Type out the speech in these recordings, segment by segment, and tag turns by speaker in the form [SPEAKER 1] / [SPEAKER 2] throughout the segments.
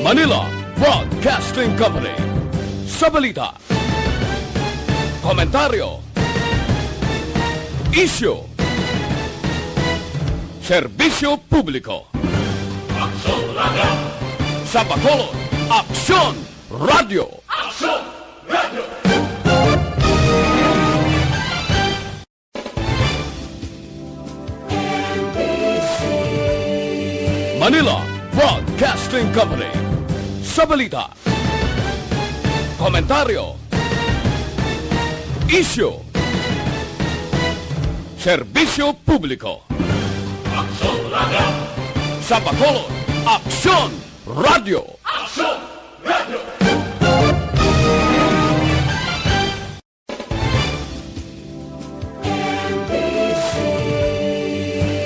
[SPEAKER 1] Manila Broadcasting Company. Sa balita, komentaryo, isyu, serbisyo publiko. Aksyon Radio! Sa Bacolod, Aksyon Radio! Aksyon Radio! Manila Broadcasting Company. Sa balita, komentaryo, isyu, serbisyo publiko. Aksyon Radio! Sa Bacolod, Aksyon Radio! Aksyon Radio!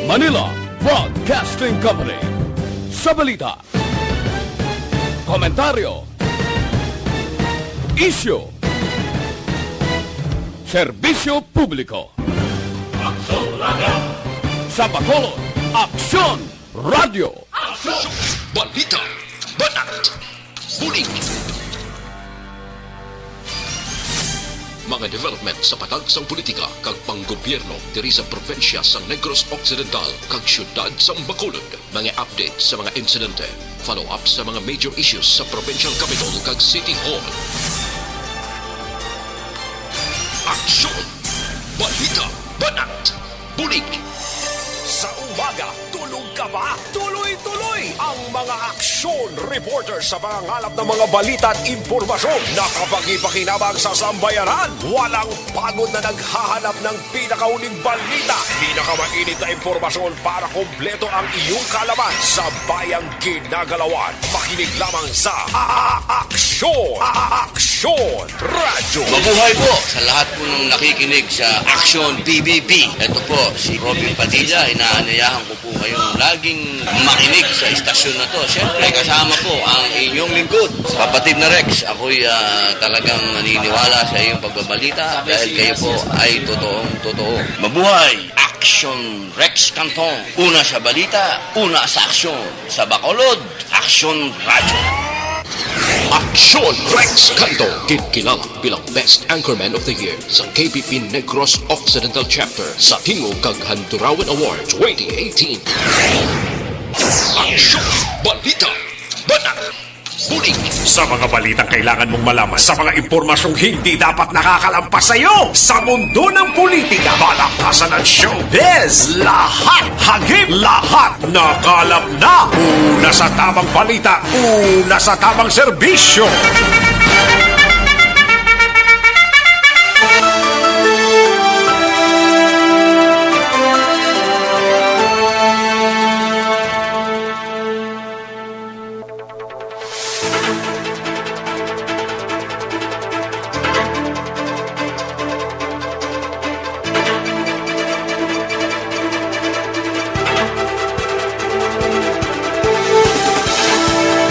[SPEAKER 1] Manila Broadcasting Company. Sa balita, komentaryo, isyu, serbisyo publiko. Aksyon Radio! Sa Bacolod, Aksyon Radio! Aksyon!
[SPEAKER 2] Balita, banat, bulig. Mga development sa patagsang politika kag panggobyerno diri sa probinsya sa Negros Occidental kag syudad sa Bacolod. Mga update sa mga insidente, follow-up sa mga major issues sa provincial capital kag City Hall. Aksyon! Balita, banat, bulig.
[SPEAKER 3] Sa umaga, tulog ka ba? Tuloy-tuloy ang mga aksyon reporter sa mga ngalap ng mga balita at impormasyon na kapag-ipakinabang sa sambayanan. Walang pagod na naghahanap ng pinakauling balita. Pinakamainit na impormasyon para kompleto ang iyong kalaman sa bayang ginagalawan. Makinig lamang sa Aksyon! Aksyon Radio!
[SPEAKER 4] Mabuhay po sa lahat po ng nakikinig sa Aksyon PBB. Ito po si Robin Padilla. Inaanyayahan ko po kayong laging makinig sa istasyon na to. Siyempre, kasama po ang inyong lingkod. Kapatid na Rex, ako'y talagang naniniwala sa iyong pagbabalita dahil kayo po ay totoong-totoo. Mabuhay! Aksyon Rex Canton. Una sa balita, una sa aksyon. Sa Bacolod, Aksyon Radio.
[SPEAKER 2] Aksyon Rex Canto, kilala bilang Best Anchorman of the Year sa KBP Negros Occidental Chapter sa Tingog kag Handurawan Award 2018. Aksyon! Balita! Banat! Bulig!
[SPEAKER 3] Sa mga balitang kailangan mong malaman, sa mga impormasyong hindi dapat nakakalampas sa iyo, sa mundo ng politika, balakasan at showbiz, lahat, hagip, lahat, nakalap na. Una sa tamang balita, una sa tamang serbisyo.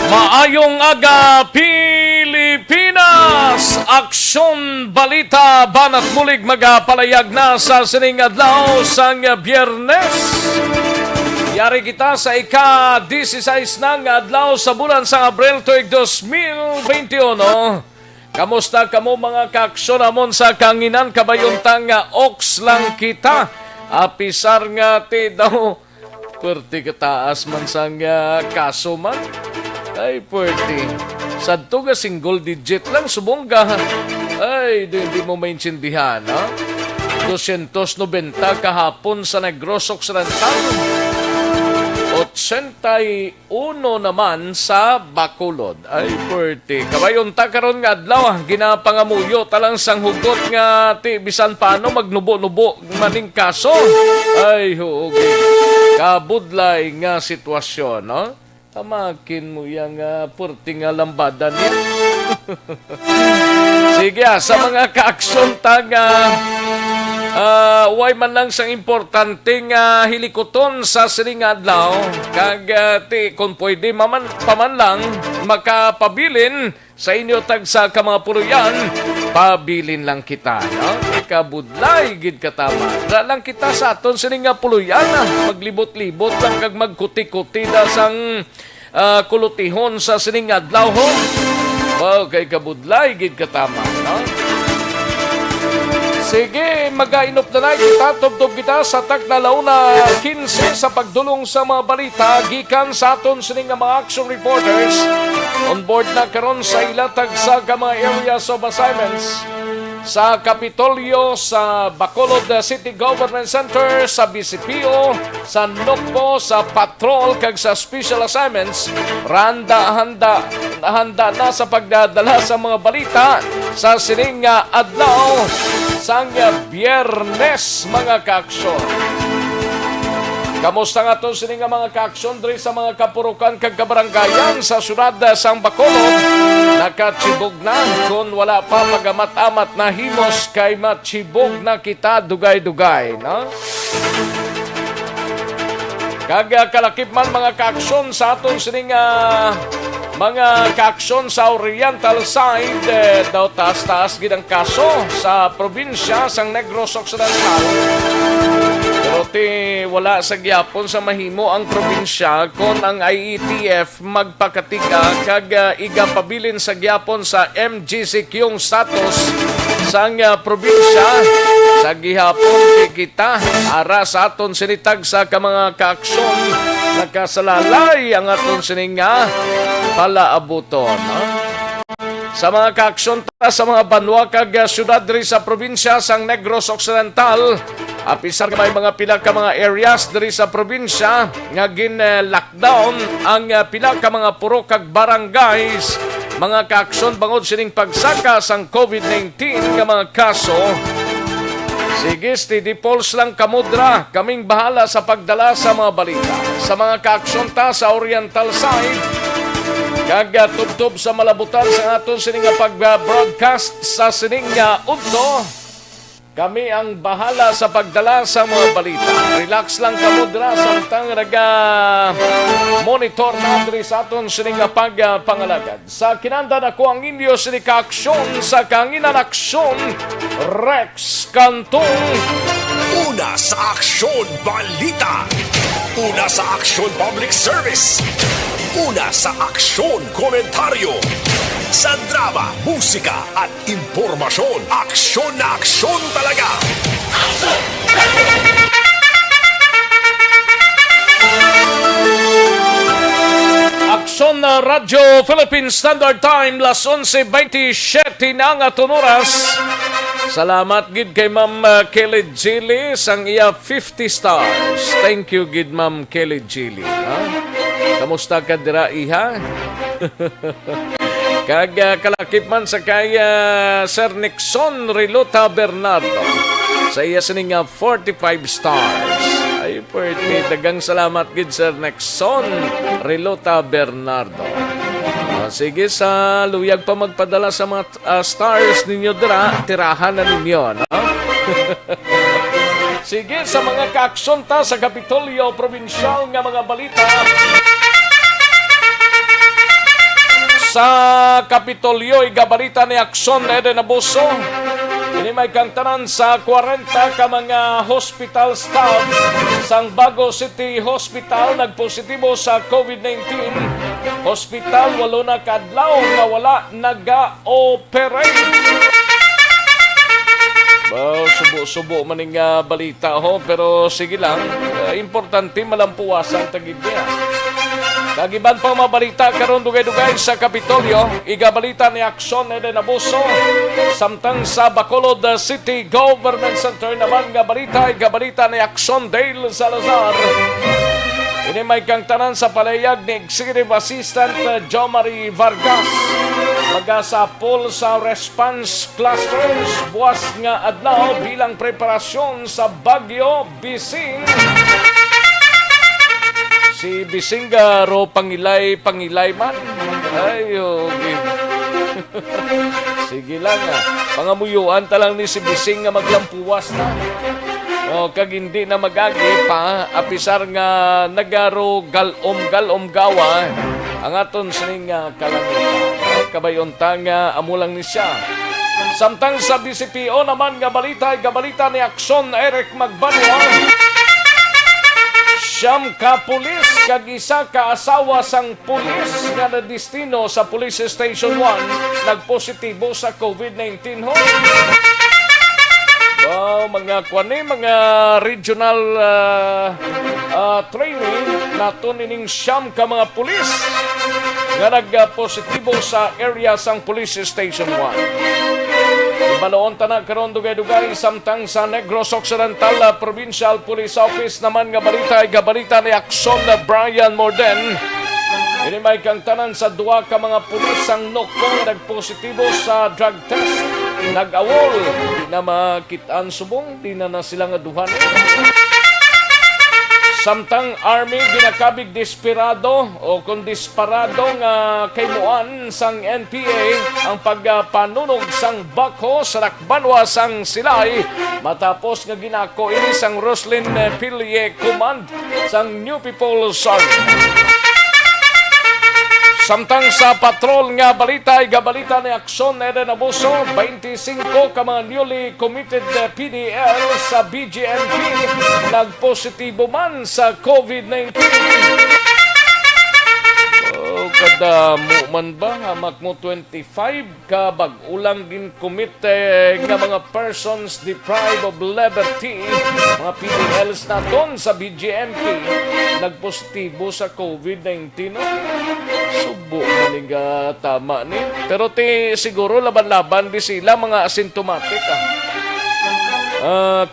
[SPEAKER 5] Maayong aga, Pilipinas! Aksyon, balita, banat mulig magapalayag na sa sining adlaw sang Biyernes. Yari kita sa ika-16 ng adlaw sa bulan sa Abril tuig 2021. Kamusta kamo mga kaaksyon amon sa kanginan kabayuntang nga oks lang kita. Apisar nga ti daw perti kataas man sang kaso man. Ay, pwerte. Sadto nga single digit lang, subongga. Ay, di mo maintindihan, ha? 290 kahapon sa Negros Occidental. 81 naman sa Bacolod. Ay, pwerte. Kabayunta karon nga adlaw, ginapangamuyo talang sang hugot nga ti bisan paano magnubo-nubo maning kaso. Ay, okay. Kabudlay nga sitwasyon, no? Tamakin mo yung purting lambada niya. Sige, sa mga kaaksyon taga way man lang sang importanteng hilikoton sa sining adlaw kag ti kung pwede paman lang makapabilin sa inyo tag sa mga puluyan, pabilin lang kita, no? Ikabudlay gid katama. Ra lang kita sa aton sining puluyan, maglibot-libot lang kag magkuti-kuti da sang kulutihon sa sining adlaw ho. Wow, kay kabudlay gid katama, no? Sige, mag-ainop na kita, tubtob kita sa tagnalauna 15 sa pagdulong sa mga balita gikan sa aton sining nga mga action reporters on board na karon sa ilatag sa mga areas of assignments sa Kapitolyo, sa Bacolod City Government Center, sa BCPO, sa NOCPO, sa Patrol, kag sa Special Assignments. Handa na sa pagdadala sa mga balita sa sining adlaw sang Biyernes, mga kaaksyon. Kamusta nga to sining mga kaaksyon diri sa mga kapurukan kag kabaranggayan sa syudad sang Bacolod? Nakachibog na kung wala pa magamat-amat na himos kay machibog na kita dugay-dugay, no? Kag kalakip man mga kaaksyon sa aton sining mga kaaksyon sa Oriental side, daw taas-taas gid ang kaso sa probinsya sang Negros Occidental. Pero wala sa gyapon sa mahimo ang probinsya kung ang IETF magpakatika kag igapabilin sa gyapon sa MGCQ yung status sang probinsya sa gihapon kita ara sa aton sinitag sa mga kaaksyon nakasalalay ang aton sininga palaabuton. Sa mga kaaksyon sa mga banwa kag syudad diri sa probinsya sang Negros Occidental, apisar may mga pila ka mga areas diri sa probinsya nga gin-lockdown ang pila ka mga puro kag barangays, mga kaaksyon bangod sining pagsaka sang COVID-19 nga mga kaso. Sige, steady pulse lang kamudra. Kaming bahala sa pagdala sa mga balita. Sa mga kaaksyon sa Oriental side, kag tubtob sa malabutan sa aton sining pag-broadcast sa sining udto, kami ang bahala sa pagdala sa mga balita. Relax lang kamudra samtang monitor na diri sa aton sining pagpangalagad. Sa kinanda ako ang inyo sining kaaksyon sa Kanginan Aksyon, Rex Cantong.
[SPEAKER 3] Una sa Aksyon Balita. Una sa Aksyon Public Service. Una sa Aksyon Komentaryo. Sa drama, musika at impormasyon, aksyon na aksyon talaga.
[SPEAKER 5] Aksyon na Radyo Philippine Standard Time, las 11:27 na ang aton oras. Salamat gid kay Ma'am Kelly Gili sang iya 50 stars. Thank you gid Ma'am Kelly Gili. Kamusta ka dira iha? Kag kalakip man sa kaya Sir Nixon Rilota Bernardo sa iya sining 45 stars. Ay, pwede. Dagang salamat gid Sir Nixon Rilota Bernardo. Sige, sa luyag pa magpadala sa mga stars ninyo dira, tirahan na ninyo, no? Sige, sa mga kaaksyon sa Kapitolyo Provincial nga mga balita. Sa Kapitolyo, igabalita ni Aksyon Eden Abuso. Ini may kantanan sa 40 ka mga hospital staff sang Bago City Hospital nagpositibo sa COVID-19. Hospital walo na kadlaw nga wala naga-operate. Subo-subo maning balita ho, pero sige lang, importante malampuwasan tagid niya. Kagiban pang mabalita karon dugay-dugay sa Kapitolyo, igabalita ni Aksyon Eden Abuso. Samtang sa Bacolod City Government Center naman nga balita, igabalita ni Aksyon Dale Salazar. Ini may kangtanan sa palayag ni Executive Assistant Jomari Vargas. Magasapol sa response clusters buwas nga adlaw bilang preparasyon sa Bagyo Bising. Si Bisingga ro pangilay man. Ay, okay. Sige lang pangamuyuan talang ni si Bising nga maglampuwas na. O kag hindi na magagi pa apisar nga nagaro galom gawa ang aton sining kalangitan. Kabayonta nga amulang ni siya. Samtang sa BCPO naman nga balita ni Aksyon Eric Magbanwa. Siyam ka pulis kag isa ka asawa sang pulis nga nadistino sa Police Station 1 nagpositibo sa COVID-19 ho. Mga mga regional training nato nining siyam ka mga pulis nga nagpositibo sa area sang Police Station 1. Ibaloon ta na karon dugay-dugay samtang sa Negros Occidental Provincial Police Office naman nga balita ay gabalita ni Akson na Brian Morden. Ini may kang tanan sa duwa ka mga pulis ang nokong nagpositibo sa drug test. Nag-awol, di na makitaan subong, di na sila nga duhan. Samtang Army ginakabig desperado o kung disparado nga kaymuan sang NPA ang pagpanunog sang bako sa Rakbanwa sang Silay matapos nga ginako ini sang Roslyn Pilier Command sang New People's Army. Samtang sa patrol nga balita ay gabalita ni Akson Eden Abuso, 25 ka mga newly committed PDL sa BGMP nagpositibo man sa COVID-19. Kadamo man ba? Hamak mo 25 ka bag-ulang din commit nga mga persons deprived of liberty, mga PDLs na doon sa BGMP nagpositibo sa COVID-19. Subo maniga tama ni. Pero siguro laban-laban di sila mga asymptomatic.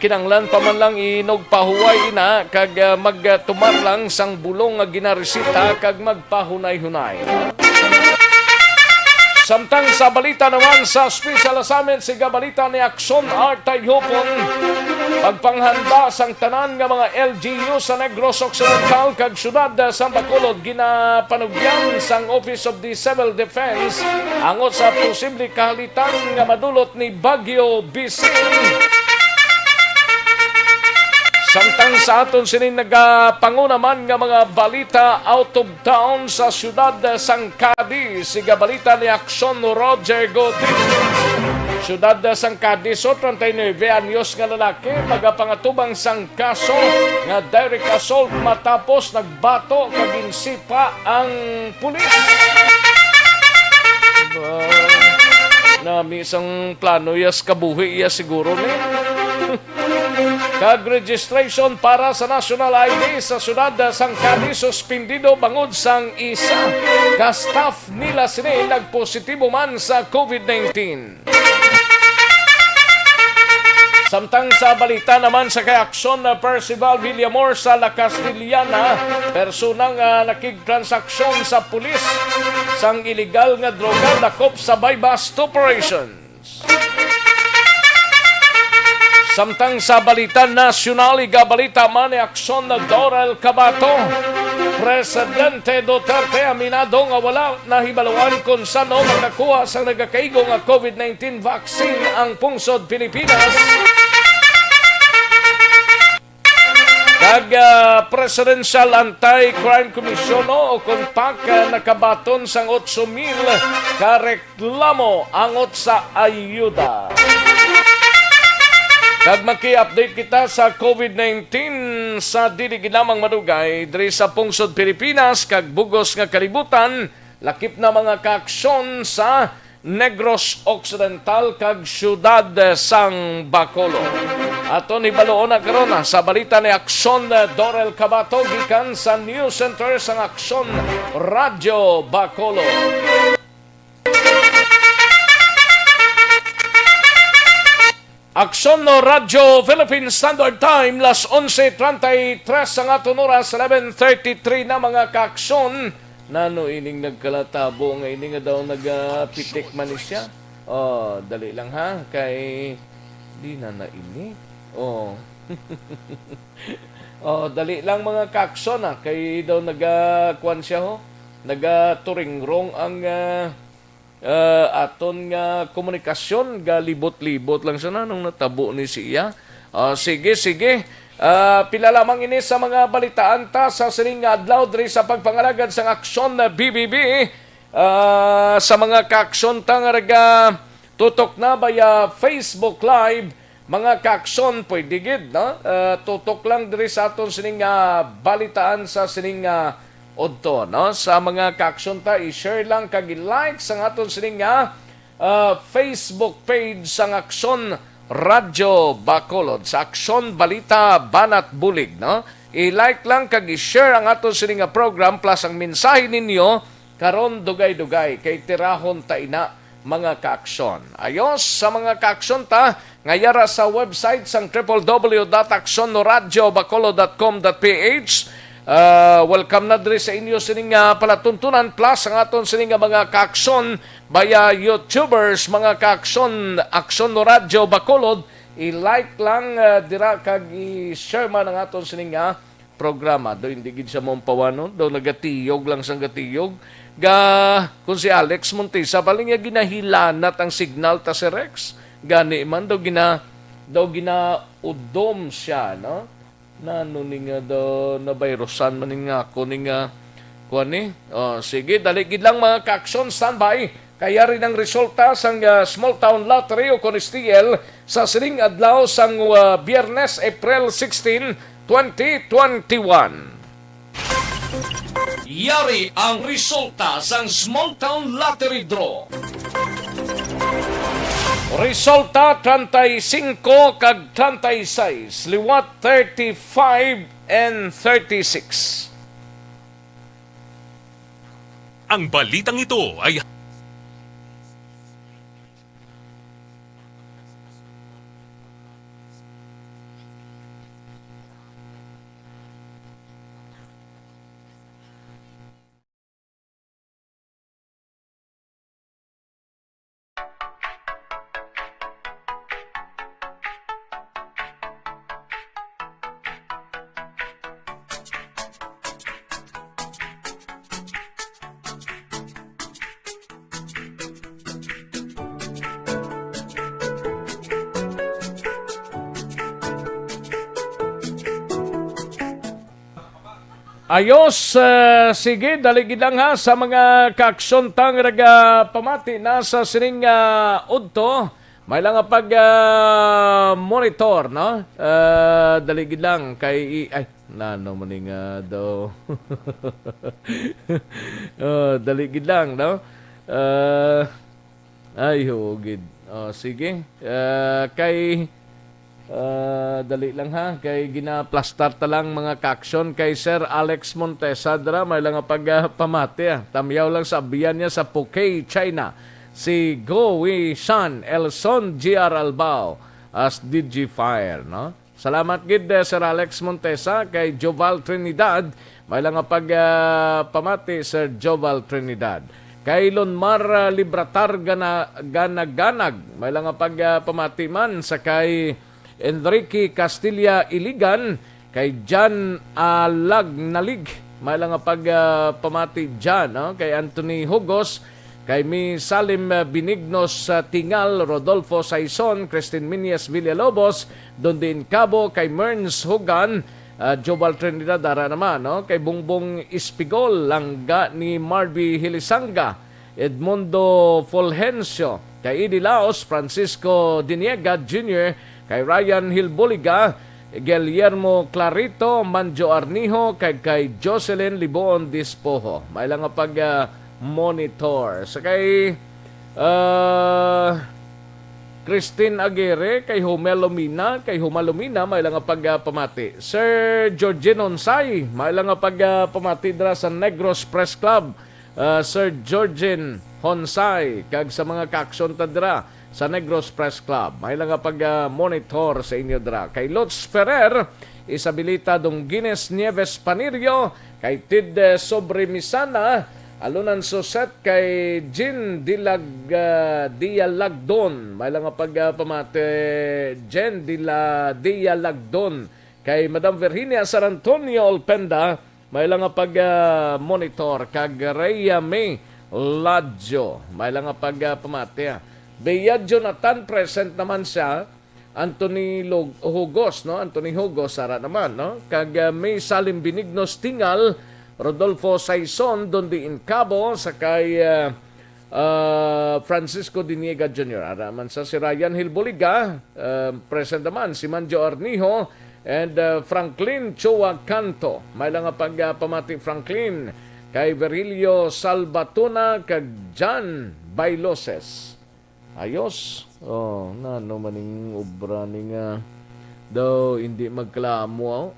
[SPEAKER 5] Kinanglan pa man lang inog pahuway ina kag magtumar lang sang bulong nga ginaresita kag magpahunay-hunay. Samtang sa balita naman sa special assignment si gabalita ni Akson Artay Hopon pagpanghanda sang tanan nga mga LGU sa Negros Occidental kag syudad sa Bacolod ginapanugyan sang Office of the Civil Defense angot sa posible kahalitan nga madulot ni Baguio BC. Samtang sa aton sining nagapangunaman nga mga balita out of town sa syudad sang Cadiz, si gabalita ni Akson Roger Gotin. Syudad sang Cadiz, 39 anyos nga lalaki, magapangatubang sang kaso nga direct assault matapos nagbato kag insipa ang pulis. Nami isang plano yas kabuhi iya siguro ni. Kag registration para sa National ID sa syudad sang Cadiz suspendido bangod sang isa ka staff nila sini nagpositibo man sa COVID-19. Samtang sa balita naman sa kay Akson na Percival Villamor sa La Castellana, personang nakigtransaksyon sa pulis sang illegal nga droga dakop sa buy-bust operations. Samtang sa balita nasyonal, igabalita man ni Akson na Dorel Cabato. Presidente Duterte aminado nga wala nahibaluan kung saan makakuha sa nagakaigo nga COVID-19 vaccine ang pungsod Pilipinas. Kag Presidential Anti-Crime Commission o kontak nakabaton sang 8,000 kareklamo angot sa ayuda. Kag maki-update kita sa COVID-19 sa dili ginamang madugay diri sa pungsod Pilipinas kag bugos nga kalibutan, lakip na mga kaaksyon sa Negros Occidental kag syudad sang Bacolod. Ato ni baloon na karon sa balita ni Akson Dorel Cabato gikan sa News Center sang Akson Radio Bacolod. Akson no Radyo Philippine Standard Time, las 11:33 ang aton oras, 11:33 na mga kaaksyon. Nano ining nagkalatabo nga ini nga daw nagapitik man siya. Oh, dali lang ha, kay di na ini. Oh. Oh, dali lang mga kaaksyon ha, kay daw nagakuan siya ho. Nagaturingrong ang aton nga komunikasyon galibot-libot lang sana nung natabo ni siya. Sige. Pila lamang ini sa mga balitaan ta sa sining adlaw diri sa pagpangalagad sang Aksyon na BBB. Sa mga kaaksyon ta nga tutok na via Facebook Live mga kaaksyon pwede gid no tutok lang diri sa aton sining balitaan sa sining udto no sa mga kaaksyon ta i-share lang kag i-like sa aton sining Facebook page sang Aksyon Radyo Bacolod sa Aksyon Balita Banat Bulig no i-like lang kag i-share ang aton sining program plus ang mensahe ninyo karon dugay-dugay kay tirahon ta ina mga kaaksyon. Ayos sa mga kaaksyon ta, ngayara sa website sang www.aksyonoradiobacolod.com.ph. Welcome na diri sa inyo sining palatuntunan plus ang aton sining mga kaaksyon via YouTubers, mga kaaksyon Aksyon no Radio Bacolod. I-like lang dira kag i-share man ang aton sining programa. Do hindi gid sa mong pawano, do nagatiyog lang sang gatiyog. Kung si Alex Montesa baling niya ginahilanat ang signal ta si Rex gani man daw udom siya no nano ning daw na virusan man ning ako ning kuan ni sige dali gid lang mga kaaksyon standby kaya rin ang resulta sang Small Town Lottery o Conistiel sa sining adlaw sang Biyernes April 16, 2021.
[SPEAKER 1] Yari ang resulta sang Small Town Lottery Draw.
[SPEAKER 5] Resulta 35 kag 36, liwat 35 and 36.
[SPEAKER 6] Ang balitang ito ay
[SPEAKER 5] Ayos, sige, daligid lang ha sa mga kaaksyon tang raga pamati na sa sining udto. May lang pag monitor, no? Daligid lang kay ay nano maning do. Daligid lang, no? Ay hugid. Sige. Kay dali lang ha kay ginaplastar ta lang mga kaaksyon kay Sir Alex Montesa dra may lang pamati tamyaw lang sa biyan niya sa Phuket, China si Go Wei Shan Elson GR Albao as DG Fire no salamat gid Sir Alex Montesa kay Joval Trinidad may lang pamati Sir Joval Trinidad kay Lonmar Libratar ganag may lang pamati man sa kay Enrique Castilla Iligan kay Jan Alagnalig may lang pamati Jan no? Kay Anthony Hugos kay Mi Salim Binignos Tingal Rodolfo Saison Christine Minias Villalobos Dondin Cabo kay Merns Hugan Jobal Trinidad dara naman no? Kay Bungbong Ispigol Langga ni Marby Hilisanga Edmundo Fulgencio kay Idi Laos Francisco Diniega Jr. kay Ryan Hilboliga, Guillermo Clarito, Manjo Arnijo, kay Jocelyn Liboon Dispoho. May lang monitor. Sa kay Christine Aguirre, kay Humalumina, may lang pamati. Sir Georgine Onsay, may lang pamati dra sa Negros Press Club. Sir Georgine Honsay, kag sa mga kaaksyon ta dra sa Negros Press Club. May lang monitor sa inyo dra. Kay Lutz Ferrer, Isabilita Dongines Nieves Panirio, kay Tid Sobremisana, Alunan Soset, kay Jean Dialagdon. May lang pamate Jen Dialagdon. Kay Madam Virginia San Antonio Olpenda, may lang monitor. Kag Rhea May Ladjo, may lang pamate. Bea Jonathan present naman siya Anthony Hugos no Anthony Hugos sara naman no kag May Salim Binignos Tingal Rodolfo Saison Dondi Incabo sakay Francisco Diniega Jr. Araman sa si Ryan Hilboliga, present naman si Manjo Arnijo, and Franklin Choa Canto. May lang nga pamati Franklin kay Virilio Salvatuna kag John Bailoses. Ayos. Nano maning obra ni nga daw hindi magklamo.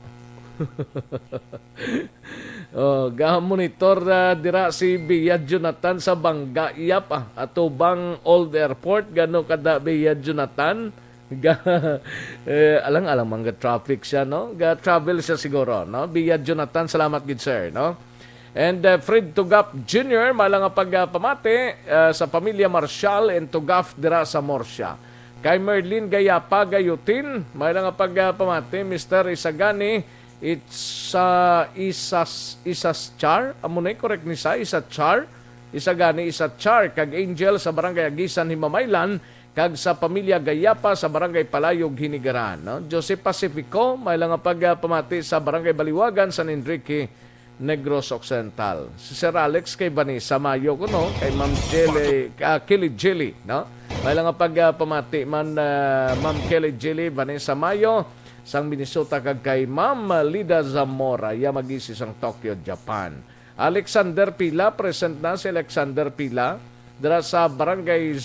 [SPEAKER 5] Monitor dira si Bia Jonathan sa Bangga iyap ato bang Old Airport gano kada Bia Jonathan alang-alang mga traffic siya no travel siya siguro no Bia Jonathan salamat gid sir no. And Fred Tugap Jr. malang nga pagpamati sa pamilya Marshall and Tugap dira sa Morsya. Kay Merlin Gayapa Gayutin malang nga pagpamati Mr. Isagani Isas Char amunay correct ni sa Isachar Isagani Isachar kag Angel sa barangay Agisan Himamaylan kag sa pamilya Gayapa sa barangay Palayog Hinigaran no? Joseph Pacifico may lang pagpamati sa barangay Baliwagan San Enrique Negros Occidental. Si Sir Alex kay Vanessa Mayo kuno kay Ma'am Jelly Kelly Jelly no may lang pagpamati man Ma'am Kelly Jelly Vanessa Mayo sang Minnesota kag kay Ma'am Lida Zamora ya magisi sang Tokyo, Japan. Alexander Pila present na si Alexander Pila dira sa barangay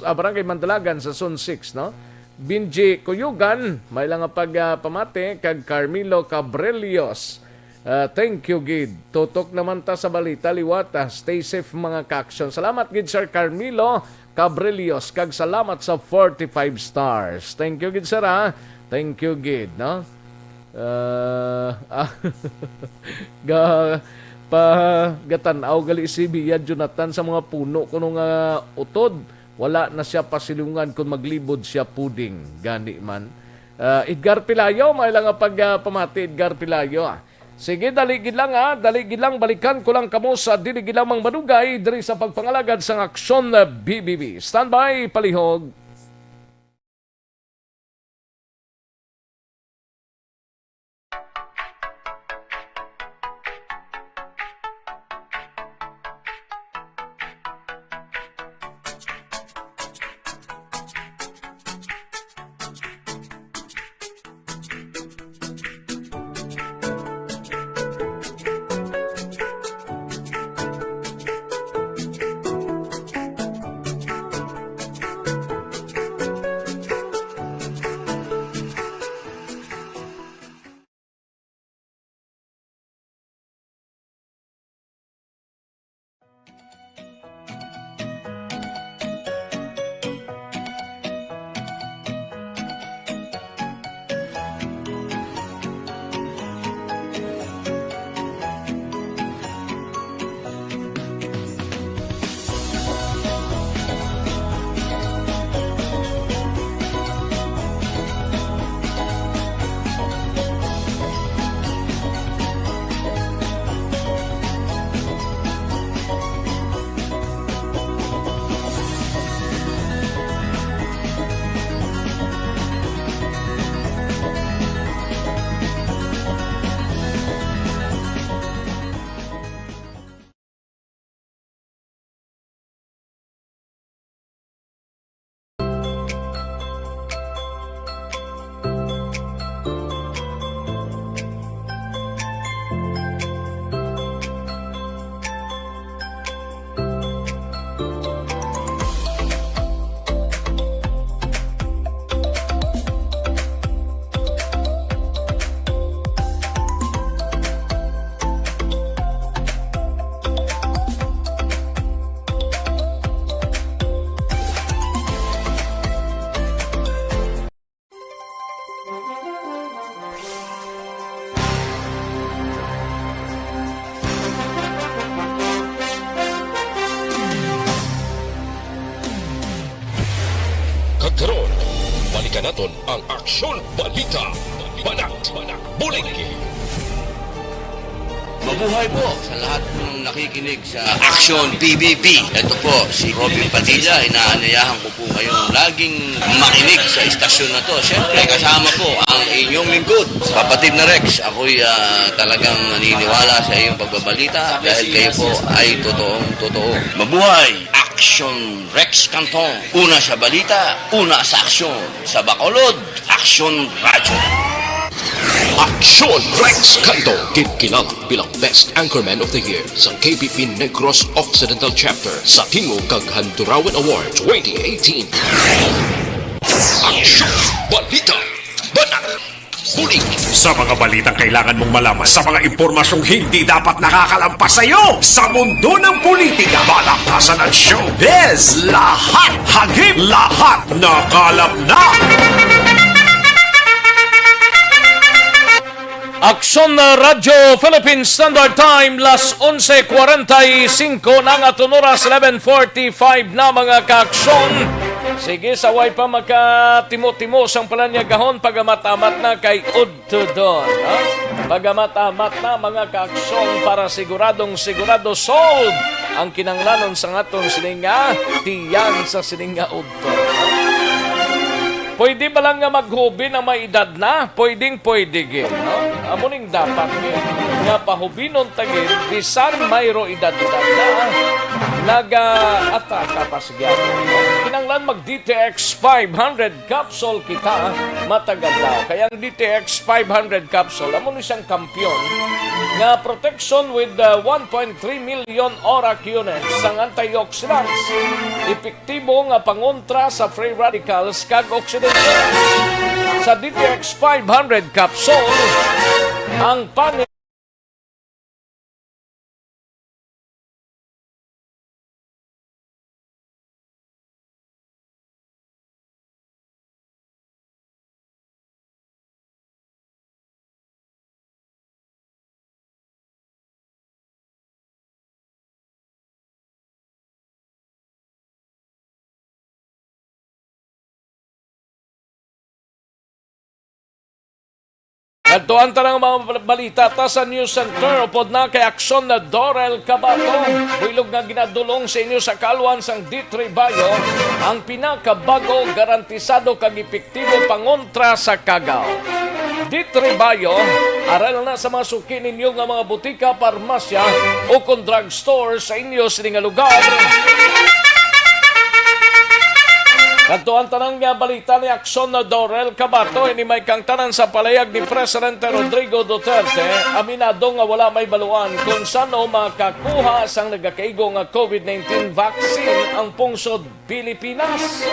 [SPEAKER 5] barangay Mandalagan sa Zone 6 no. Binji Kuyugan may lang pagpamati kag Carmelo Cabrelios. Thank you gid. Tutok naman ta sa balita liwata. Stay safe mga ka-action. Salamat gid Sir Carmelo Cabrelios kag salamat sa 45 stars. Thank you gid sir ha. Thank you, Gid, no? Gatanaw gali si Bia Jonathan sa mga puno kuno nga utod. Wala na siya pasilungan kung maglibod siya puding. Gani man. Edgar Pilayo, may lang pagpamati Edgar Pilayo. Sige, daligid lang daligid lang, balikan ko lang kamo sa diligid lang mang madugay diri sa pagpangalagad sa aksyon na BBB. Standby, palihog.
[SPEAKER 2] Karon, balikan naton ang Aksyon Balita. Banat, Bulig.
[SPEAKER 4] Mabuhay po sa lahat ng nakikinig sa Action PBB. Ito po si Robin Padilla. Inaanyayahan ko po kayong laging makinig sa istasyon na to. Siyempre kasama po ang inyong lingkod, kapatid na Rex. Ako'y talagang naniniwala sa iyong pagbabalita dahil kayo po ay totoong totoo. Mabuhay! Action! Action Rex Canton. Una sa balita, una sa aksyon. Sa Bacolod, Action Radyo.
[SPEAKER 2] Aksyon Rex Canto, kilala bilang Best Anchorman of the Year sa KBP Negros Occidental Chapter sa Tingog kag Handurawan Award 2018. Aksyon Balita Banat Bulig.
[SPEAKER 3] Sa mga balitang kailangan mong malaman, sa mga impormasyong hindi dapat nakakalampas sa iyo, sa mundo ng politika, balakasan at showbiz, lahat hagip, lahat nakalap na.
[SPEAKER 5] Aksyon na Radyo Philippine Standard Time, las 11:45 na nga tunuras, 11:45 na mga kaaksyon. Sige, saway pa makatimo-timo sang palanyagahon pagamat-amat na kay Udto Don. Pagamat-amat na mga kaaksyon para sigurado sold ang kinanglanon sa atong sininga, tiyan sa sininga Udto. Pwede ba lang nga maghubi na may edad na? Pwede gin, no? Amuning dapat gin. Nga pahubinon tagin, bisan mayro edad-edad na, naga-ataka pa sigyan. Kinanglan mag-DTX 500 capsule kita, matagal daw. Kaya ang DTX 500 capsule, amun isang kampyon, nga protection with 1.3 million ORAC units ang antioxidants. Epektibo nga pangontra sa free radicals kag oxidation. Sa DTX 500 capsule, ang Nagtuan ta ng mga balita ta sa News Center upod na kay aksyon na Dorel Cabato. Builog nga ginadulong sa inyo sa kalwan sang D3 Bayo ang pinakabago garantisado kag epektibo pangontra sa kagaw. D3 Bayo, aral na sa mga suki ninyo nga mga butika, parmasya o kung drugstore sa inyo sa nga lugar. Kantuan tanang nga balita ni aksyon na Dorel Cabato, ini may kang tanan sa palayag ni Presidente Rodrigo Duterte, aminado nga wala may baluan kung saan makakuha sang nagakaigo nga COVID-19 vaccine ang pungsod Pilipinas.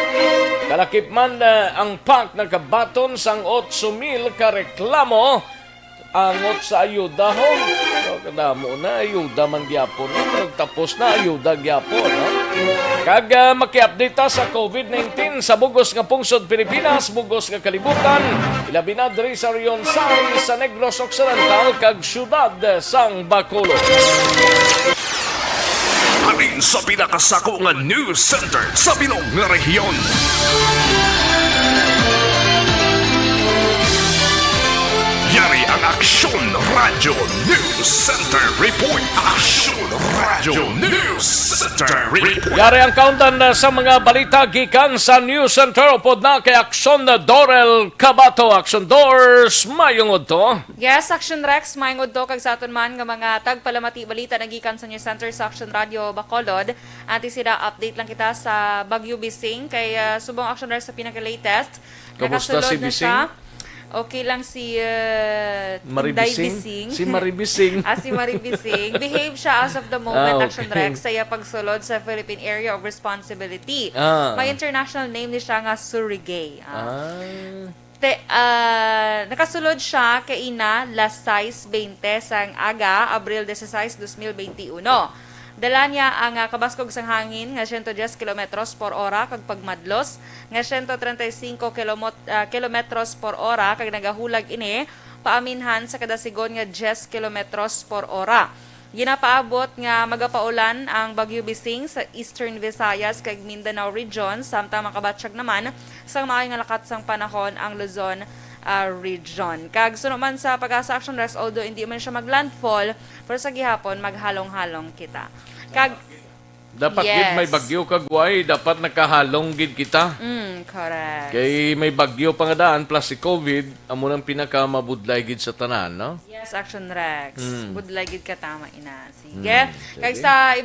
[SPEAKER 5] Kalakip man ang PAC nagkabaton sang 8,000 ka reklamo angot sa ayuda ho. So, kadamo na ayuda man gyapon. Nagtapos na ayuda gyapon. No? Kag maki-update sa COVID-19 sa bugos nga pungsod Pilipinas, bugos nga kalibutan, ilabi na diri sa Rionsay, sa Negros Occidental, kag syudad sang Bacolod.
[SPEAKER 3] Halin sa pinakasako nga news center sa Bilog nga rehiyon. Yari ang Aksyon Radyo News Center Report. Aksyon Radyo News Center Report.
[SPEAKER 5] Yari ang countdown sa mga balita gikan sa News Center upod na kay Aksyon na Dorel Cabato. Aksyon Doors, mayungod to.
[SPEAKER 7] Yes, Action Rex, mayungod to kag sa aton man nga mga tagpalamati balita na gikan sa News Center sa Action Radio Bacolod. Anti sila update lang kita sa Bagyo Bising kay subong Action Rex sa pinaka-latest.
[SPEAKER 5] Kamusta si
[SPEAKER 7] Nakasulod na
[SPEAKER 5] Bising?
[SPEAKER 7] siya. Okay lang si
[SPEAKER 5] Maribising? Si Maribising.
[SPEAKER 7] Si Maribising. Behave siya as of the moment,
[SPEAKER 5] Okay.
[SPEAKER 7] Action Rex, sa iya pagsulod sa Philippine Area of Responsibility. May international name ni siya nga Surigay. Nakasulod siya kay ina las 6:20 sang aga, Abril 16, 2021. Dala niya ang kabaskog sang hangin nga 110 kilometros por ora kag pagmadlos nga 135 kilometros por ora kag nagahulag ini paaminhan sa kada sigon nga 10 kilometros por ora. Ginapaabot nga magapaulan ang Bagyo Bising sa Eastern Visayas kag Mindanao region samtang makabatsyag naman sa maayong nga lakat sang panahon ang Luzon region. Kag suno man sa Pag-asa Action Rex, although hindi man siya maglandfall, pero sa gihapon maghalong-halong kita. Kag
[SPEAKER 5] Dapat
[SPEAKER 7] Yes.
[SPEAKER 5] gid may bagyo kagway, dapat nakahalong gid kita.
[SPEAKER 7] Correct.
[SPEAKER 5] Kay may bagyo pa nga daan plus si COVID, amo nang pinakamabudlay gid sa tanan, no?
[SPEAKER 7] Yes, Action Rex. Budlay gid ka tama ina. Sige. Kay sa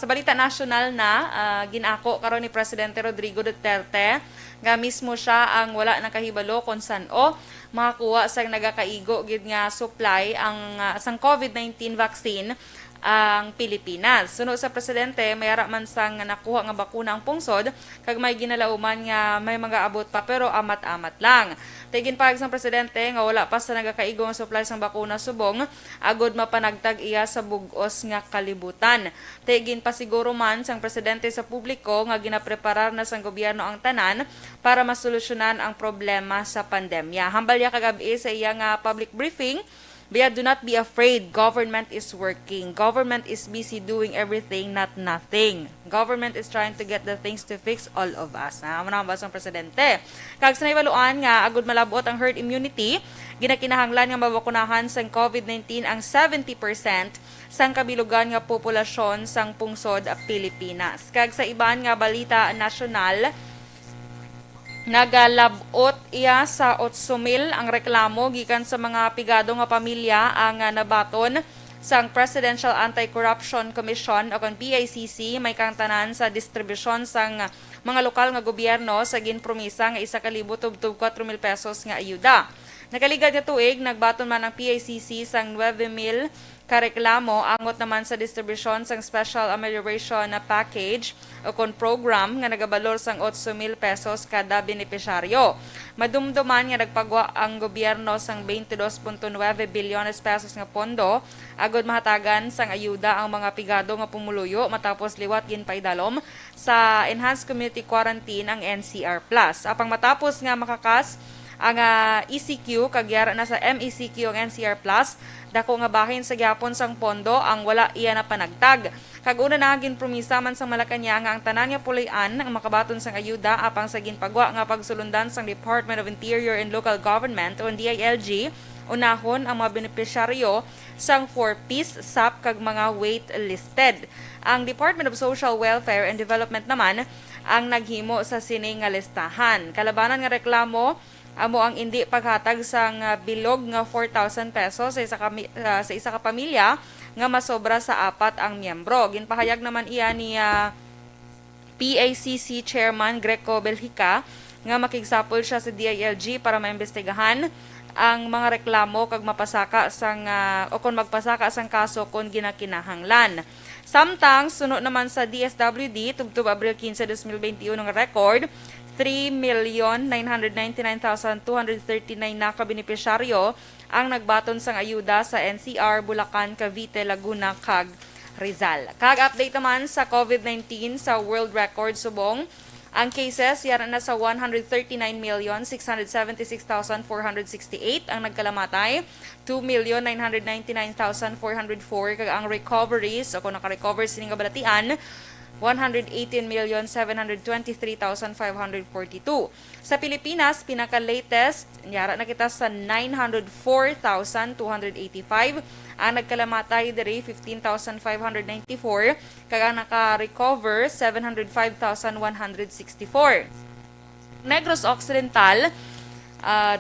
[SPEAKER 7] balita national na ginako karon ni Presidente Rodrigo Duterte nga mismo siya ang wala nakahibalo kung san-o makakuha sa nagakaigo gid nga supply ang sang COVID-19 vaccine ang Pilipinas. Sunod sa presidente, mayara man sang nakuha nga bakuna ang pungsod, kag may ginalauman nga may mga abot pa pero amat-amat lang. Tigin pag sang presidente nga wala pa sa nagakaigo nga supply sang bakuna subong, agod mapanagtag iya sa bugos nga kalibutan. Tigin pa siguro man sang presidente sa publiko nga ginapreparar na sang gobyerno ang tanan para masolusyonan ang problema sa pandemya. Hambal ya kagabi sa iya nga public briefing, Bia, do not be afraid. Government is working. Government is busy doing everything, not nothing. Government is trying to get the things to fix all of us. Manang basang presidente. Kag sa naibaluan nga, agud malabot ang herd immunity, ginakinahanglan nga mabakunahan sang COVID-19 ang 70% sang kabilugan nga populasyon sang pungsod Pilipinas. Kag sa iban nga balita nasyonal, nagalabot iya sa 8,000 ang reklamo gikan sa mga pigado nga pamilya ang nabaton sang Presidential Anti-Corruption Commission o PICC may kangtanan sa distribusyon sang mga lokal nga gobyerno sa ginpromisa nga 1,000 tub 4,000 pesos nga ayuda. Nakaligad nga tuig, nagbaton man ang PICC sang 9,000 kareklamo angot naman sa distribusyon sang Special Amelioration na package o kon program nga nagabalor sang 8,000 pesos kada benepisyaryo. Madumduman nga nagpagwa ang gobyerno sang 22.9 bilyones pesos nga pondo agod mahatagan sang ayuda ang mga pigado nga pumuluyo matapos liwat ginpaidalom sa Enhanced Community Quarantine ang NCR+. Apang matapos nga makakas ang ECQ, kagyara na sa MECQ ang NCR+, dako nga bahin sa gyapon sang pondo ang wala iya na panagtag. Kag-una na ginpromisa man sang Malacañang nga ang tanan nga pulian ang makabaton sang ayuda apang sa ginpagwa nga pagsulundan sang Department of Interior and Local Government o DILG, unahon ang mga benepisyaryo sang 4-piece SAP kag mga wait-listed. Ang Department of Social Welfare and Development naman ang naghimo sa sining nga listahan. Kalabanan nga reklamo amo ang hindi paghatag sang bilog nga 4,000 pesos sa isa ka pamilya nga masobra sa 4 ang miyembro. Ginpahayag naman iya ni PACC Chairman Greco Belhica nga makigsapol siya sa DILG para maimbestigahan ang mga reklamo kag mapasaka sang o kon magpasaka sang kaso kon ginakinahanglan. Samtang sunod naman sa DSWD tubtob Abril 15, 2021 nga record 3,999,239 na kabenepisyaryo ang nagbaton sang ayuda sa NCR, Bulacan, Cavite, Laguna, kag Rizal. Kag update naman sa COVID-19 sa world record subong, ang cases yara na sa 139,676,468 ang nagkalamatay, 2,999,404 kag ang recoveries o kung naka-recover sining kabalatian 118,723,542. Sa Pilipinas, pinaka-latest, yara na kita sa 904,285. Ang nagkalamatay diri 15,594. Kag ang naka-recover 705,164. Negros Occidental,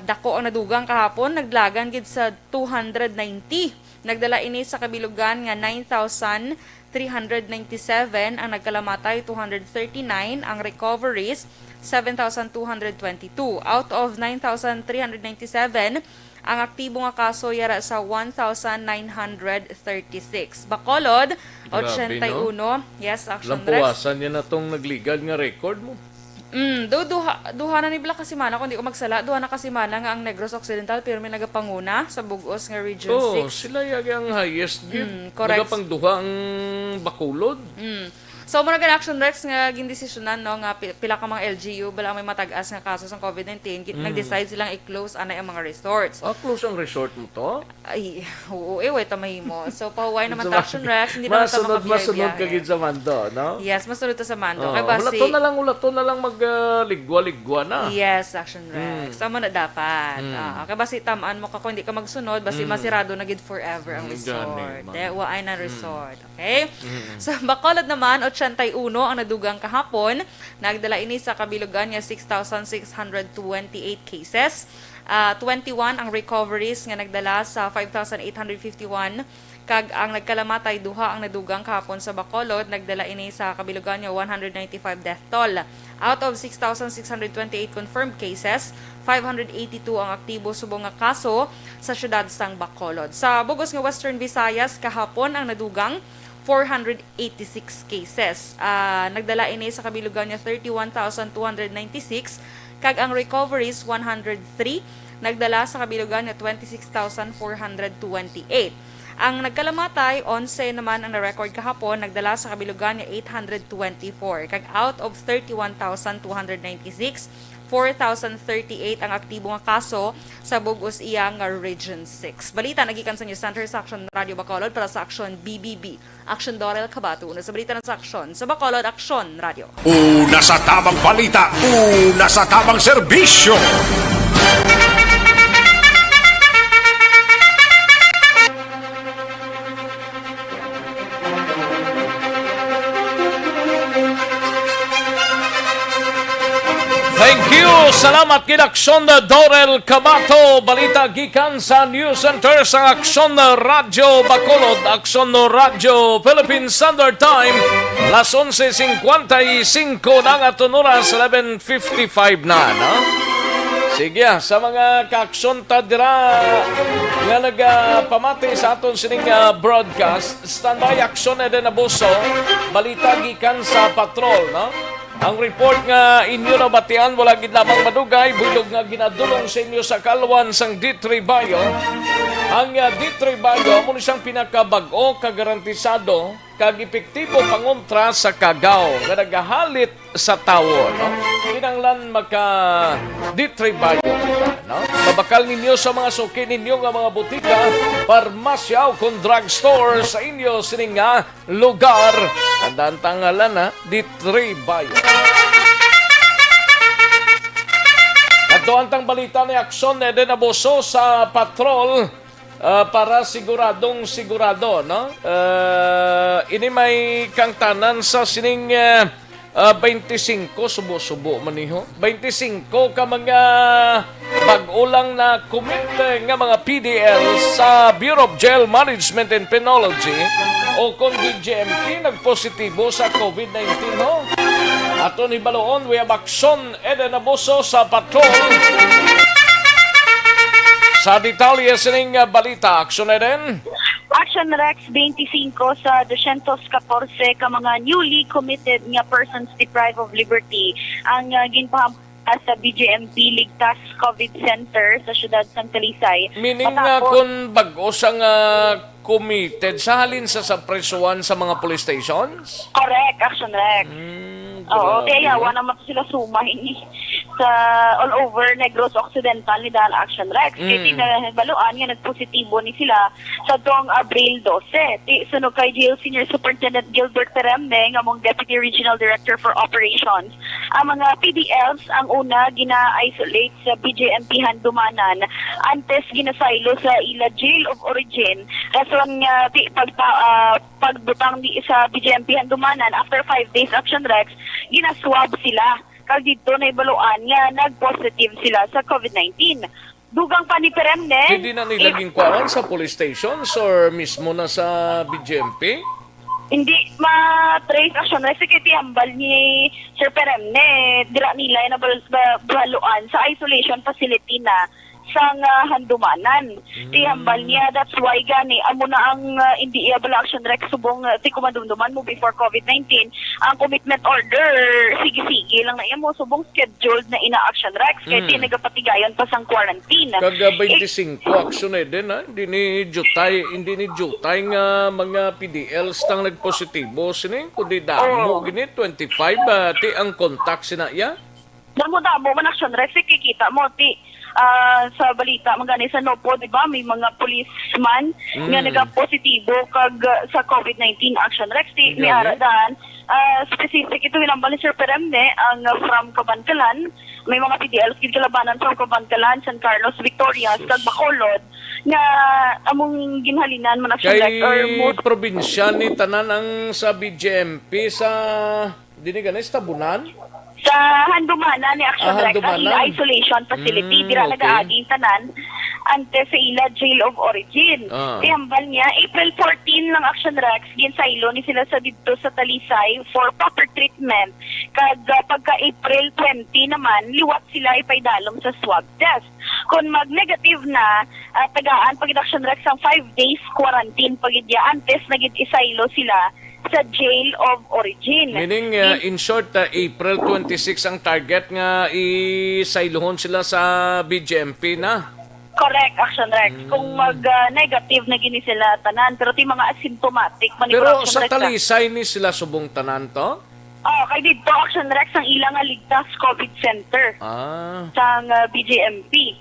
[SPEAKER 7] dako ang nadugang kahapon, naglagan gid sa 290. Nagdala ini sa kabilugan nga 9,397, ang nagkalamatay 239, ang recoveries 7,222. Out of 9,397, ang aktibo nga kaso yara sa 1,936. Bacolod, 81.
[SPEAKER 5] No?
[SPEAKER 7] Yes, Action Rex.
[SPEAKER 5] Lampuasan yan na tong nagligad nga record mo.
[SPEAKER 7] Duha na ni Bla Kasimana, kung di ko magsala, duha na Kasimana nga ang Negros Occidental pero may nagapanguna sa Bugos nga Region 6.
[SPEAKER 5] Sila yagi ang highest gid.
[SPEAKER 7] Correct.
[SPEAKER 5] Nagapangduha ang Bacolod.
[SPEAKER 7] So, muna gan Action Rex nga gindesisyonan no nga pila ka mga LGU bala may matag-as nga kaso sa COVID-19, nag-decide silang i-close anay ang mga resorts.
[SPEAKER 5] Close ang resort mo to?
[SPEAKER 7] Ay, oo, wait mahimo. So, pahuway naman ta Action Rex, hindi naman ta
[SPEAKER 5] Masunod ka gid sa mando, no?
[SPEAKER 7] Yes, masunod ta sa Mando. Kay
[SPEAKER 5] Ulato na lang magligwa-ligwa na.
[SPEAKER 7] Yes, Action Rex. Amo na dapat. Kay basi tamaan mo ka kung hindi ka magsunod, basi masirado na gid forever ang resort. Wa ay na resort. Okay? So, Bacolod naman, 81 ang nadugang kahapon. Nagdala ini sa kabilugan nga 6,628 cases. 21 ang recoveries nga nagdala sa 5,851. Kag ang nagkalamatay duha ang nadugang kahapon sa Bacolod, nagdala ini sa kabilugan nga 195 death toll. Out of 6,628 confirmed cases, 582 ang aktibo subong nga kaso sa syudad sang Bacolod. Sa bugos nga Western Visayas kahapon ang nadugang 486 cases. Nagdala ini sa kabilugan nga 31,296 kag ang recoveries 103, nagdala sa kabilugan nga 26,428. Ang nagkalamatay, 11 naman ang na-record kahapon, nagdala sa kabilugan niya 824. Kag out of 31,296, 4,038 ang aktibo nga kaso sa bugos iya nga Region 6. Balita nagikan sa News Center sa Action Radio Bacolod para sa Action BBB. Action Dorel Cabato. Una sa balita ng sa Action sa Bacolod, Action Radio.
[SPEAKER 3] Una sa tamang balita, una sa tamang serbisyo.
[SPEAKER 5] Thank you! Salamat kid Aksyon Dorel Cabato. Balita gikan sa News Center sa Aksyon Radio Bacolod, Aksyon Radio Philippine Standard Time. Las 11:55 na nga tunuras, 11:55 na, no? Sige, sa mga kaaksyon tadira nga nagpamati sa aton sining broadcast, standby aksyon na din na buso, balita gikan sa patrol, no? Ang report nga inyo na batian, wala gid lamang madugay, bulog nga ginadulong sa inyo sa kalwan sang D3 Bayo. Ang D3 Bayo, muna siyang pinakabag-o, kagarantisado, kag epektibo pangontra sa kagaw, nga nagahalit sa tawo, no? Kinanglan maka D3 Bayo, no? Mabakal ninyo sa mga suki ninyo nga mga butika, parmasya o kung drugstore sa inyo sining nga lugar. Tandaan tangalan na, D3 Bayo. Ato antang balita ni Aksyon na din naboso sa patrol para siguradong sigurado, no? Ini may kangtanan sa sining 25 subo-subo maniho. 25 ka mga bag-ulang na komite nga mga PDL sa Bureau of Jail Management and Penology o kung BJMP nagpositibo sa COVID-19, ho. Ato ni Baloon, we have Aksyon Eden Abuso sa patrol. Sa detalye sining balita, Aksyon Eden.
[SPEAKER 8] Action Rex 25 sa 214 ka mga newly committed nga persons deprived of liberty ang ginpahampas sa BJMP Ligtas COVID Center sa siyudad San Talisay.
[SPEAKER 5] Meaning kung bago sang committed sa halin sa presuan sa mga police stations?
[SPEAKER 8] Correct, Action Rex. Oo, kaya wala naman sila sumahin sa all over Negros Occidental ni Dal Action Rex. Kasi baluan nga nagpositibo ni sila sa tuong Abril 12. Sunog kay Jail Senior Superintendent Gilbert Peremne nga mong Deputy Regional Director for Operations. Ang mga PDLs ang una gina-isolate sa BJMP Handumanan antes ginasaylo sa ila Jail of Origin. Rason nga pagbutang di sa BJMP Handumanan after 5 days Action Rex, ginaswab sila. Kag dito na ibaluan nga nag-positive sila sa COVID-19. Dugang pa ni Peremne.
[SPEAKER 5] Hindi na nilaging kwaran sa police stations or mismo na sa BJMP?
[SPEAKER 8] Hindi ma-trace Action Rex kay hambal ni Sir Peremne. Dira nila na baluan sa isolation facility na sang Handumanan. Hambal niya, that's why gani amo na ang hindi bala Action Rex subong ti kumandumduman mo before COVID-19 ang commitment order sige-sige lang na mo subong scheduled na ina Action Rex kay nagapatigayon pa sang quarantine.
[SPEAKER 5] Kaga 25 action din, ha? Hindi ni jutay nga mga PDLs tang nagpositibo sini kundi damo gini 25 ti ang contact sina iya.
[SPEAKER 8] Damo man Action Rex kikita mo ti sa balita magani sa Nopo, di ba? May mga policeman nga nagapositibo kag sa COVID-19 action Rex. May aradan specific ito hinambal ni Sir Peremne ang from Kabankalan. May mga PDLs gid kalabanan from Kabankalan, San Carlos, Victorias, kag Bacolod nga among ginhalinan man action Rex or
[SPEAKER 5] Kay probinsya ni tanan ang sa BGMP sa dini ganis tabunan.
[SPEAKER 8] sa handumana ni Action Rex ang ila isolation facility dira
[SPEAKER 5] okay.
[SPEAKER 8] nagaaging tanan ante sa ila jail of origin. Hambal niya April 14 lang Action Rex ginsaylo ni sila sa didto sa Talisay for proper treatment kag pagka April 20 naman liwat sila ipaydalom sa swab test. Kung mag-negative na tagaan pagid Action Rex ang 5 days quarantine pagid ya antes nagid isaylo sila sa jail of origin.
[SPEAKER 5] Meaning, in short, April 26 ang target nga isaylohon sila sa BGMP na.
[SPEAKER 8] Correct, Action Rex. Kung mag-negative na gini sila tanan, pero ti mga asymptomatic.
[SPEAKER 5] Pero sa Talisay ni sila subong tanan to?
[SPEAKER 8] Kay dito Action Rex ang ilang ligtas COVID center sa BGMP.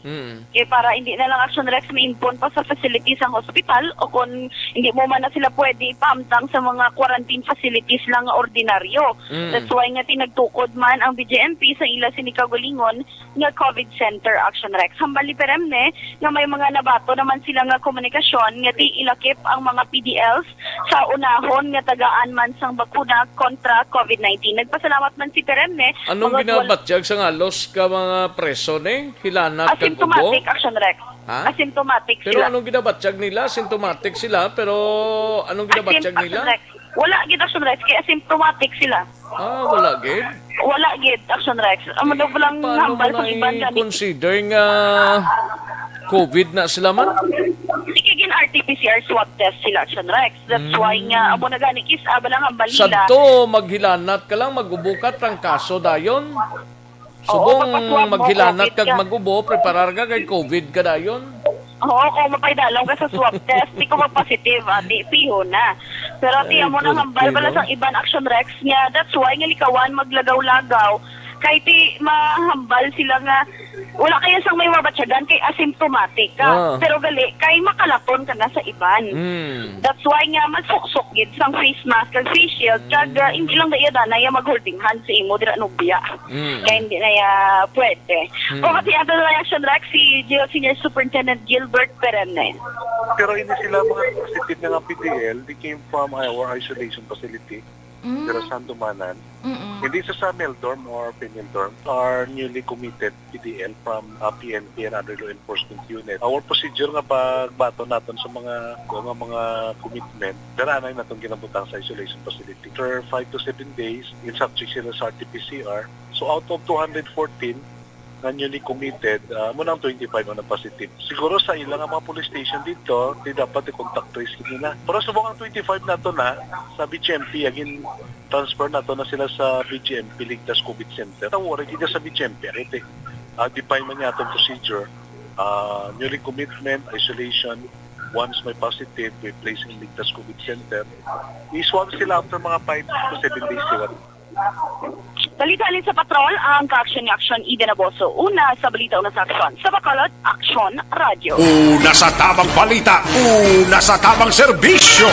[SPEAKER 8] Para hindi na lang Action Rex may-impon pa sa facilities ang hospital o kung hindi mo man na sila pwede ipaamtang sa mga quarantine facilities lang ordinaryo. That's why nga tinagtukod man ang BGMP sa ila sinikagalingon nga COVID center Action Rex. Hambali peremne nga may mga nabato naman sila nga komunikasyon nga ti ilakip ang mga PDLs sa unahon nga tagaan man sang bakuna kontra COVID-19. Nagpasalamat man si Peremne.
[SPEAKER 5] Anong ginabatyag sa ngalos ka mga preso ni? Hilanat kag ubo?
[SPEAKER 8] Asymptomatic Action Rex. Asymptomatic
[SPEAKER 5] pero
[SPEAKER 8] sila.
[SPEAKER 5] anong ginabatyag nila? Symptomatic sila, pero anong ginabatyag nila?
[SPEAKER 8] Wala gid Action Rex, kaya asymptomatic sila.
[SPEAKER 5] Wala gid?
[SPEAKER 8] Wala gid Action Rex. Amo daw lang hambal sa iban gani.
[SPEAKER 5] Consider nga COVID na sila man?
[SPEAKER 8] Ikigin RT-PCR swab test sila Action Rex. That's why nga amo na gani kis abalang hambal nila.
[SPEAKER 5] Sadto maghilanat ka lang magubukat ang kaso dayon. Subong maghilanat kag magubo, preparar ka kay COVID ka dayon.
[SPEAKER 8] Oo, kung mapaydalaw ka sa swab test, di ko mag-positive, di piho na. Pero ti amo nang hambal bala sang iban Action Rex nga, that's why nga likawan maglagaw-lagaw kay ti mahambal sila nga wala kaya sang may mabatyagan kay asymptomatic ka. Pero gali kay makalapon ka na sa iban. That's why nga magsuksok gid sang face mask kag face shield kag hindi lang daya danay mag-holding hand sa imo dira nubya. Kaya hindi na ya pwede. O kasi ato na Action Rex si Jail Senior Superintendent Gilbert Perenne.
[SPEAKER 9] Pero hindi sila mga positive na PDL, they came from our isolation facility. Pero Sandumanan. Hindi sa Meldorm or Peneldorm are newly committed PDL from PNP and other law enforcement unit. Our procedure nga pagbato natin sa mga commitment, daranay natong ginabutang sa isolation facility. After 5 to 7 days, in subject sila sa RT-PCR. So out of 214, na newly committed, munang 25 na positive. Siguro sa ilang mga police station dito, di dapat i-contact tracing nila. Pero subong ang 25 na to na sa BGMP, agin transfer na to na sila sa BGMP Ligtas COVID Center. Tawari dito sa BGMP, ito, define man niya itong procedure. Newly commitment, isolation, once may positive, we place in Ligtas COVID Center. I-swab sila after mga 5 to 7 days sila.
[SPEAKER 8] Balitalin sa patrol ang ka-action ni Action Eden Aboso. Una sa balita, una sa aksyon. Sa Bacolod, Action Radio.
[SPEAKER 3] Una sa tamang balita, una sa tamang serbisyo.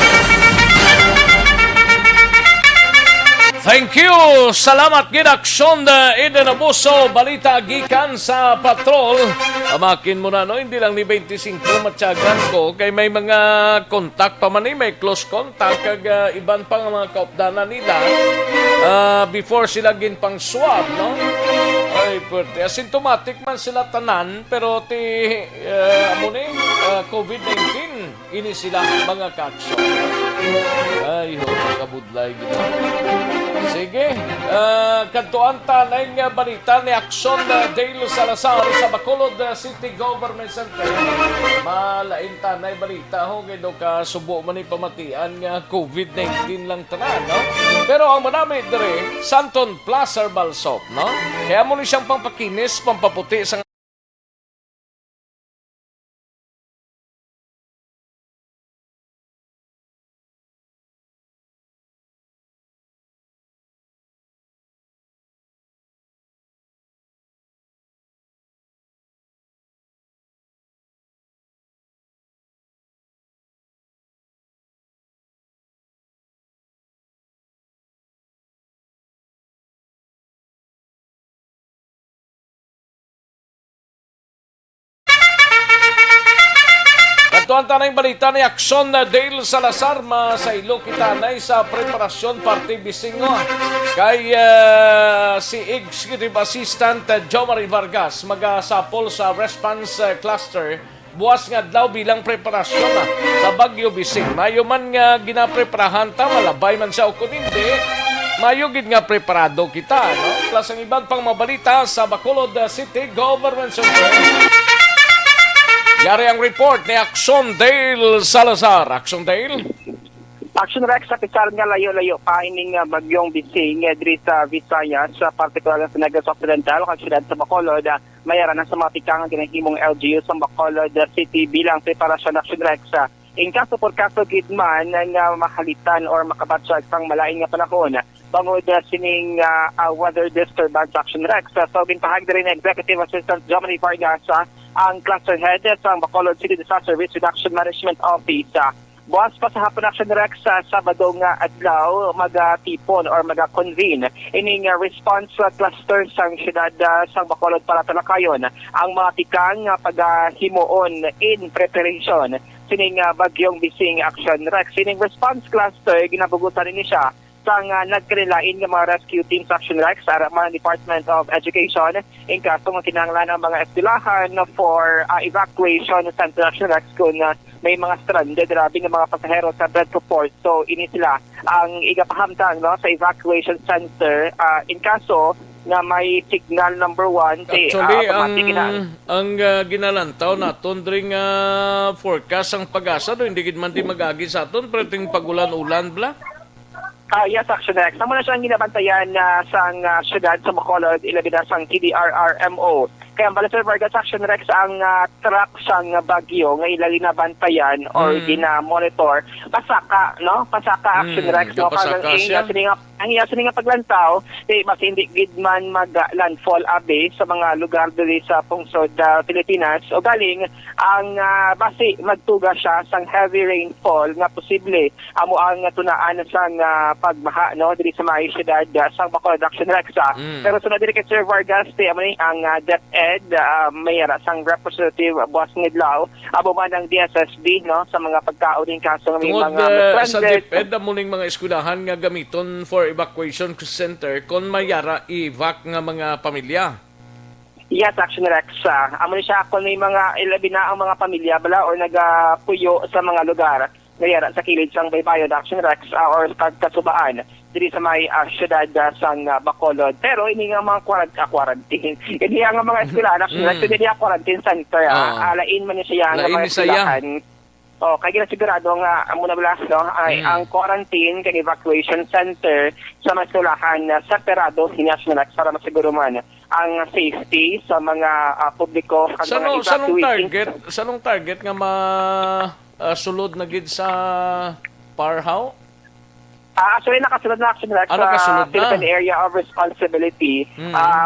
[SPEAKER 5] Thank you! Salamat gid Aksyon Eden Abuso. Balita gikan sa patrol. Amakin mo na, no? Hindi lang ni 25 matyagan ko. Kay may mga contact pa man may close contact. Kag iban pang mga kaupdanan nila before sila gin pang swab, no? Ay, pwede. Asymptomatic man sila tanan, pero COVID-19, ini sila mga kaksyon. Ay, kabudlay gina. Sige, kantuan tanay nga balita ni Aksyon Dale Salazar sa Bacolod City Government Center. Malain tanay balita ho, kaya ka subo man pamatian nga COVID-19 lang tanan, no? Pero ang manami dire, Santon Plaza Balsop, no? Kaya mo ni siyang pampakinis, pampaputi sa Aduan ta na yung balita ni Action Dale Salazar sa ilo kita na sa preparasyon party bisingo kay si Executive Assistant Jomari Vargas magasapol sa response cluster buwas nga daw bilang preparasyon sa Bagyo Bising. Mayo man nga ginapreparahan ta, malabay man siya o kung hindi, mayo gid nga preparado kita. No? Plus ang ibang pang mabalita sa Bacolod City Government Center. Yari ang report ni Action Dale Salazar. Action Dale?
[SPEAKER 10] Action Rex sa pisar nga layo-layo pa ining bagyong Bising diri sa Visayas, partikular sa Negros Occidental kag siyudad sa Bacolod. Mayara na sa mga pikang ginahimong LGU sa Bacolod City bilang preparasyon Action Rex. In kaso por kaso gidman nga mahalitan or makabatsag pang malain nga panahon bangod sining weather disturbance Action Rex. So ginpahag rin Executive Assistant Jomari Vargas ang cluster head sa Bacolod City Disaster Risk Reduction Management Office. Buwas pa sa hapon Action Rex sa Sabado nga adlaw magatipon or maga-convene ining response cluster sang siyudad sang Bacolod para talakayon ang mga tikang paghimuon in preparation sining bagyong Bising Action Rex. Sining response cluster ginabugutan ni siya sang nagkanilain ng mga rescue teams Action Rex sa mga Department of Education in kaso nga kinahanglan ang mga eskwelahan for evacuation center Action Rex kung may mga stranded rabing mga pasahero sa Bedford Port. So ini sila ang igapahamtang sa evacuation center in kaso na may signal number 1
[SPEAKER 5] actually ang ginalantaw naton dring forecast ang pag-asa do hindi gid man di magagi sa aton perting pagulan-ulan bla.
[SPEAKER 10] Yes, Action Rex. Naman na siyang ginabantayan sa siyudad sa Bacolod, ilabi na sang TDRRMO. Kaya ang Balacer Vargas Action Rex ang track sang bagyo nga ilali na bantayan or gina-monitor. Pasaka, no? Pasaka Action Rex. No? Ang iya sininga paglantaw, mas hindi gidman mag-landfall abe sa mga lugar dili sa pungsod Pilipinas. O galing, ang base magtuga siya sang heavy rainfall nga posible amo ang tunaan sang pagbaha no diri sa mga siyudad sang Bacolod Action Rex. Pero sunod diri kay Sir Vargas ang DepEd mayara sang representative Boss Ngidlaw abo man ang DSSB no sa mga pagkaon din kaso ng mga
[SPEAKER 5] sa DepEd muling mga eskwelahan nga gamiton for evacuation center kon mayara i-evac nga mga pamilya.
[SPEAKER 10] Yes, Action Rex. Amo ni siya kung may mga ilabi na ang mga pamilya bala or nagapuyo sa mga lugar ngayara sa kilid sang Baybayon Action Rex or kasubaan diri sa may siyudad sang Bacolod. Pero ini nga mga quarantine. Hindi nga mga eskwelahan Action Rex, hindi nga quarantine center. Alain man siya nga mga eskwelahan. Kaya sigurado nga muna bala ay ang quarantine kay evacuation center sa mga eskwelahan separado ni Action Rex para masiguro man ang safety sa mga publiko kag mga evacuating.
[SPEAKER 5] Sanong target nga sulod na gid sa Parhaw?
[SPEAKER 10] Actually, nakasunod na Action Rex sa Philippine Area of Responsibility.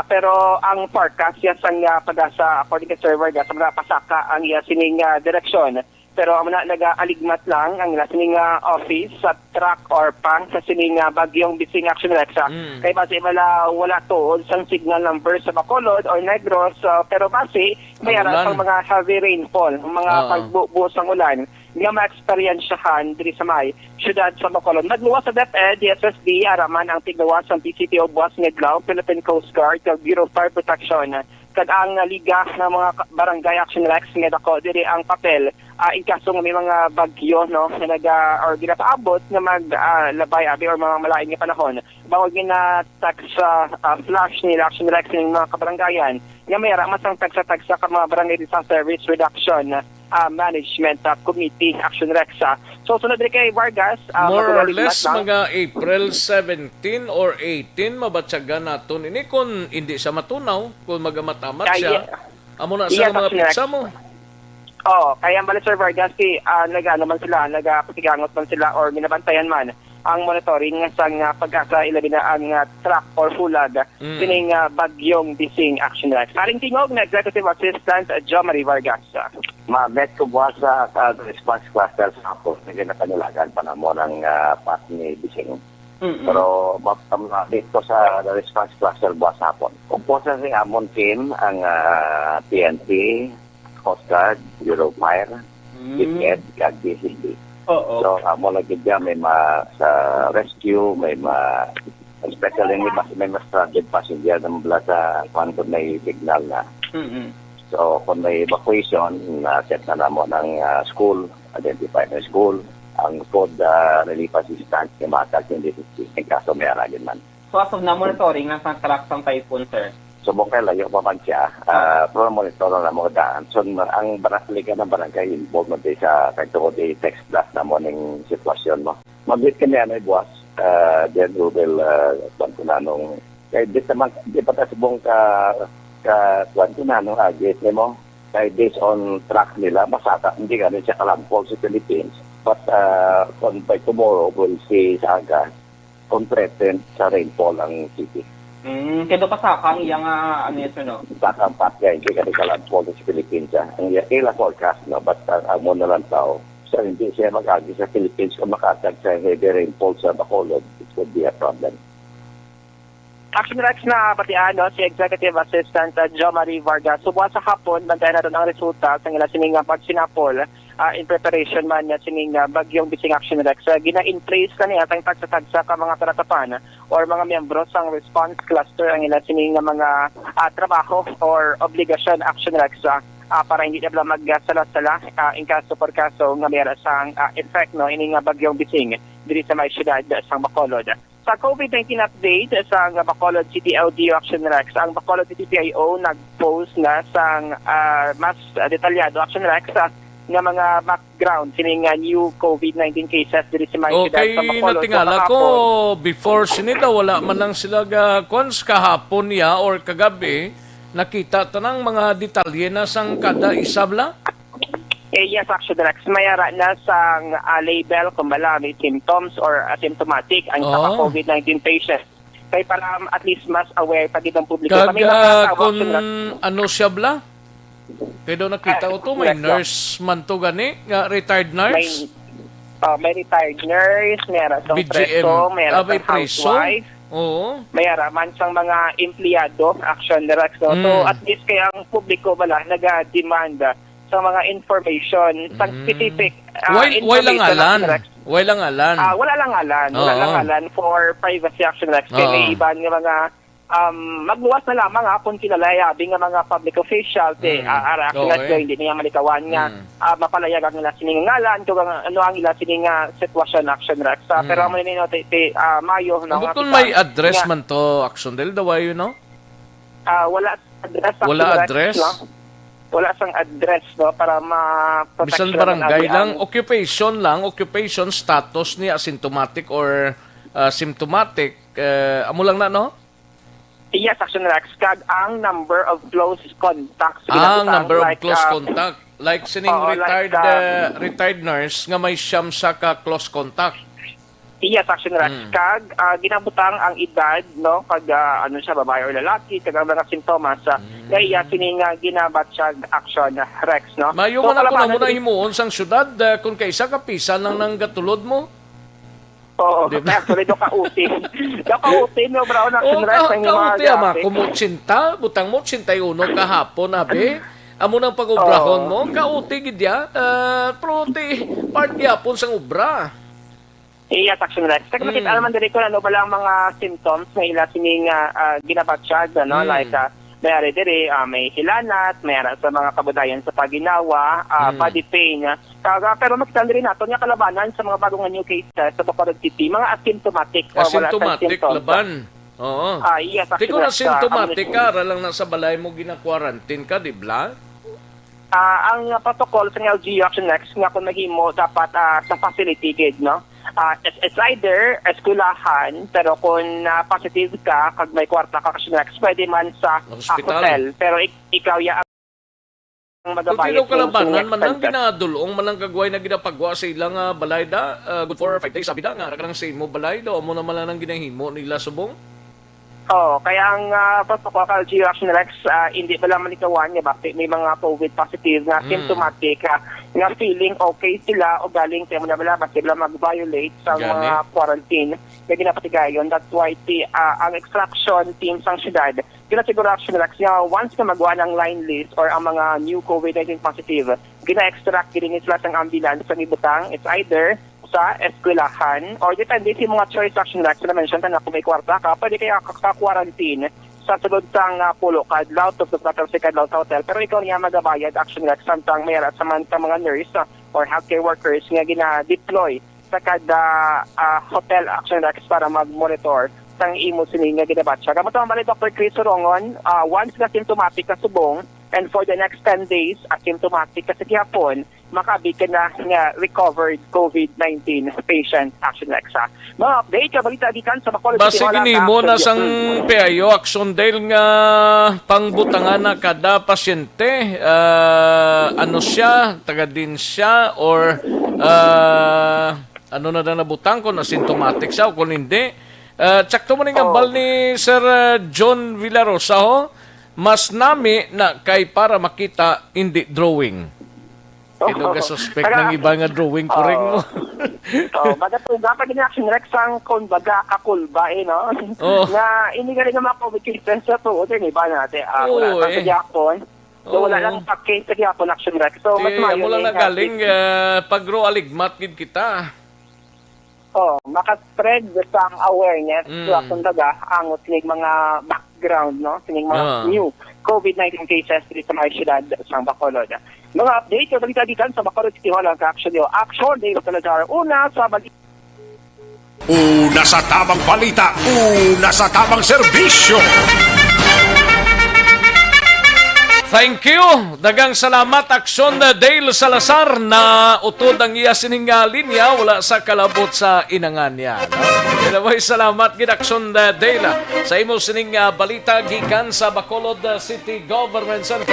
[SPEAKER 10] Pero ang forecast yan sang pag-asa, according to server, sa mga pasaka ang sining direksyon. Pero ang nag-aligmat lang ang sining office sa track or pang sa sining bagyong Bising Action Rex. Kaya base wala to sang signal number sa Bacolod or Negros. Pero base, mayroon pang mga heavy rainfall, mga pagbubuhos ng ulan nga ma-experiensyahan diri sa may siyudad sa Bacolod. Nagluwas sa DepEd, DSSD, araman ang tigluwas ng PCTO Boss Ngidlaw, Philippine Coast Guard, Bureau of Fire Protection, kad ang liga ng mga barangay Action Rex nga dako diri ang papel in kaso nga may mga bagyo no na or ginapaabot nga maglabay abi or mga malain nga panahon bawag na tax flash ni Action Rex ng mga kabarangayan nga may ramasang tagsa-tagsa ka mga barangay disaster risk reduction management committee Action Rex. So sunod rin kay Vargas
[SPEAKER 5] more or less mga April 17 or 18 mabatsagan naton ini kung hindi sa matunaw kung magamatamat siya amo na sa mga pizza mo.
[SPEAKER 10] Kaya ang Balacer Vargas nag-ano sila, nagpatigangot man sila or minabantayan man ang monitoring sang pag-asa ilabi na ang track or fulag sining bagyong Bising Action Rex. Aling tingog na Executive Assistant Jomari Vargas.
[SPEAKER 11] Ma-met ko buwas sa response cluster sa ako na ginapanilagan pa na mo ng path ni Bising. Pero dito sa response cluster buwas hapon. Kung po sa amon team ang PNP, Coast Guard, Bureau of Fire, DepEd, kag DCD.
[SPEAKER 10] Oo.
[SPEAKER 11] So, amo lagi dyan, may sa rescue, may especially may stranded passenger na mula sa kung may signal na. So, kung may evacuation, set na namo ng school, identify na school, ang food relief assistance, yung mga contingency, in kaso may aragin man.
[SPEAKER 10] So as of now, monitoring ng track ng typhoon, sir?
[SPEAKER 11] So, bukay layo pa man siya, pero monitor na mo daan. So, ang barangay ng barangay involved mo sa kahit text blast na mo ng sitwasyon mo. Mag-wait ka niya, may buwas, then we will, kwantunanong, kahit di pa tayo subong kwantunanong agit mo, kahit based on track nila, masata, hindi ka rin siya kalampol sa Philippines. But by tomorrow, we'll see sa agad kung threatened sa rainfall ang city.
[SPEAKER 10] Kaya pa sa kang iyang ano yun, no?
[SPEAKER 11] Takampat niya, hindi ka rin kalampol sa Philippines. Ang ila forecast, no? But ang muna lang tao, so hindi siya mag-agi sa Philippines kung makatag sa heavy rainfall sa Bacolod, it would be a problem.
[SPEAKER 10] Action Rex na pati si Executive Assistant Jo Marie Vargas. Subukan sa hapon, bantayan na doon ang resulta sa nila sining pagsinapol in preparation man niya sining bagyong bising Action Rex. Gina-in place kaniya tayong tagsa-tagsa ka mga taratapan or mga miyembro sang response cluster ang ila sining mga trabaho or obligasyon Action Rex para hindi na magsala-sala in kaso por kaso nga mayroon sang effect no ining bagyong bising diri sa may syudad sang Bacolod. Sa COVID-19 update sa Bacolod City LGU Action Rex, ang Bacolod City PIO nag-post na sang mas detalyado Action Rex nga mga background sining new COVID-19 cases diri sa mga syudad sa Bacolod.
[SPEAKER 5] Natingala ko before sinida wala man lang sila kons kahapon niya or kagabi nakita tanang mga detalye na sang kada isabla.
[SPEAKER 10] Yes, Action Rex, mayara na sang label kung bala may symptoms or asymptomatic ang COVID-19 patient. Kaya para at least mas aware pa din ang publiko.
[SPEAKER 5] Kung ano siya bla? Kaya daw nakita ko to, may nurse man to gani, retired nurse?
[SPEAKER 10] May retired nurse, mayara sang preso, mayara sang housewife.
[SPEAKER 5] Oo.
[SPEAKER 10] Mayara man sang mga empleyado, Action Rex. So at least kaya ang publiko bala nag-demand sa mga information, sa specific
[SPEAKER 5] information. Wala lang alan.
[SPEAKER 10] Wala lang alan for privacy Action Rex. Kaya may iban nga mga magluwas na lamang kung kilalayabing nga mga public official Action Rex hindi niya malikawan nga mapalayag ang nila sining ngalan kung ano ang ila sining sitwasyon Action Rex. Pero mo nino Mayo na
[SPEAKER 5] bukod may address man to Action del daway no?
[SPEAKER 10] Wala address.
[SPEAKER 5] Wala address?
[SPEAKER 10] Wala sang address no para ma-protection.
[SPEAKER 5] Bisan barangay lang, occupation status ni asymptomatic or symptomatic. Amo lang na no?
[SPEAKER 10] Yes, Action Rex, kag ang number of close contacts.
[SPEAKER 5] Number of close contact. Like sining retired nurse nga may siyam sa ka close contact.
[SPEAKER 10] Yes, Action Rex. Kag ginabutang ang edad, no? Kag ano siya, babae o lalaki, kag ang mga sintomas. Kaya sining ginabat siya Action Rex, no?
[SPEAKER 5] Mayo man ako na muna himuon sang syudad kung kaisa ka pisan lang nang gatulod mo.
[SPEAKER 10] Oo, actually, do ka-uti. Do-ka-uti, no, Brown Action Rex.
[SPEAKER 5] Ka-uti, ama. Kumutsinta, butang mo, 81 kahapon, abe. Amo nang pag-ubrahon mo, ka-uti, gidya. Prote, part yapon sang ubra.
[SPEAKER 10] Yes, Action Rex. Kaya makita naman diri ko ano ba lang mga symptoms na ila sining ginabatsyag, no? Like, mayroon diri, may hilanat, mayroon sa mga kabudayan sa paginawa, body pain. Pero makita rin nato niya kalabanan sa mga bagong new cases sa Bacolod City, mga asymptomatic or wala sa symptoms.
[SPEAKER 5] Laban. Oo.
[SPEAKER 10] Yes, Action Rex.
[SPEAKER 5] Di ko na symptomatic ka, lang nasa balay mo gina-quarantine ka, di ba?
[SPEAKER 10] Ang protocol sa LGU Action Rex nga kung naghimo dapat sa facility gid, no? It's either eskwelahan, pero kung positive ka, kag may kwarta ka Action Rex, pwede man sa hotel. Pero ikaw ya ang magabayad.
[SPEAKER 5] Kung kalabanan, man lang ginadulong, man lang kagway na ginapagwa sa ilang balay da, good for 5 days, sabi da, nga rakanang sa mo balay, do mo naman lang ang ginahimo nila subong.
[SPEAKER 10] Kaya ang protocol sa LGU Action Rex, hindi ba lang malikawan niya, bakit may mga COVID positive na symptomatic, nga feeling okay sila o galing tayo mo na bala, bakit sila mag-violate sa mga quarantine, kaya ginapatigayon. That's why ang extraction team sa syudad, kinasiguro Action Rex, once ka magawa ng line list or ang mga new COVID-19 positive, gina-extract din sila sa ambulance sa ibutang. It's either sa eskwelahan or depende sa mga choice action Rex na mention na kung may kwarta ka, pwede kaya ka-quarantine sa sulod sang pulo kadlaw to sa kadlaw sa hotel, pero ikaw niya magabayad action Rex samtang mayroon sa mga nurse or healthcare workers nga gina-deploy sa kada hotel action Rex para mag-monitor sang imo sini nga ginabatcha. Kamot ang bali Dr. Chris Sorongon, once na symptomatic ka subong and for the next 10 days asymptomatic kasi gihapon makabi ka na nga recovered COVID-19 patient action Lexa. Mga update ka balita dikan sa Bacolod
[SPEAKER 5] Basi gini mo na sang PIO action dahil nga pangbutangan na kada pasyente ano siya, taga din siya or ano na nabutang ko na symptomatic siya o kung hindi. Tsakto mo rin ang bal ni Sir John Villarosa ho, mas nami na kay para makita hindi drawing. Ito ka suspect ng iba nga drawing ko rin mo.
[SPEAKER 10] Baga po, dapat din action Rex ang kumbaga kakulba no? Na inigali nga mga COVID cases sa to, ni ba natin? Wala sa Japon. So wala lang pa-case sa Japon action Rex. So mas mayo.
[SPEAKER 5] Mula na galing pag-grow aligmat gid kita.
[SPEAKER 10] Maka-spread sa awareness sa kumbaga ang mga background, no? Sining mga new COVID-19 cases dito sa mga syudad sa Bacolod. Mga update, yung balita dito sa Bacolod City Hall ang ka-action nyo. Action, Dave Talajar. Una sa balita.
[SPEAKER 3] Una sa tamang balita, una sa tamang serbisyo.
[SPEAKER 5] Thank you. Dagang salamat Aksyon Dale Salazar na utod ang iya siningalin niya wala sa kalabot sa inangan niya. No? Salamat gid Aksyon Dale sa imo sining balita gikan sa Bacolod City Government Center.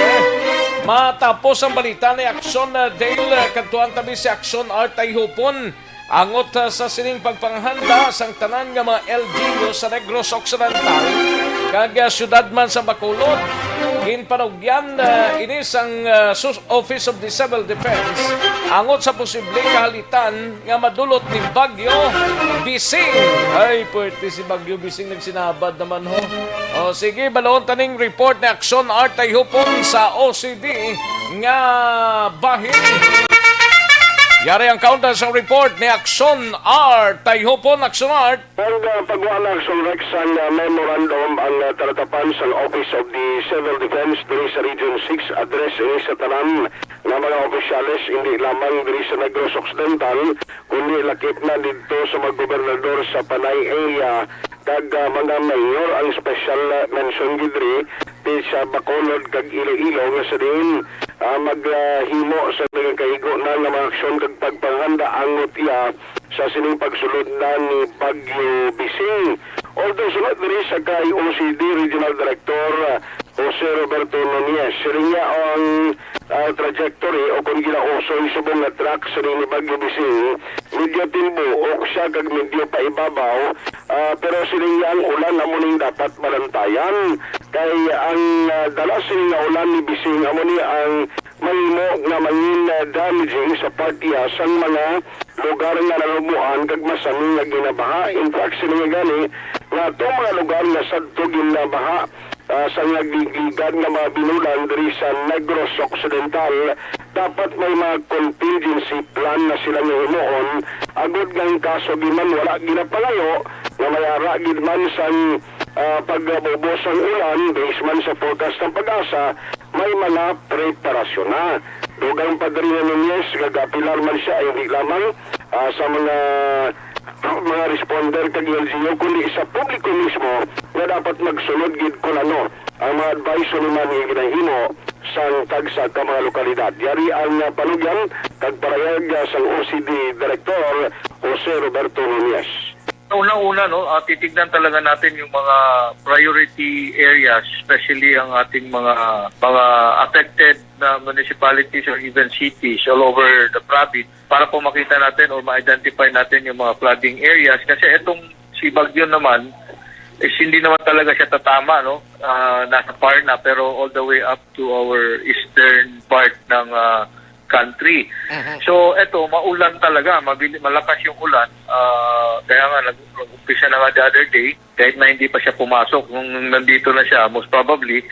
[SPEAKER 5] Matapos ang balita ni Aksyon Dale kadtuan tabi si Aksyon Art Tayhupon angot sa sining pagpanghanda sang tanan nga mga LGU sa Negros Occidental kag syudad man sa Bacolod. Ginpanugyan inis ang Office of the Civil Defense angot sa posible kahalitan nga madulot ni Bagyo Bising. Ay, puwerte si Bagyo Bising nagsinabad naman ho. Sige, baloon taning report ni Aksyon Art Tayhupon sa OCD nga bahin. Yari ang counter sa report ni Aksyon Art. Tayhupon, Aksyon Art.
[SPEAKER 12] Ang pagwa ng Aksyon Rex ang memorandum ang talatapan sa Office of the Civil Defense diri sa Region 6 address ini sa tanan ng mga opisyales hindi lamang diri sa Negros Occidental kundi lakip na dito sa mga gobernador sa Panay area kag mga mayor ang special mention gidri sa Bacolod kag Iloilo nga sa din maghimo sa mga kahigo na ng mga aksyon kag pagpanghanda angot iya sa sining pagsulod na ni Bagyo Bising. Although sunod diri sa kay OCD Regional Director Jose Roberto Nunez, siya ang trajectory o kung ginausoy subong na track sa ni Bagyo Bising, medyo tilbo o siya kag medyo pa ibabaw, pero siya ang ulan amuning dapat malantayan. Kay ang dala siya ulan ni Bising amuni ang mahimo nga mangin damaging sa partiya sang mga lugar nga nalumuan kag masami nga ginabaha. In fact, sila gani nga itong mga lugar nga sadto ginabaha sa nagligligad nga mga binulan diri sa Negros Occidental, dapat may mga contingency plan na sila himuon agud ng kaso giman wala ginapalayo nga mayara gid man sa pagbubos ang ulan based man sa forecast ng Pag-asa, may mga preparasyon na. Dugang Padrino Nunez, gagapilar man siya, hindi lamang sa mga responder kag LGU, kundi sa publiko mismo na dapat magsunod gid kung ano ang mga advice ni Manny ginahimo sa tagsa ka mga lokalidad. Yari ang panugyan kag parayag sa OCD Director Jose Roberto Nunez.
[SPEAKER 13] Unang-una, titignan talaga natin yung mga priority areas, especially ang ating mga affected na municipalities or even cities all over the province para po makita natin o ma-identify natin yung mga flooding areas. Kasi itong si Bagyo naman, hindi naman talaga siya tatama, nasa far na, pero all the way up to our eastern part ng country. So, eto, maulan talaga. Malakas yung ulan. Kaya nga, nag-umpisa na nga the other day, kahit na hindi pa siya pumasok. Kung nandito na siya, most probably,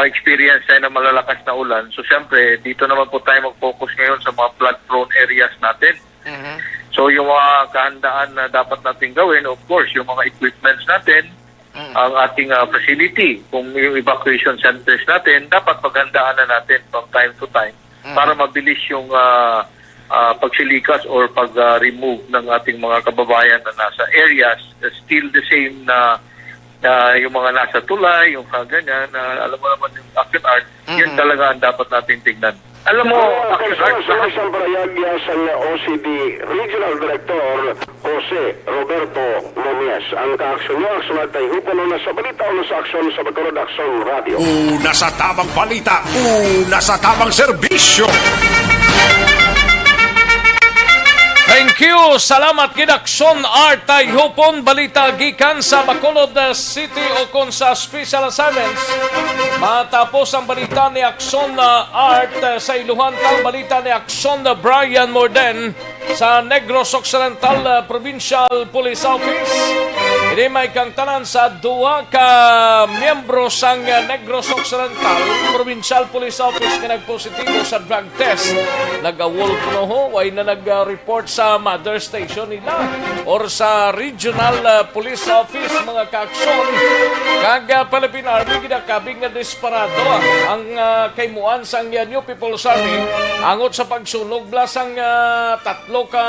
[SPEAKER 13] experience tayo ng malalakas na ulan. So, siyempre, dito naman po tayo mag-focus ngayon sa mga flood-prone areas natin. So, yung mga kahandaan na dapat natin gawin, of course, yung mga equipments natin, ang ating facility, kung yung evacuation centers natin, dapat paghandaan na natin from time to time para mabilis yung pagsilikas or pag-remove ng ating mga kababayan na nasa areas. Still the same na yung mga nasa tulay, yung ganyan, alam mo naman yung action art, yun talaga ang dapat natin tignan. Alam mo, action art
[SPEAKER 12] sa isang parayag sa OCD Regional Director Jose Roberto Nunez. Ang kaaksyon niya, aksyon at tayo po na sa balita o sa aksyon sa Bacolod Action Radio.
[SPEAKER 3] Una sa tamang balita, una sa tamang serbisyo.
[SPEAKER 5] Thank you. Salamat kid Action Art ay hupon balita gikan sa Bacolod City o kon sa Special Assignments. Matapos ang balita ni Action Art sa iluhan kang balita ni Action Brian Morden sa Negros Occidental Provincial Police Office. Ini may kang tanan sa duha ka miyembro sang Negros Occidental Provincial Police Office nga nagpositibo sa drug test. Nag-awol kuno ho, way na nag-report sa mother station nila or sa Regional Police Office mga kaaksyon. Kag Philippine Army ginakabing nga disparado ang kaymuan sang New People's Army angot sa pagsunog blasang tatlo ka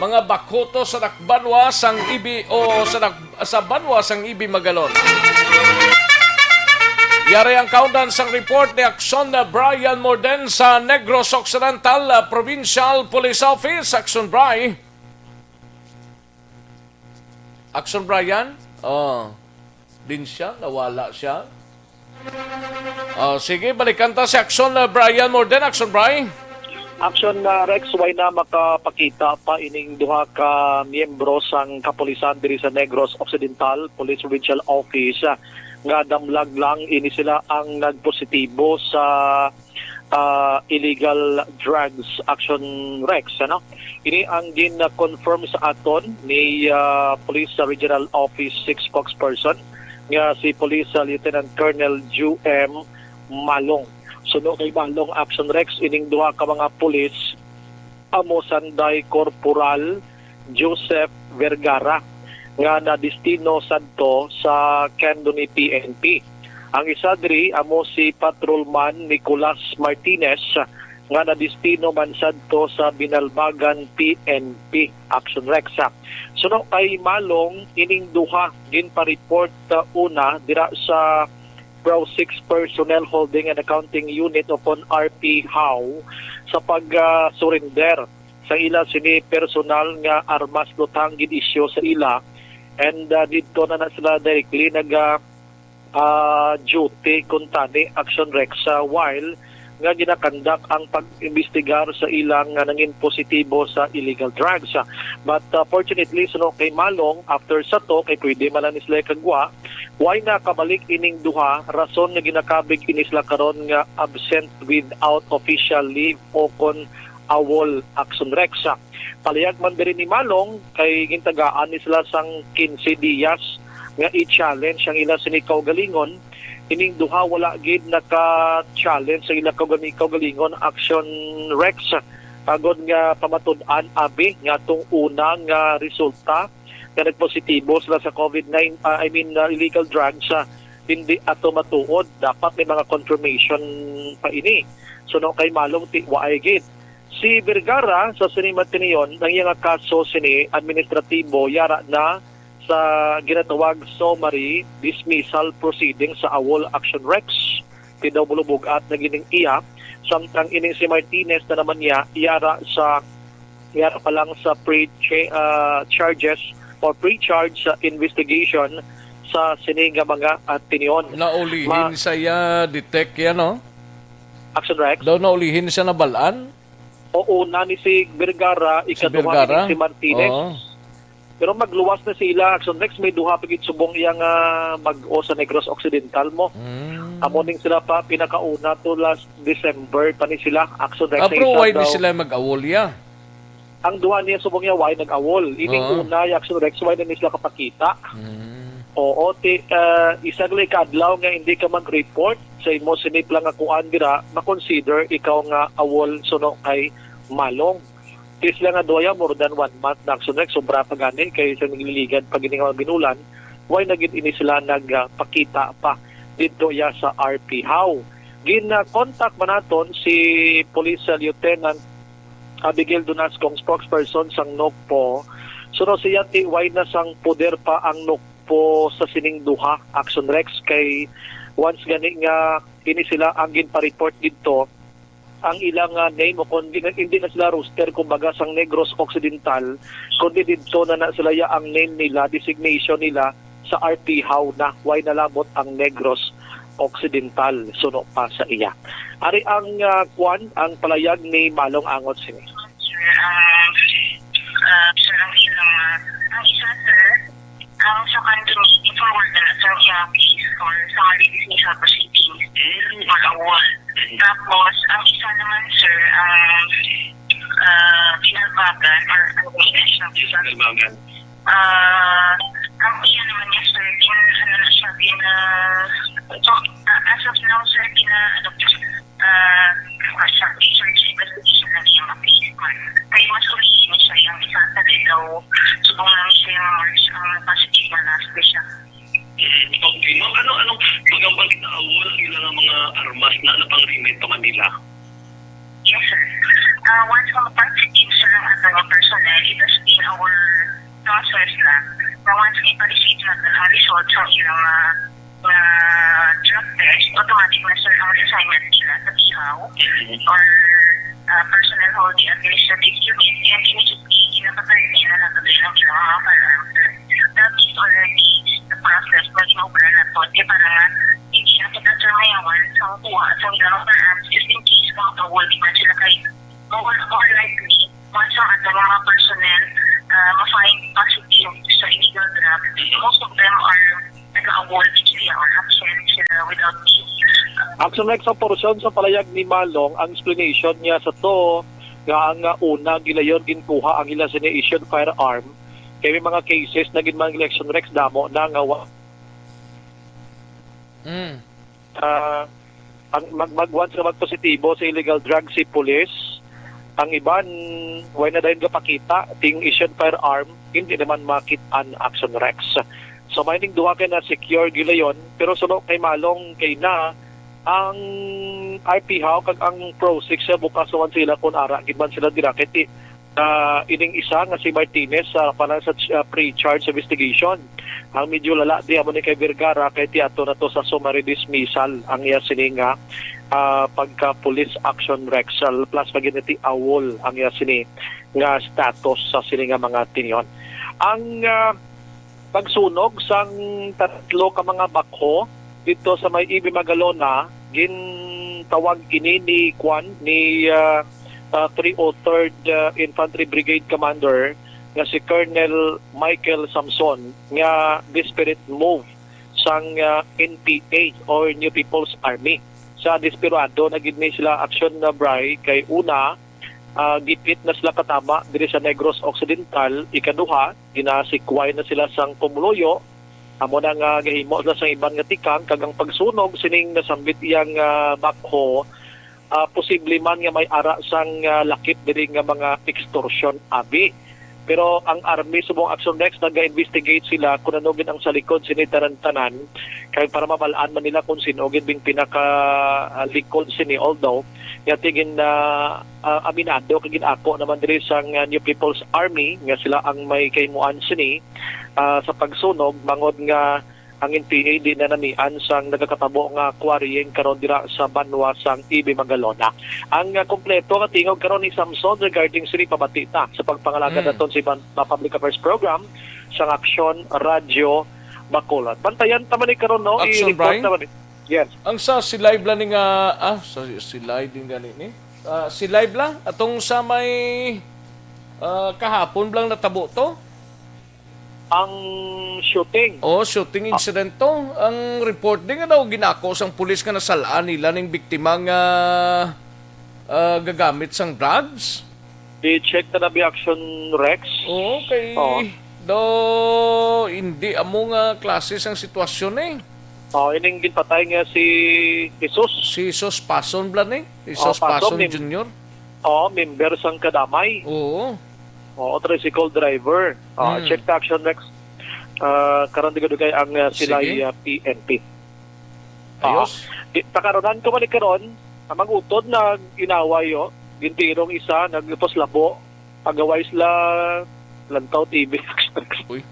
[SPEAKER 5] mga bakoto sa Nakbanwa sang Ibi o sa Banwa sang Ibi Magalon. Yari ang countdown sang report ni Action Brian Morden sa Negros Occidental Provincial Police Office. Action Brian. Action Brian? Din siya, nawala siya. Sige, balikan ta si Action Brian Morden. Action Brian.
[SPEAKER 10] Action Rex, way na makapakita pa ining duha ka miyembro sang kapulisan diri sa Negros Occidental Police Provincial Office nga damlag lang ini sila ang nagpositibo sa illegal drugs. Action Rex, ano? Ini ang gin-confirm sa aton ni Police Regional Office 6 spokesperson nga si Police Lieutenant Colonel Ju M. Malong. Suno kay Malong, Action Rex, ining duha ka mga pulis amo Sanday Corporal Joseph Vergara nga na destino sadto sa Candoni PNP. Ang isa diri amo si Patrolman Nicolas Martinez nga na destino man sadto sa Binalbagan PNP. Action Rex. Suno kay Malong, ining duha ginpa-report una dira sa Brau 6 Personnel Holding and Accounting Unit upon RP How sa pag-surrender sa ila sini personal nga armas lutang gid-isyu sa ila and dito na sila directly duty kuntani. Action Rex while nga ginakandak ang pag-imbestigar sa ilang nangin positibo sa illegal drugs. But fortunately, suno kay Malong, after sa to, kay pwede malang isla kagwa, why na kabalik ining duha, rason nga ginakabig inisla karon nga absent without official leave o kon awol. Action Rex. Palihag man diri ni Malong, kay gintagaan ni sila sang 15 dias nga i-challenge ang ila sinikaw galingon. Ining duha wala gid naka-challenge sa ila kaugalingon. Action Rex agod nga pamatud-an abi nga tong unang resulta nga nagpositibo sila sa COVID-19 illegal drugs hindi ato matuod. Dapat may mga confirmation pa ini. So no kay Malong waay gid si Vergara sa sinimat niyon nang iyang kaso sini administratibo yara na sa ginatawag summary dismissal proceeding sa awol. Action Rex tidaw bulubog at nagining iya samtang ining si Martinez na naman niya yara pa lang sa charges or pre-charge investigation sa sininga mga tinion.
[SPEAKER 5] Naulihin siya detect yan, no?
[SPEAKER 10] Action Rex?
[SPEAKER 5] Daw naulihin siya na balaan?
[SPEAKER 10] Oo, una ni si Vergara, ikaduha ni si Martinez. Pero magluwas na sila. Action Rex, may duha pagit subong iyang mag-o sa Negros Occidental mo. Amoning sila pa, pinakauna to last December pa ni sila. Action Rex.
[SPEAKER 5] Pero why di sila mag-awol ya?
[SPEAKER 10] Ang duha niya subong niya, why nag-awol? Ining una, Action Rex, why na ni sila kapakita?
[SPEAKER 14] Oo, isang kadlaw nga hindi ka mag-report sa imo siniplang nga kuan dira, ma-consider ikaw nga awol suno kay malong. Sila nga doya more than 1 month na action rec, sobra pa gani kay sa nagliligan pag ini nga binulan, why nagit ini sila nagpakita pa dito ya sa RP How. Gina-contact man naton si Police Lieutenant Abigail Donascong, spokesperson sang NOCPO. Suno siya why na sang poder pa ang NOCPO sa sining duha action rex kay once gani nga ini sila ang ginpa-report dito ang ilang name o kundi hindi na sila roster kumbaga sang Negros Occidental kundi dito na sila ya ang name nila, designation nila sa RP How na why nalabot ang Negros Occidental suno pa sa iya. Ari ang ang palayag ni Malong Angot sini.
[SPEAKER 15] Sir, ang isa, sir, ang sa kanto forward na sa iyang case or sa malinis ni sa proceedings mag-awol. Tapos, ang isa naman, sir, ang pinagbagan or ang pinagbagan. Ang iya naman niya, sir, as of now, sir, research investigation na niya mapilipan. Kaya mas ulihin siya yung isa sa daw subong lang siya yung marks ang positive na last siya.
[SPEAKER 16] Okay, ma'am, anong magambang awal ilang mga armas na napang-remit pa Manila?
[SPEAKER 15] Yes, sir. Once mag-positive sir ang atang personnel, it has been our process na once ipa-receive na ang result sa ilang drug test, automatic na sir ang assignment nila sa BIHAW or personnel holding administrative unit and immediately kinapatay nila na tuloy ang ilang mga firearms, sir. That is already the process na ginobra na po. Kaya para nga, hindi na pinanswer mayawan sa kuha sa ilang firearms just in case kung awal di man sila kay more likely once ang ating mga personnel ma-find positive sa illegal drug, most of them are nag-award sila or absent sila without leave.
[SPEAKER 14] Action Rex ang porosyon sa palayag ni Malong, ang explanation niya sa to nga ang una gilayon ginkuha ang ila sination firearm kay may mga cases na ginmang election Rex damo na nga ang once na magpositibo sa illegal drug si police, ang iban way na dahil kapakita ting issued firearm hindi naman makitaan action Rex. So mining duha kay na secure gilayon pero suno kay Malong kay na ang RP How kag ang Pro 6 bukas man sila kun ara giban sila dira kay ining isa nga si Martinez para sa pre-charge investigation. Ang medyo lala di amo ni kay Vergara kay tiato na to sa summary dismissal ang iya sininga pagka police action Rexal plus paginiti awol ang iya sini nga status sa sininga mga tinyon. Ang pagsunog sang tatlo ka mga bakho dito sa may Ibi Magalona gintawag ini ni Kwan ni 303rd Infantry Brigade Commander nga si Colonel Michael Samson nga desperate move sang NPA or New People's Army. Sa desperado na gid sila action na bray kay una gipit na sila katama diri sa Negros Occidental, ikaduha ginasikway na sila sang Pumuloyo amo na nga gahimo na sa ibang nga tikang kagang pagsunog sining nasambit iyang bakho posible man nga may ara sang lakip diri nga mga extortion abi. Pero ang army subong action next nag-investigate sila kung ano gid ang sa likod sini tanan kay para mabalaan man nila kung sino gid bing pinaka likod sini, although yatigin na aminado kay ginako naman diri sang New People's Army nga sila ang may kaymuan sini sa pagsunog mangod nga ang NPA di na namian sang nagakatabo nga quarrying karon dira sa Banwa sang Ibi Magalona. Ang kompleto nga tingog karon ni Samson regarding sini pabatita sa pagpangalaga naton sa Public Affairs Program sang Aksyon Radyo Bacolod. Bantayan ta man ni karon no i-report ta man. Yes.
[SPEAKER 5] Ang sa si live la ni nga si live din gani ni. Si live la atong sa may kahapon lang natabo to.
[SPEAKER 14] Ang shooting.
[SPEAKER 5] Shooting incident to. Ang report din nga daw ginako sang pulis nga nasalaan nila ning biktima nga gagamit sang drugs.
[SPEAKER 14] I-check na bi Action Rex.
[SPEAKER 5] Okay. Do, hindi amo nga klase sang sitwasyon eh.
[SPEAKER 14] Ining ginpatay nga si Jesus.
[SPEAKER 5] Si Jesus Pason blan eh. Jesus
[SPEAKER 14] Pason,
[SPEAKER 5] Pason Jr.
[SPEAKER 14] Member sang kadamay.
[SPEAKER 5] Oo.
[SPEAKER 14] Tricycle driver. Check the action next. Karon digay ang sila PNP.
[SPEAKER 5] Ayos.
[SPEAKER 14] Takaronan ko man karon, amang utod na inaway gintirong isa nagpos labo. Agaway sila Lantaw TV.
[SPEAKER 5] Uy.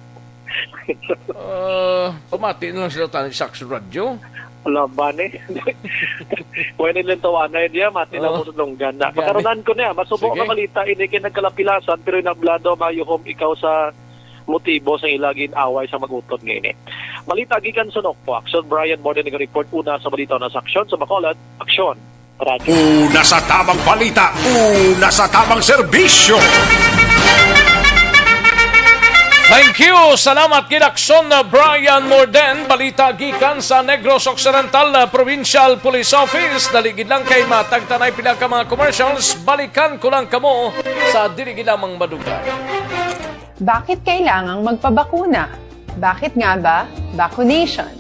[SPEAKER 5] Pamati na lang sila tayo sa Action Radio.
[SPEAKER 14] Wala ba ni? Pwede nilang tawanan niya, mati na mo sa longgan na. Pagkaronan ko niya, masubo ka malita, hindi ka nagkalapilasan, pero inablado mayuhom ikaw sa motibo sa ilagin away sa magutot ngayon. Malita gikan sa Nokpo, Action Brian Morden nag-report una sa balita na sa Action sa Bacolod, Action Radio.
[SPEAKER 3] Una sa tamang balita, una sa tamang serbisyo.
[SPEAKER 5] Thank you! Salamat kidakson na Brian Morden, balita gikan sa Negros Occidental Provincial Police Office. Daligid lang kay matagtanay pila ka mga commercials, balikan ko lang kamo sa diligid lamang madugay.
[SPEAKER 17] Bakit kailangang magpabakuna? Bakit nga ba vaccination?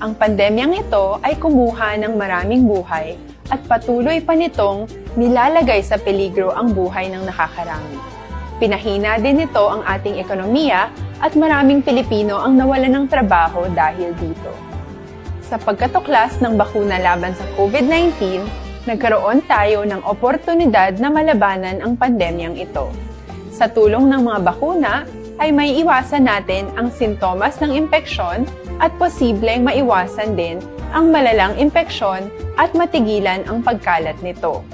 [SPEAKER 17] Ang pandemyang ito ay kumuha ng maraming buhay at patuloy pa nitong nilalagay sa peligro ang buhay ng nakakarami. Pinahina din nito ang ating ekonomiya at maraming Pilipino ang nawalan ng trabaho dahil dito. Sa pagkatuklas ng bakuna laban sa COVID-19, nagkaroon tayo ng oportunidad na malabanan ang pandemyang ito. Sa tulong ng mga bakuna, ay may iwasan natin ang sintomas ng impeksyon at posibleng maiwasan din ang malalang impeksyon at matigilan ang pagkalat nito.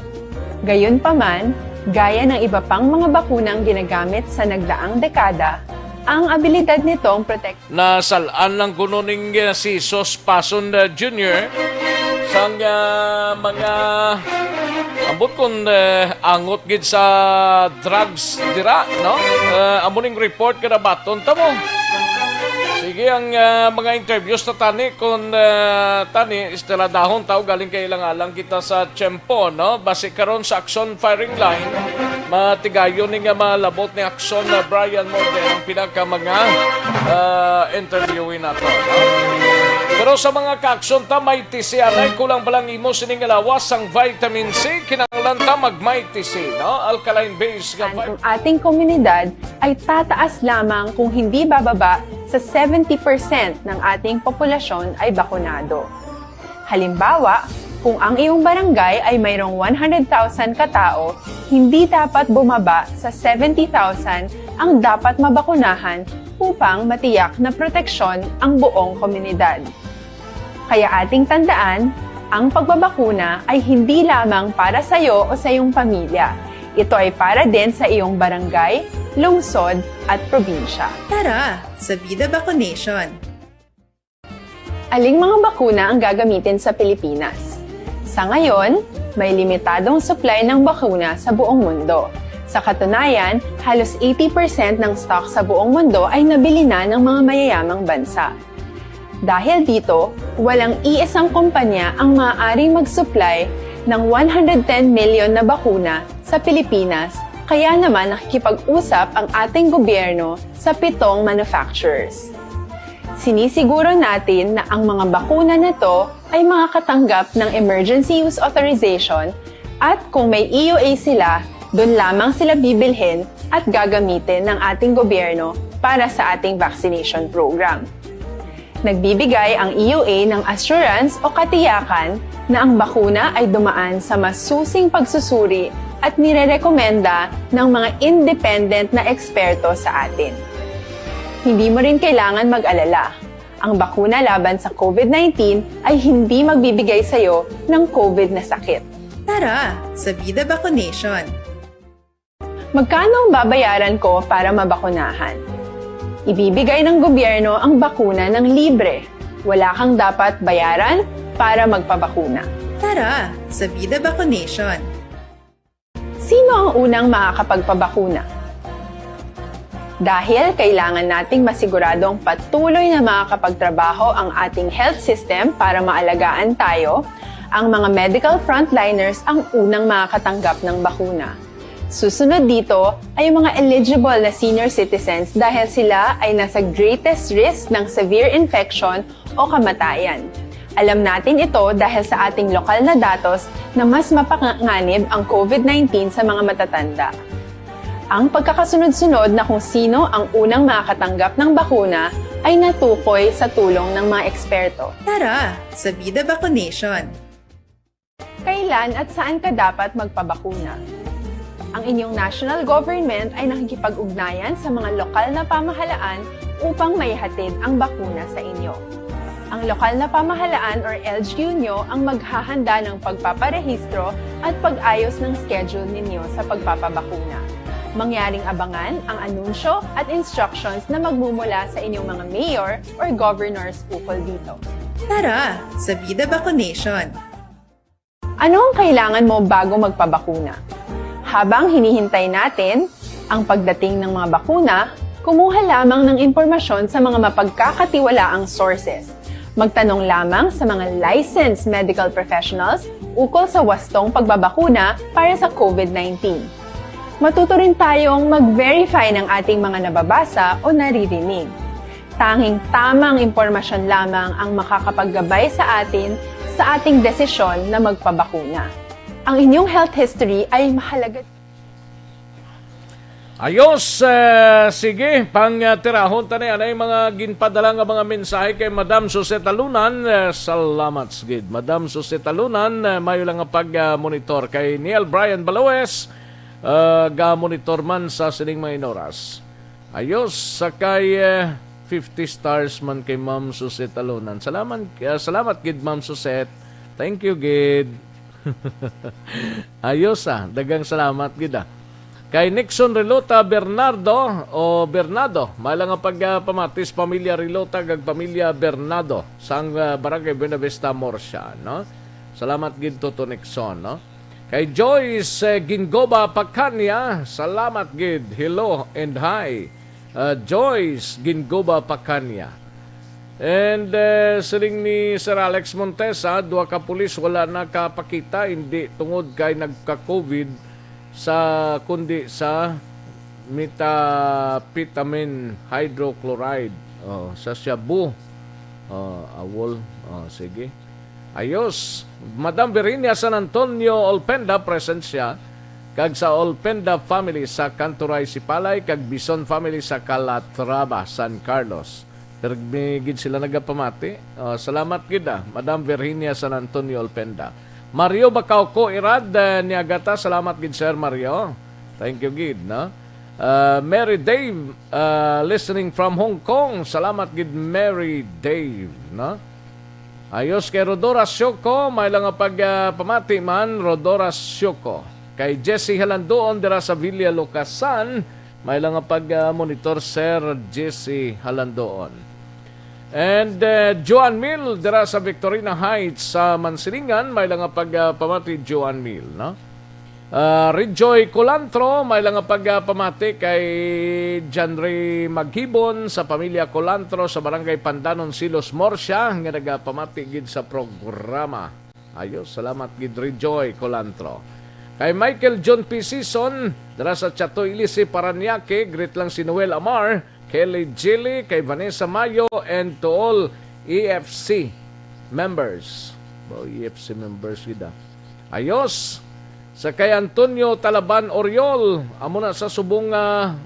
[SPEAKER 17] Gayunpaman, gaya ng iba pang mga bakunang ginagamit sa nagdaang dekada, ang abilidad nitong protect.
[SPEAKER 5] Nasalaan lang kuno ning si Jesus Pason Jr. sang mga ambot kon angot gid sa drugs dira, no? Amo ning report kada baton tamo. Sige, ang mga interviews na tani kung tani Estela Dahon tao galing kay ilang-alang kita sa Tiyempo, no? Base karon sa Action Firing Line, matigayon ni nga malabot ni Action na Brian Morden ang pinaka mga interviewin nato, no? Pero sa mga ka-action ta may TC anay kulang balang imo sining lawas ang vitamin C kinahanglan ta mag-may TC, no? Alkaline base nga
[SPEAKER 17] ang ating komunidad ay tataas lamang kung hindi bababa sa 70% ng ating populasyon ay bakunado. Halimbawa, kung ang iyong barangay ay mayroong 100,000 katao, hindi dapat bumaba sa 70,000 ang dapat mabakunahan upang matiyak na proteksyon ang buong komunidad. Kaya ating tandaan, ang pagbabakuna ay hindi lamang para sa iyo o sa iyong pamilya. Ito ay para din sa iyong barangay, lungsod at probinsya.
[SPEAKER 18] Tara, sa Vida Vaccination!
[SPEAKER 17] Aling mga bakuna ang gagamitin sa Pilipinas? Sa ngayon, may limitadong supply ng bakuna sa buong mundo. Sa katunayan, halos 80% ng stock sa buong mundo ay nabili na ng mga mayayamang bansa. Dahil dito, walang iisang kumpanya ang maaaring mag-supply ng 110 million na bakuna sa Pilipinas, kaya naman nakikipag-usap ang ating gobyerno sa 7 manufacturers. Sinisiguro natin na ang mga bakuna na to ay makakatanggap ng Emergency Use Authorization at kung may EUA sila, doon lamang sila bibilhin at gagamitin ng ating gobyerno para sa ating vaccination program. Nagbibigay ang EUA ng assurance o katiyakan na ang bakuna ay dumaan sa masusing pagsusuri at nirerekomenda ng mga independent na eksperto sa atin. Hindi mo rin kailangan mag-alala. Ang bakuna laban sa COVID-19 ay hindi magbibigay sa iyo ng COVID na sakit.
[SPEAKER 18] Tara, sa Vida Vaccination!
[SPEAKER 17] Magkano ang babayaran ko para mabakunahan? Ibibigay ng gobyerno ang bakuna ng libre. Wala kang dapat bayaran para magpabakuna.
[SPEAKER 18] Tara, sa Vida Vaccination!
[SPEAKER 17] Sino ang unang makakapagpabakuna? Dahil kailangan nating masiguradong patuloy na makakapagtrabaho ang ating health system para maalagaan tayo, ang mga medical frontliners ang unang makakatanggap ng bakuna. Susunod dito ay yung mga eligible na senior citizens dahil sila ay nasa greatest risk ng severe infection o kamatayan. Alam natin ito dahil sa ating lokal na datos na mas mapanganib ang COVID-19 sa mga matatanda. Ang pagkakasunod-sunod na kung sino ang unang makakatanggap ng bakuna ay natukoy sa tulong ng mga eksperto.
[SPEAKER 18] Tara, sa Vida Vaccination!
[SPEAKER 17] Kailan at saan ka dapat magpabakuna? Ang inyong national government ay nakikipag-ugnayan sa mga lokal na pamahalaan upang maihatid ang bakuna sa inyo. Ang lokal na pamahalaan or LGU nyo ang maghahanda ng pagpaparehistro at pag-ayos ng schedule ninyo sa pagpapabakuna. Mangyaring abangan ang anunsyo at instructions na magmumula sa inyong mga mayor or governors ukol dito.
[SPEAKER 18] Tara, sa Vida Vaccination!
[SPEAKER 17] Ano ang kailangan mo bago magpabakuna? Habang hinihintay natin ang pagdating ng mga bakuna, kumuha lamang ng impormasyon sa mga mapagkakatiwalaang sources. Magtanong lamang sa mga licensed medical professionals ukol sa wastong pagbabakuna para sa COVID-19. Matuto rin tayong mag-verify ng ating mga nababasa o naririnig. Tanging tamang impormasyon lamang ang makakapaggabay sa atin sa ating desisyon na magpabakuna. Ang inyong health history ay mahalaga.
[SPEAKER 5] Ayos, sige, tirahon tani anay mga ginpadala nga mga mensahe kay Madam Jose Talunan. Salamat gid. Madam Jose Talunan, mayo lang nga pag-monitor kay Neil Brian Baloes, ga-monitor man sa sining mga inoras. Ayos, sakay 50 stars man kay Ma'am Jose Talunan. Salamat gid Ma'am Jose. Thank you gid. Ayos dagang salamat gid Kay Nixon Relota Bernardo, malang nga pagpamatis pamilya Relota kag pamilya Bernardo sang Barangay Buenavista Morsia, no? Salamat gid to Nixon, no? Kay Joyce Gingoba Pacania, salamat gid. Hello and hi. Joyce Gingoba Pacania. And siling ni Sir Alex Montesa, duha ka pulis wala nakapakita, hindi tungod kay nagka-COVID kundi sa methamphetamine hydrochloride sa Cebu. Awol. Sige. Ayos. Madam Virginia San Antonio Olpenda present siya. Kag sa Olpenda family sa Canturay Sipalay, kag Bison family sa Calatrava, San Carlos. Gid sila nagapamati. Salamat gid Madam Virginia San Antonio Olpenda. Mario Bacauco Irad Niagata, salamat gid Sir Mario. Thank you gid, no? Mary Dave listening from Hong Kong. Salamat gid Mary Dave, no? Ayos kay Rodora Syoko, may lang pagpamati man Rodora Syoko. Kay Jesse Halandoon dira sa Villa Locasan, may lang pag-monitor Sir Jesse Halandoon. And Joan Mill dira sa Victorina Heights sa Mansilingan, may lang pagpamati Joan Mill, no? Rejoy Colantro, may lang pagpamati kay Janry Maghibon sa pamilya Colantro sa Barangay Pandanon, Silos, Morsia, nga nagapamati gid sa programa. Ayos, salamat gid Rejoy Colantro. Kay Michael John P. Season, dara sa Chato Ilisi, Paranaque, greet lang si Noel Amar, Kelly Gilly, kay Vanessa Mayo, and to all EFC members. EFC members gida. Ayos. Sa kay Antonio Talaban Oriol, amo na sa subong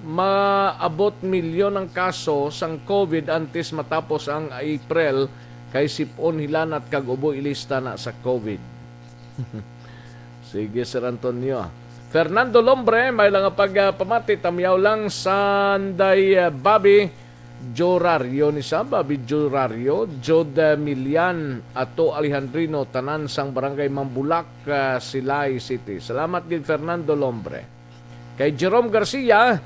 [SPEAKER 5] maabot milyon ng kaso sang COVID antes matapos ang April, kay sipon hilanat kag ubo ilista na sa COVID. Sige, Sir Antonio. Fernando Lombre, may lang pagpamati, tamyaw lang Sanday Bobby Jorario ni sa Bobby Jorario, Jod Milian, Ato Alejandrino, tanan sang Barangay Mambulak, Silay City. Salamat din Fernando Lombre. Kay Jerome Garcia,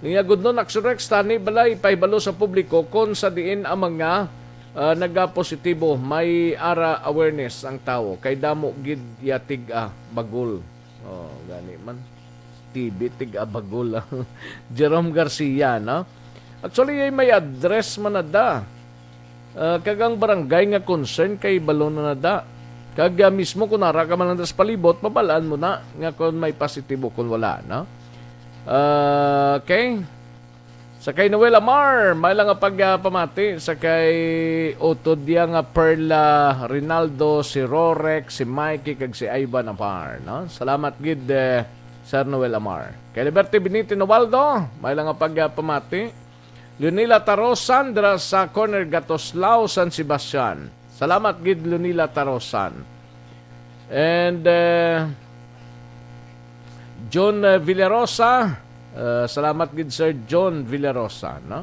[SPEAKER 5] niya gudno naksurex tani balay pahibalo sa publiko kon sa diin ang mga nagapositibo, may ara awareness ang tao kay damo gid yatig bagol. Gani man. TB tig bagol. Jerome Garcia, no? Actually may address man nada. Kagang barangay nga concern kay balon na nada. Kag mismo kun ara ka man sa palibot, pabalaan mo na nga kung may positibo kun wala, no? Okay. Sa kay Noel Amar, may lang nga pagpamati. Sa kay Otodya nga Perla, Rinaldo, si Rorex, si Mikey, kag si Ivan Amar. No? Salamat gid, Sir Noel Amar. Kay Liberty Benito Novaldo, may lang nga pagpamati. Leonila Tarosan, dira sa corner Gatoslao, San Sebastian. Salamat gid, Leonila Tarosan. And John Villarosa, salamat gid Sir John Villarosa, no?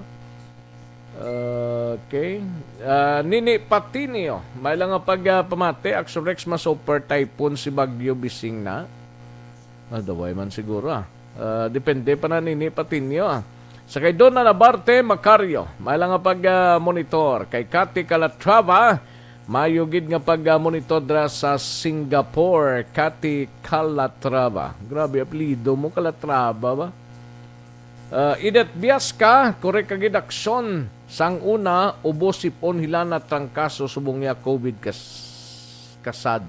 [SPEAKER 5] Okay. Nini Patinio, may lang nga pagpamati. Action Rex ma super typhoon si Bagyo Bising na. Daway man siguro depende pa na Nini Patinio Sa kay Donna Nabarte Macario, may lang nga pag-monitor. Kay Cathy Calatrava, mayugid nga pag-monitor dra sa Singapore. Cathy Calatrava. Grabe, apelido mo, Calatrava ba? Idet Biasca, korek kagid aksyon. Sang una, ubos sipon hilana trangkaso subong niya COVID kasad.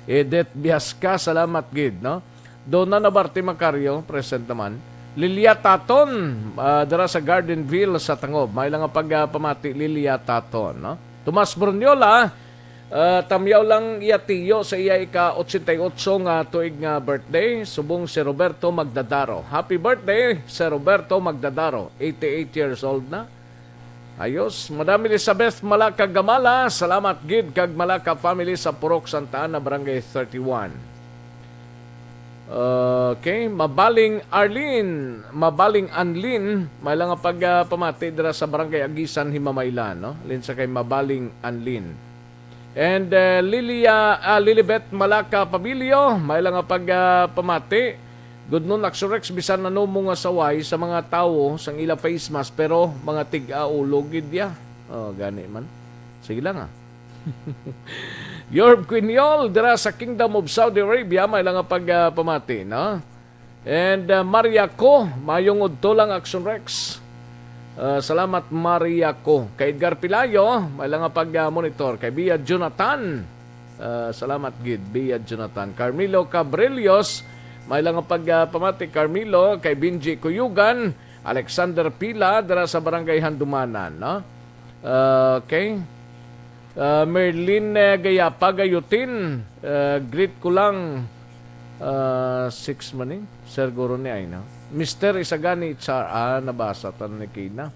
[SPEAKER 5] Idet Biasca, salamat gid, no? Donna Nabarte Macario, present naman. Lilia Taton, dara sa Gardenville sa Tangob. May lang nga pagpamati Lilia Taton, no? Tomas Brunyola, tamyaw lang iyatiyo sa iya ika-88 nga tuig nga birthday. Subong si Roberto Magdadaro. Happy birthday, si Roberto Magdadaro. 88 years old na. Ayos. Madam Elizabeth Malaka Gamala, salamat gid kag Malaka family sa Purok Santa Ana, Barangay 31. Okay, Mabaling Arlene, Mabaling Anlin, may lang nga pagpamati dira sa Barangay Agisan, Himamaylan, no? Lin sa kay Mabaling Anlin. And Lilibet Malaka Pabilio, may lang nga pagpamati. Good noon, Axorex, bisan na mo nga saway sa mga tao sang ila face mask, pero mga tig-aulo gid ya. Gani man. Sige lang Yorb Quiniol, dira sa Kingdom of Saudi Arabia, may lang nga pagpamati, no? And Maria Ko, mayong udto lang Action Rex. Salamat Maria Ko. Kay Edgar Pilayo, may lang nga pag-monitor. Kay Bia Jonathan, salamat gid, Bia Jonathan. Carmelo Cabrillos, may lang nga pagpamati Carmelo. Kay Binji Kuyugan, Alexander Pila, dira sa Barangay Handumanan, no? Okay. Merlin Gayapa Gayutin, greet ko lang 6 maning Sir Guro ni ay, no? Mr. Isagani Char, nabasa tan ni Kina.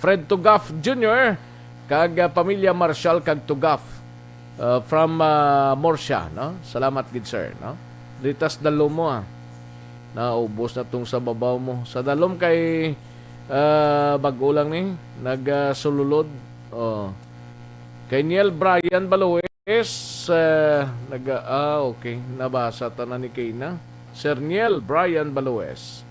[SPEAKER 5] Fred Tugaf Jr. kag pamilya Marshall kag Tugaf from Morsha, no? Salamat gid sir, no? Litas dalom mo naubos na tong sa babaw mo. Sa dalom kay bago lang ni nagsululod. Kay Niel Brian Balues, okay, nabasa ta na ni Kina. Sir Niel Brian Balues.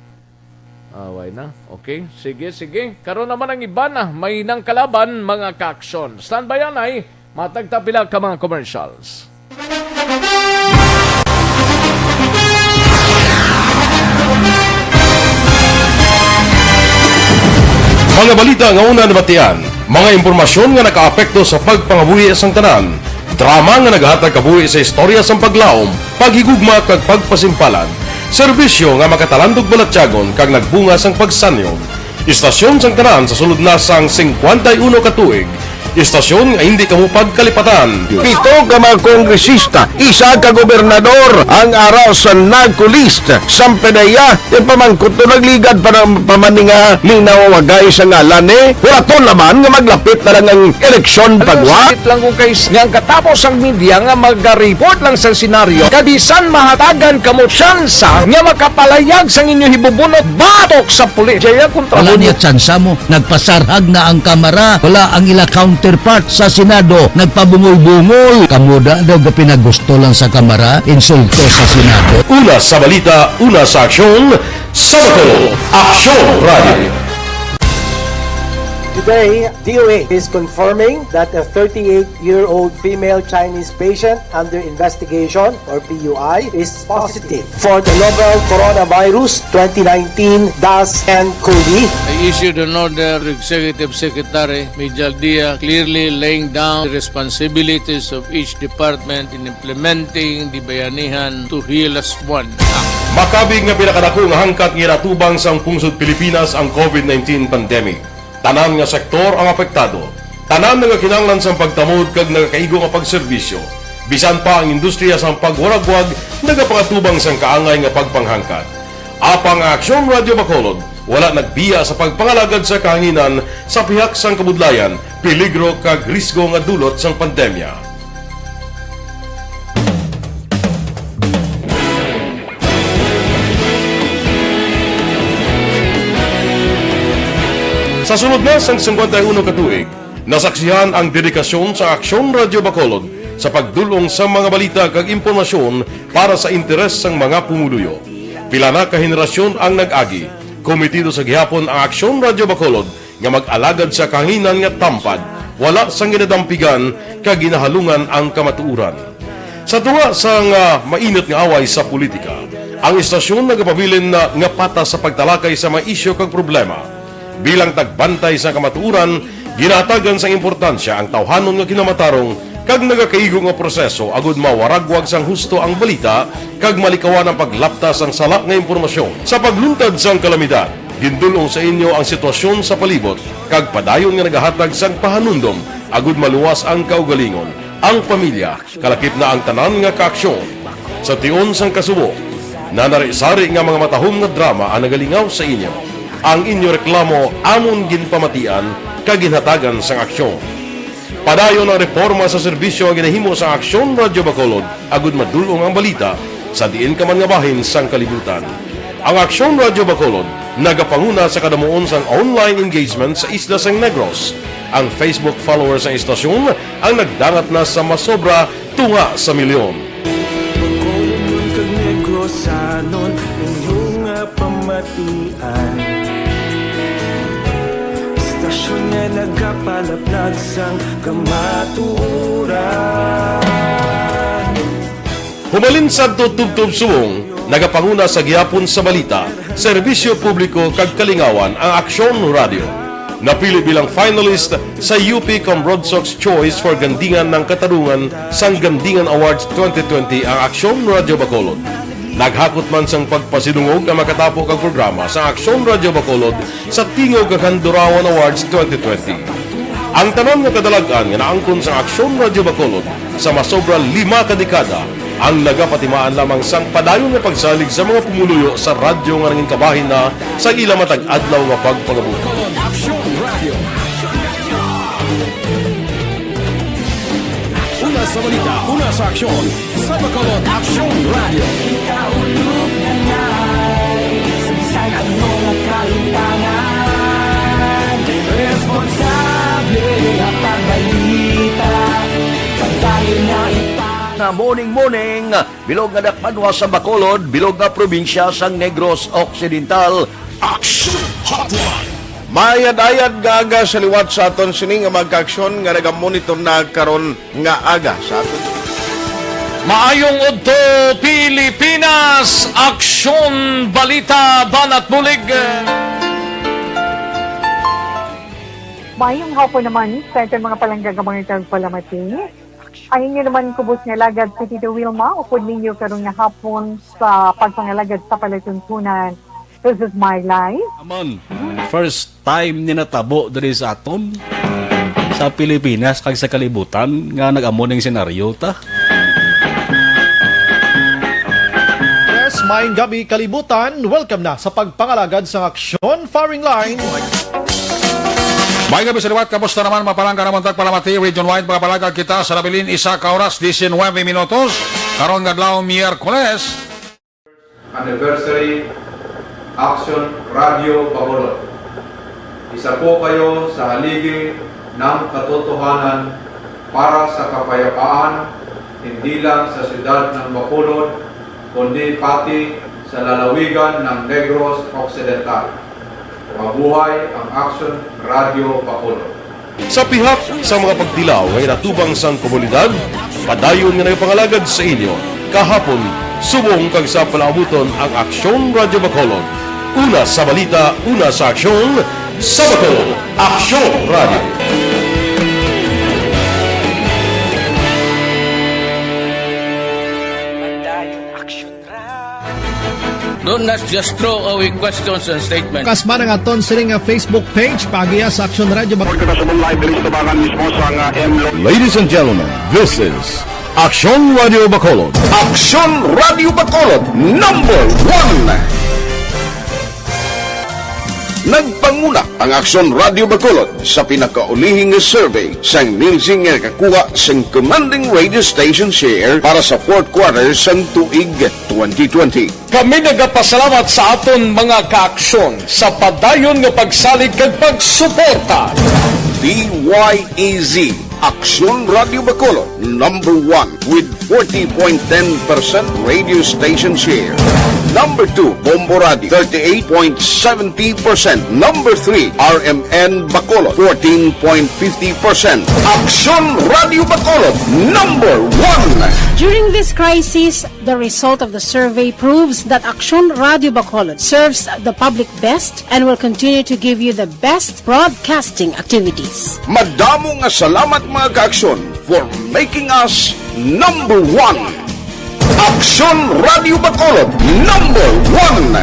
[SPEAKER 5] Away na. Okay, sige. Karon naman ang iba na, may nang kalaban, mga ka-aksyon. Stand by yan ay, matagtapila ka mga commercials.
[SPEAKER 19] Mga balita nga una nabatian, mga impormasyon nga nakaapekto sa pagpangabuhi sang tanan, drama nga naghatag kabuhi sa istorya sang paglaom, paghigugma kag pagpasimpalan, serbisyo nga makatalandog balatyagon kag nagbunga sang pagsanyo, istasyon sang tanan sa sulod na sang 51 ka tuig, istasyon nga hindi kamo pagkalipatan.
[SPEAKER 12] 7 ka mga kongresista, 1 ka gobernador ang araw sa nagkulist sa pedaya yung pamangkot to nagligad para pamaninga linaw wagay sa ngalan wala to naman nga maglapit na lang ang eleksyon pagwa.
[SPEAKER 5] Sakit lang kung kayo nga katapos ang media nga mag-report lang sa senaryo kabisan mahatagan kamo tsansa nga makapalayag sang inyo hibubunot batok sa pulis. Kaya kontra
[SPEAKER 20] wala niya tsansa mo, nagpasarhag na ang kamera, wala ang ila counterpart sa Senado, nagpabungol-bungol. Kamuda daw ga pinagusto lang sa kamera, insulto sa Senado.
[SPEAKER 19] Una sa balita, una sa aksyon, Sabado, Aksyon Radio.
[SPEAKER 21] Today, DOA is confirming that a 38-year-old female Chinese patient under investigation, or PUI, is positive for the novel coronavirus 2019-10-CoV.
[SPEAKER 22] I issued an order to Executive Secretary Mijal Dia clearly laying down the responsibilities of each department in implementing the Bayanihan to Heal as One Act.
[SPEAKER 19] Makabig nga pinakadako nga hangkat nga natubang sang pungsod Pilipinas ang COVID-19 pandemic. Tanan nga sektor ang apektado. Tanan nga kinahanglan sang pagtamod kag nagakaigo nga pagserbisyo. Bisan pa ang industriya sang pagwaragwag nagapangatubang sang kaangay nga pagpanghangkat. Apang Aksyon Radio Bacolod wala nagbiya sa pagpangalagad sa kahanginan sa pihak sang kabudlayan, peligro kag risgo nga dulot sang pandemya. Sa sunod na sang 51 katuig, nasaksihan ang dedikasyon sa Aksyon Radio Bacolod sa pagdulong sa mga balita kag impormasyon para sa interes sang mga pumuluyo. Pila na ka henerasyon ang nag-agi, komitido sa gihapon ang Aksyon Radio Bacolod nga mag-alagad sa kahanginan nga tampad, wala sang ginadampigan kag ginahalungan ang kamatuuran. Sa tunga sang mainit nga away sa politika, ang istasyon nagapabilin na nga patas sa pagtalakay sa mga isyu kag problema. Bilang tagbantay sa kamatuuran, ginatagan sa importansya ang tawhanon nga kinamatarong kag nagakaigo nga proseso agud mawaragwag sang husto ang balita kag malikawan ang paglaptas ang sala nga impormasyon. Sa pagluntad sang kalamidad, gindulong sa inyo ang sitwasyon sa palibot kag padayon nga nagahatag sang pahanundom agud maluwas ang kaugalingon, ang pamilya, kalakip na ang tanan nga kaaksyon. Sa tion sang kasubo, nanari-sari nga mga matahom nga drama ang nagalingaw sa inyo. Ang inyo reklamo amon ginpamatian kag ginhatagan sang aksyon. Padayon ang reforma sa serbisyo ang ginahimo sa Aksyon Radio Bacolod agud madulong ang balita sa diin ka man nga bahin sang kalibutan. Ang Aksyon Radio Bacolod nagapanguna sa kadamuon sang online engagement sa isla sang Negros. Ang Facebook followers sa istasyon ang nagdangat na sa masobra tunga sa milyon.
[SPEAKER 1] Bacolod kag Negros sanon inyong pamatian. Istasyon nga nagapalaplag sang kamaturan.
[SPEAKER 19] Humalin sa tutubtub suwong, nagapanguna sa gihapon sa balita, serbisyo publiko kag kalingawan ang Aksyon Radio. Napili bilang finalist sa UP Broadsox Choice for Gandingan ng Katarungan sang Gandingan Awards 2020 ang Aksyon Radio Bacolod. Naghakot man sang pagpasidungog ang makatapo kag programa sa Aksyon Radio Bacolod sa Tingog kag Handurawan Awards 2020. Ang tanan nga kadalagan nga naangkon sa Aksyon Radio Bacolod sa masobra 5 ka dekada ang nagapatimaan lamang sang padayon nga pagsalig sa mga pumuluyo sa radyo nga nangin kabahin na sa ila matag adlaw nga pagpangabuhi.
[SPEAKER 3] Una sa balita, una sa aksyon, sa Bacolod Aksyon Radio.
[SPEAKER 1] Ikaulog na ngay, sagsag ang mga kalintangan. Responsable ang pagbalita, pagdayo na
[SPEAKER 6] na morning, bilog nga dakpanwa sa Bacolod, bilog nga probinsya sang Negros Occidental.
[SPEAKER 3] Action Hotline!
[SPEAKER 23] Mayad-ayad nga aga sa liwat sa aton sining nga magka-aksyon nga nagamonitor na karon nga aga sa aton.
[SPEAKER 5] Maayong udto Pilipinas, Aksyon Balita Banat Bulig.
[SPEAKER 24] Maayong hapon naman sa ating mga palanggagamang itang palamati. Ang inyo naman kubos nga lagad si Tito Wilma, upod ninyo karong nga hapon sa pagpangalagad sa palatuntunan. This is my life.
[SPEAKER 25] Amon, first time ni natabo diri sa aton sa Pilipinas kag sa kalibutan nga nag-amon ning senaryo ta.
[SPEAKER 26] Yes, maayong gabi kalibutan. Welcome na sa pagpangalagad sa Aksyon Firing Line.
[SPEAKER 27] May gabi sa liwat, kamusta naman mapalangga naman tagpalamati, region-wide magpalagad kita sa labilin isa ka oras, 19 minutos, karon nga adlaw Miyerkules.
[SPEAKER 28] Anniversary Aksyon Radio Bacolod. Isa po kayo sa haligi ng katotohanan para sa kapayapaan, hindi lang sa siyudad ng Bacolod, kundi pati sa lalawigan ng Negros Occidental. Mabuhay ang Aksyon Radio Bacolod.
[SPEAKER 19] Sa pihak sa mga pagdilaw ay natubang sang komunidad, padayon nga nagpangalagad sa inyo, kahapon, subong kag sa palaabuton ang Aksyon Radio Bacolod. Una sa balita, una sa aksyon, sa Bacolod, Aksyon Radio.
[SPEAKER 22] Do not just throw away questions and statements.
[SPEAKER 26] Kasma ng aton sining nga Facebook page pagiya sa Action Radio
[SPEAKER 19] Ladies and gentlemen, this is Action Radio Bacolod.
[SPEAKER 3] Action Radio Bacolod number 1. Nagpanguna ang Action Radio Bacolod sa pinakaulihing survey sa Nilsing nga kakuha sa commanding radio station share para sa fourth quarter sa tuig 2020.
[SPEAKER 5] Kami nagapasalamat sa aton mga kaaksyon sa padayon nga pagsalig kag pagsuporta.
[SPEAKER 3] DYEZ Action Radio Bacolod number 1 with 40.10% radio station share. Number 2, Bombo Radio, 38.70%. Number 3, RMN Bacolod, 14.50%. Action Radio Bacolod, number 1.
[SPEAKER 2] During this crisis, the result of the survey proves that Action Radio Bacolod serves the public best and will continue to give you the best broadcasting activities.
[SPEAKER 3] Madamo nga salamat mga ka-aksyon for making us number 1. Action Radio Bacolod number 1.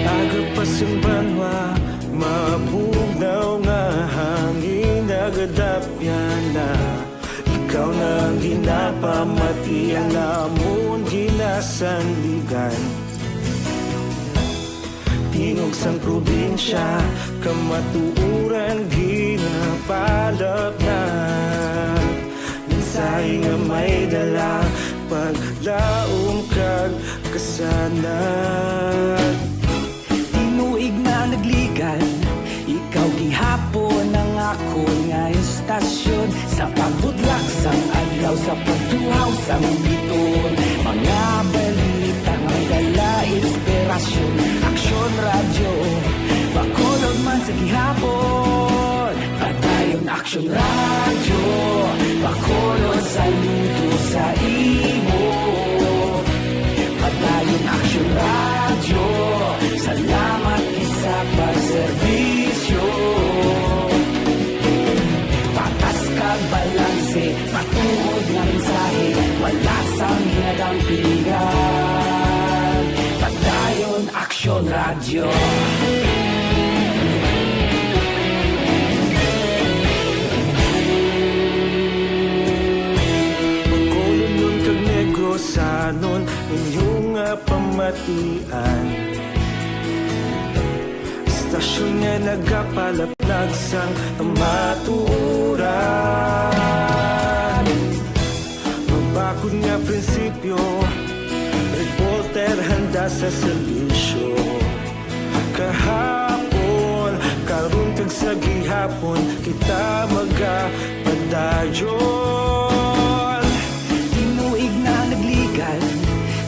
[SPEAKER 1] Agapasang banwa, mabugaw nga hangin agadapyan na. Ikaw na ang ginapamati ang amon ginasandigan. Tingog sang probinsya, kamatuuran ginapalap na. Minsay nga may dala, paglaom kag kasanat. Tinuig na nagligan, ikaw gihapon ang ako nga estasyon. Sa pagbudlak sang adlaw, sa pagtuhaw sang biton. Mga balita nga dala inspirasyon. Action Radio, Bacolod man sa gihapon. Padayon Action Radio, Bacolod saludo sa imo. Padayon Action Radio, salamat isa pagserbisyo. Patas kag balanse, patuod ng mensahe, wala sang hinadang pilihan. Padayon Action Radio. Bacolod nun kag Negros anon inyong pamatian. Istasyon nga nagapalaplag sang matuuran. Mabakod nga prinsipyo, reporter handa sa serbisyo. Kahapon, karon kag sa gihapon, kita magapadayon. Tinuig na nagligan,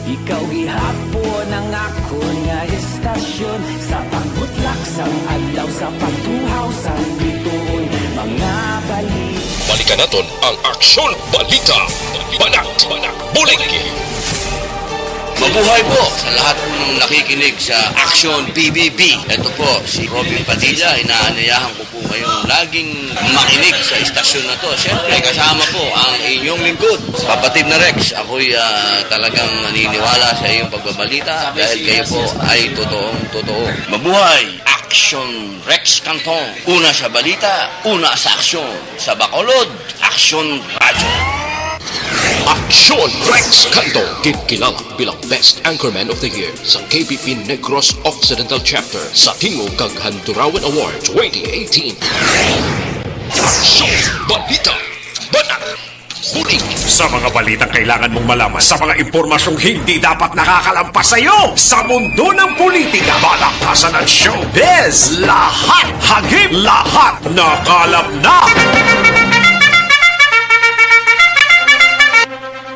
[SPEAKER 1] ikaw gihapon ang ako nga estasyon. Sa pagbutlak sang adlaw, sa pagtuhaw sang biton. Mga balik,
[SPEAKER 3] Balikan natin ang Aksyon Balita. Banat, bulig.
[SPEAKER 6] Mabuhay po sa lahat ng nakikinig sa Action PBB. Ito po si Robin Padilla. Inaanayahan ko po kayong laging makinig sa istasyon na to. Siyempre kasama po ang inyong lingkod, kapatid na Rex. Ako'y talagang naniniwala sa iyong pagbabalita dahil kayo po ay totoong-totoo. Mabuhay Action Rex Canton. Una sa balita, una sa aksyon. Sa Bacolod, Action Radio.
[SPEAKER 3] Action Rex Canto, kinikilala bilang Best Anchorman of the Year sa KPP Negros Occidental Chapter sa Tingog kag Handurawan Award 2018. Action Balita, Banat, bulig.
[SPEAKER 4] Sa mga balitang kailangan mong malaman, sa mga impormasyong hindi dapat nakakalampas sa iyo, sa mundo ng politika, balakasan at showbiz, lahat hagip, lahat nakalap na.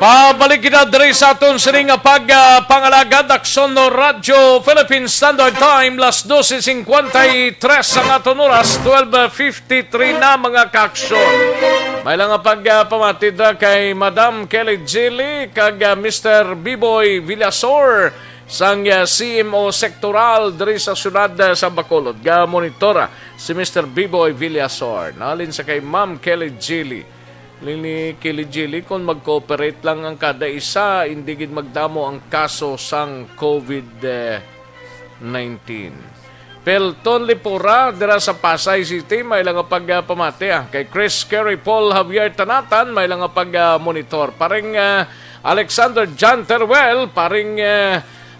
[SPEAKER 5] Pabalik kita diri sa aton sining pagpangalagad Action Radio Philippine Standard Time las 12:53 ang aton oras, 12:53 na mga kaaksyon. May lang nga pagpamatid kay Madam Kelly Jilly kag Mr. Biboy Villasor sang CMO sektoral diri sa syudad sa Bacolod. Ga monitora si Mr. Biboy Villasor. Nalin sa kay Ma'am Kelly Jilly. Lini Kelly Jilly kung mag-cooperate lang ang kada isa, hindi gid magdamo ang kaso sang COVID-19. Pelton Lipura dira sa Pasay City may lang pagpamati kay Chris Kerry Paul Javier Tanatan may lang pag-monitor paring Alexander John Teruel paring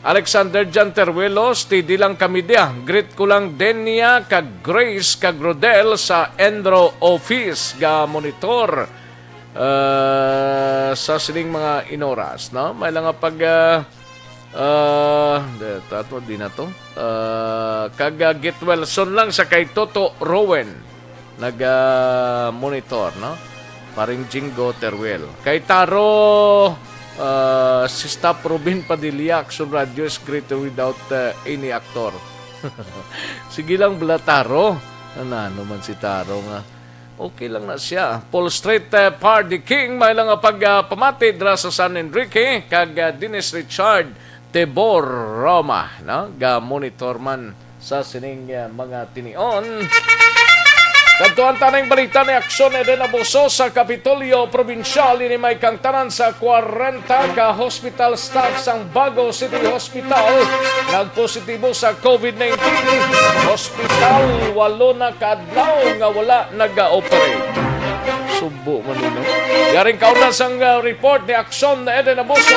[SPEAKER 5] Alexander John Teruelo steady lang kami dia greet ko lang Denia kag Grace kag Rodel sa Endro office ga monitor sa sining mga inoras no may lang di na to. Kag Get Wilson lang sa kay Toto Rowen nag-monitor, no? Paring Jingo Teruel. Kay Taro, si Staff Robin Padilla, Action Radio is greater without any actor. Sige lang bala Taro. Ano man si Taro nga. Okay lang na siya. Paul Street Party King, may lang pagpamati dra sa San Enrique, kag Dennis Richard Tebor Roma, no? Ga-monitor man sa sining mga tinion. Kadtuan tanang balita ni Aksyon Eden Abuso sa Kapitolyo Provincial ini may kangtanan sa 40 ka hospital staff sang Bago City Hospital nagpositibo sa COVID-19. Hospital walo na kadlaw nga wala naga-operate. Subo man nino. Yaring kauna sang report ni Aksyon Eden Abuso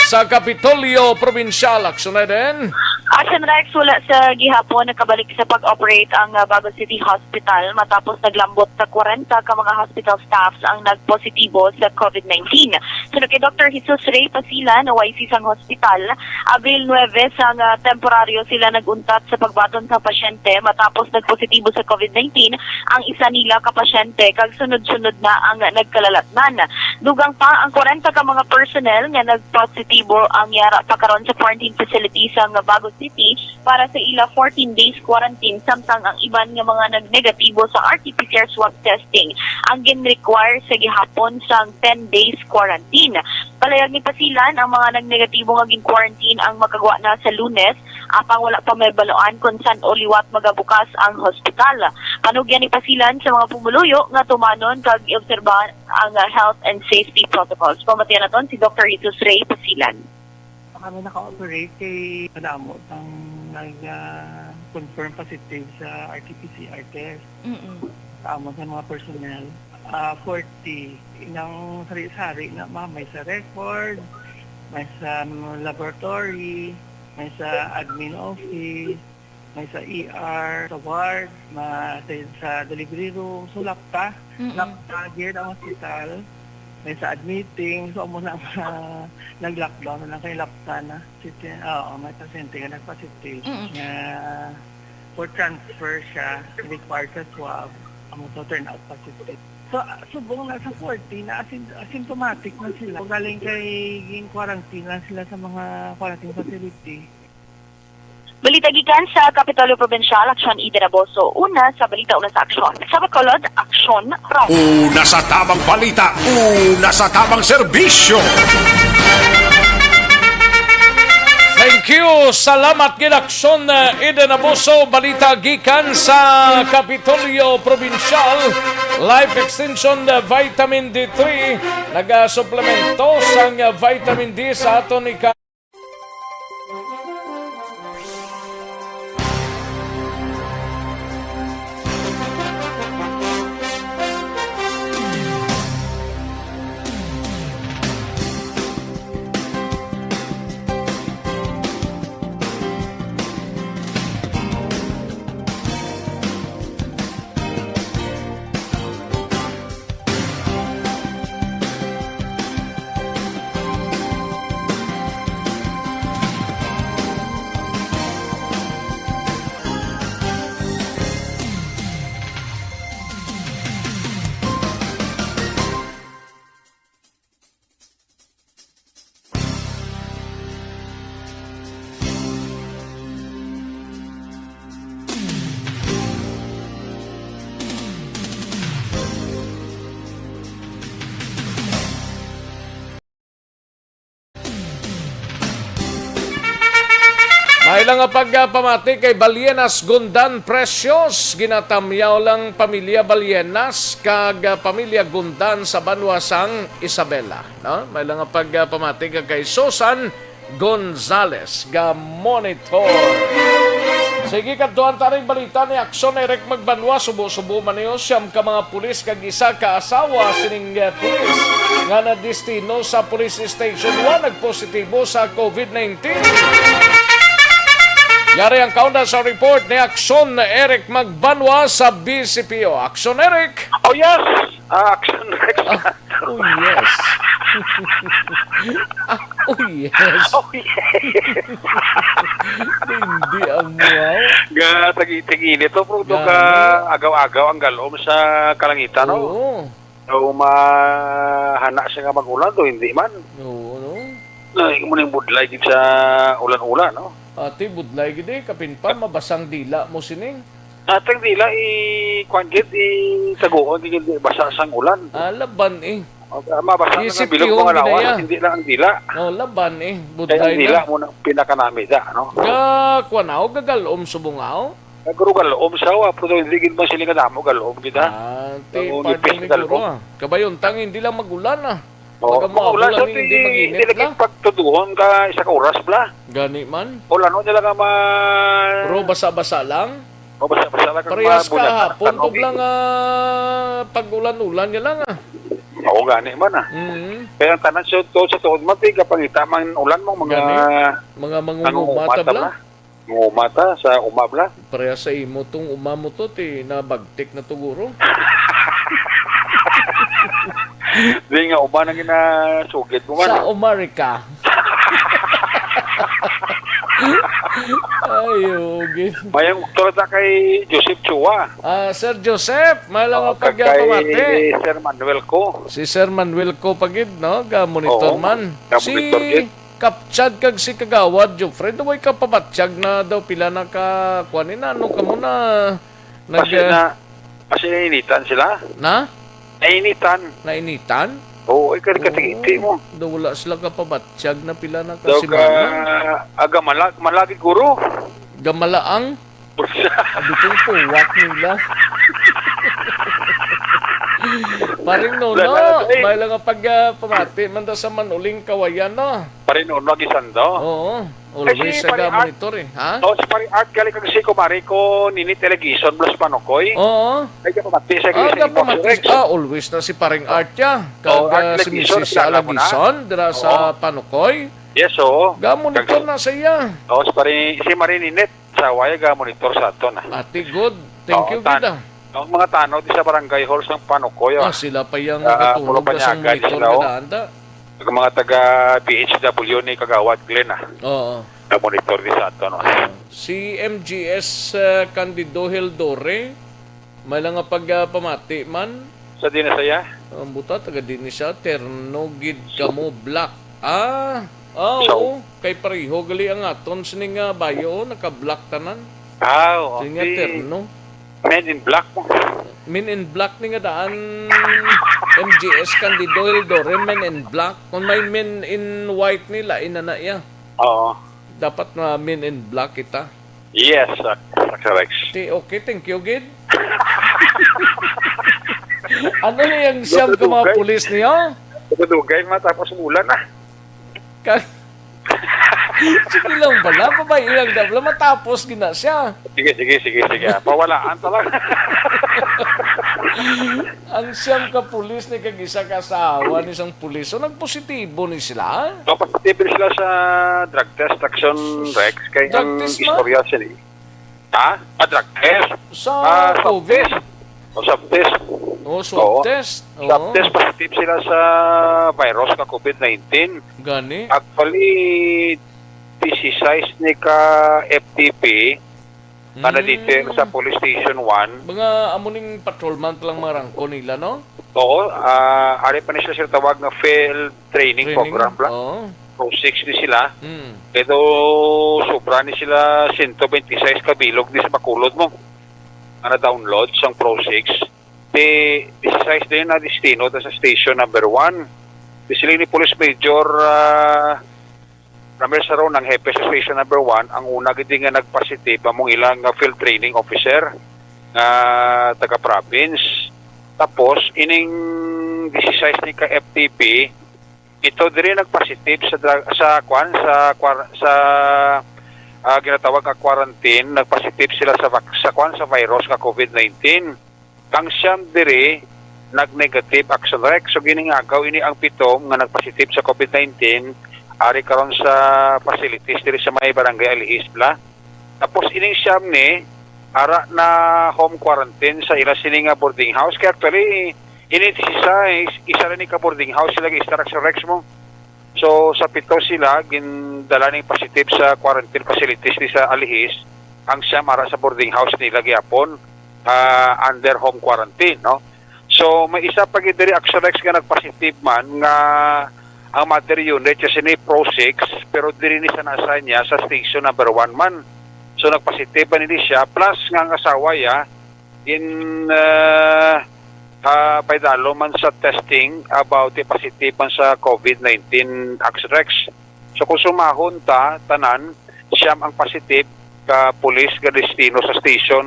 [SPEAKER 5] sa Kapitolyo Provincial. Aksyon Eden.
[SPEAKER 7] Action Rex, wala sa gihapon nakabalik sa pag-operate ang Bago City Hospital matapos naglambot sa 40 ka mga hospital staffs ang nagpositibo sa COVID-19. Sunod kay Dr. Jesus Ray Pasilan, OIC sang hospital, Abril 9 sang temporaryo sila naguntat sa pagbaton sa pasyente matapos nagpositibo sa COVID-19 ang isa nila ka pasyente kag sunod-sunod na ang nagkalalatnan. Dugang pa ang 40 ka mga personnel nga nagpositibo ang yara pa karon sa quarantine facility sang Bago City para sa ila 14 days quarantine samtang ang iban nga mga nagnegatibo sa RT-PCR swab testing ang gin-require sa gihapon sang 10 days quarantine. Palayag ni Pasilan ang mga nagnegatibo nga gin-quarantine ang magagawa na sa Lunes apang wala pa may baloan kung saan o liwat magabukas ang hospital. Panugyan ni Pasilan sa mga pumuluyo nga tumanon kag i-obserbahan ang health and safety protocols. Pamatiyan naton si Dr. Jesus Ray Pasilan.
[SPEAKER 8] Kami naka-operate kay Madamo ang nag-confirm positive sa RT-PCR test. Tama sa mga personnel. 40. Inang sari-sari na may sa record, may sa laboratory, may sa admin office, may sa ER, sa ward, may sa delivery room. So, lakta. Lakta, ang hospital. May sa admitting, so muna nag-lockdown na kayo lakta na. May pasyente ka nag-positive. For transfer siya, required sa swab, to turn out positive. So, subong na sa 40 na asymptomatic na sila. Galing kay quarantine na sila sa mga quarantine facility.
[SPEAKER 7] Balita gikan sa Kapitolyo Provincial, Aksyon Eden Abuso. Una sa balita, una sa aksyon. Sa Bacolod, Aksyon Rock.
[SPEAKER 4] Una sa tamang balita, una sa tamang serbisyo.
[SPEAKER 5] Thank you. Salamat gid Aksyon Eden Abuso. Balita gikan sa Kapitolyo Provincial. Life Extension Vitamin D3 naga-suplemento sang vitamin D sa aton May lang nga pagpamati kay Balyenas Gundan Precious. Ginatamyaw lang pamilya Balyenas kag pamilya Gundan sa Banwasang Isabela. No? May lang nga pagpamati kay Susan Gonzales ga monitor. Sige kadtuan taring balita ni Aksyon Eric Magbanwa subo-subo man niyo siyam ka mga pulis kag isa ka asawa sining pulis nga na destino sa Police Station 1 nagpositibo sa COVID-19. Yari ang kauna sa report ni Aksyon Eric Magbanwa sa BCPO. Aksyon Eric!
[SPEAKER 9] Oh yes! Aksyon Eric.
[SPEAKER 5] Oh yes. Oh yes.
[SPEAKER 9] Oh yes.
[SPEAKER 5] Hindi ang wow.
[SPEAKER 9] Tagi-init to, pero ka agaw-agaw ang galom sa kalangitan, no?
[SPEAKER 5] Oo.
[SPEAKER 9] So, mahana siya nga mag-ulan, do hindi man.
[SPEAKER 5] Oo, no?
[SPEAKER 9] Muna yung budlay din sa ulan-ulan, no?
[SPEAKER 5] Ate, budlay gidi, kapinpan, mabasang dila mo sining.
[SPEAKER 9] Atang dila, i-kwangit, i-taguon, hindi basa sang ulan.
[SPEAKER 5] Laban eh.
[SPEAKER 9] Mabasa na ng bilog mga lawas, hindi lang ang dila.
[SPEAKER 5] Laban eh,
[SPEAKER 9] Kaya
[SPEAKER 5] budlay
[SPEAKER 9] ang dila
[SPEAKER 5] na.
[SPEAKER 9] muna pinakanami da, no?
[SPEAKER 5] Kwanaw, gagalom subungaw.
[SPEAKER 9] Guru galom sawa, pero hindi gid man sila kadamo galom kita.
[SPEAKER 5] Ate, pardon ni Guro. Kabayon, tang hindi lang magulan ah.
[SPEAKER 9] Pag
[SPEAKER 5] maulan
[SPEAKER 9] so
[SPEAKER 5] hindi mag-init
[SPEAKER 9] lang. Pagtuduhon ka isa ka oras bla.
[SPEAKER 5] Gani man.
[SPEAKER 9] Ulan no nila nga
[SPEAKER 5] Pero basa-basa lang.
[SPEAKER 9] O basa-basa lang.
[SPEAKER 5] Parehas ka hapon, tog lang pag ulan-ulan niya lang ah.
[SPEAKER 9] Oo, gani man ah. Kaya ang tanan sa tuod man, kapangita man ulan mong
[SPEAKER 5] mga mangungumata bla.
[SPEAKER 9] Mangumata sa umabla.
[SPEAKER 5] Parehas sa imo tong umamo to, nabagtik na tuguro.
[SPEAKER 9] Di nga, uman ang ginasugit mo man.
[SPEAKER 5] Sa Umarika. Ayogin.
[SPEAKER 9] Mayang uktor na kay Joseph Chua.
[SPEAKER 5] Sir Joseph, malang pagpamati.
[SPEAKER 9] Kay Sir Manuel ko.
[SPEAKER 5] Si Sir Manuel ko pagid, no? Ga-monitor man. Si Kapchad kag si Kagawad, Jofre, daw ay kapabatsyag na daw pila na kuanin na. Ano ka muna?
[SPEAKER 9] Kasi nainitan sila.
[SPEAKER 5] Na?
[SPEAKER 9] Nainitan? Oo, ikaw katigiti mo.
[SPEAKER 5] Daw wala sila kapabatsyag na pila na
[SPEAKER 9] daw
[SPEAKER 5] kasimana.
[SPEAKER 9] Aga malagi guro.
[SPEAKER 5] Gamalaang? Abitong puwak nila. Paring nono, may lang ang pagpamati man daw sa manuling kawayan, no?
[SPEAKER 9] Paring nono, gisan daw?
[SPEAKER 5] Oo. Always sa monitor eh. Ha?
[SPEAKER 9] Oo, si Paring Art, gali kang si Kumari ko nini television plus Panokoy.
[SPEAKER 5] Oo.
[SPEAKER 9] Ay, kapamati sa gisa.
[SPEAKER 5] Always na si Paring Art ya. Kag si Mrs. Alagison, dira sa Panokoy.
[SPEAKER 9] Yes, oo.
[SPEAKER 5] Ga-monitor na sa iya.
[SPEAKER 9] Oo, si Marininit, sa waya ga-monitor sa ato na.
[SPEAKER 5] Ate, good. Thank you, good ah.
[SPEAKER 9] Ang mga tanaw di sa barangay halls ng Panokoy.
[SPEAKER 5] Sila pa yung katulog na sa monitor na daanda.
[SPEAKER 9] Ang mga taga PHW ni Kagawad Glenn
[SPEAKER 5] Oo.
[SPEAKER 9] Na-monitor di sa ato. No?
[SPEAKER 5] Si MGS Candido Hildore, may lang nga pagpamati man.
[SPEAKER 9] Sa dinasaya?
[SPEAKER 5] Ang buta, taga din siya. Ternogid Kamo Black. Oo. Kay pareho gali ang aton sining bayo, naka-black tanan.
[SPEAKER 9] Oo.
[SPEAKER 5] Sining terno.
[SPEAKER 9] Men in Black mo.
[SPEAKER 5] Men in Black ni nga daan MGS Candido Hildore, Men in Black. Kung may Men in White nila, inana iya.
[SPEAKER 9] Oo.
[SPEAKER 5] Dapat na Men in Black kita.
[SPEAKER 9] Yes, Rex.
[SPEAKER 5] Okay, thank you, Gid. Ano na yung siyam ka mga pulis niyo?
[SPEAKER 9] Dugay matapos ulan na.
[SPEAKER 5] Sige lang pala, pabayang dabla, matapos gina siya.
[SPEAKER 9] Sige. Pawalaan talaga.
[SPEAKER 5] Ang siyam ka pulis ni kag-isa kasawa ni isang pulis. So, nagpositibo ni sila?
[SPEAKER 9] So, positibo sila sa drug test, Action Rex. Kaya ang istorya sila. Ha? Drug test?
[SPEAKER 5] Sa COVID?
[SPEAKER 9] Swab test.
[SPEAKER 5] Swab test.
[SPEAKER 9] Swab test, positive sila sa virus ka COVID-19.
[SPEAKER 5] Gani?
[SPEAKER 9] Actually, PCCIze ni ka FTP na detail sa Police Station 1.
[SPEAKER 5] Mga amuning patrolman lang mga rangko nila, no?
[SPEAKER 9] Oo. Ari pa nila sila tawag na field training program.
[SPEAKER 5] Oo.
[SPEAKER 9] Pro 6 ni sila. Pero sobra ni sila 126 kabilog ni sa makulod mo. Na download sa Pro 6. Di 16 din na destino sa station number 1. Di sila ni Police Major Ramel Saro ng hepe sa station number 1, ang una gid nga nagpositive among ilang field training officer nga taga-province. Tapos ining 16 ni ka FTP ito diri nagpositive sa ginatawag nga quarantine, nagpositive sila sa virus nga COVID-19. Kang siyam diri nag-negative action rec. So giningagaw ini ang pitom nga nagpositive sa COVID-19 ari karon sa facilities diri sa may barangay Alihisla. Tapos ining siyam ni ara na home quarantine sa ila sini nga boarding house. Kaya actually ini isa rin ka boarding house sila gi-start sa Rex mo. So sa pito sila gindala ning positive sa quarantine facilities ni sa Alihis. Ang siyam ara sa boarding house nila gyapon under home quarantine, no? So may isa pa gid diri action Rex nga nagpositive man nga ang mother unit kasi ni Pro 6 pero diri ni sa nasa niya sa station number 1 man. So nagpositive pa nili siya plus nga ang asawa ya paidalo man sa testing about the positive man sa COVID-19 Axrex. So kung sumahon ta tanan siyam ang positive ka police ka destino sa station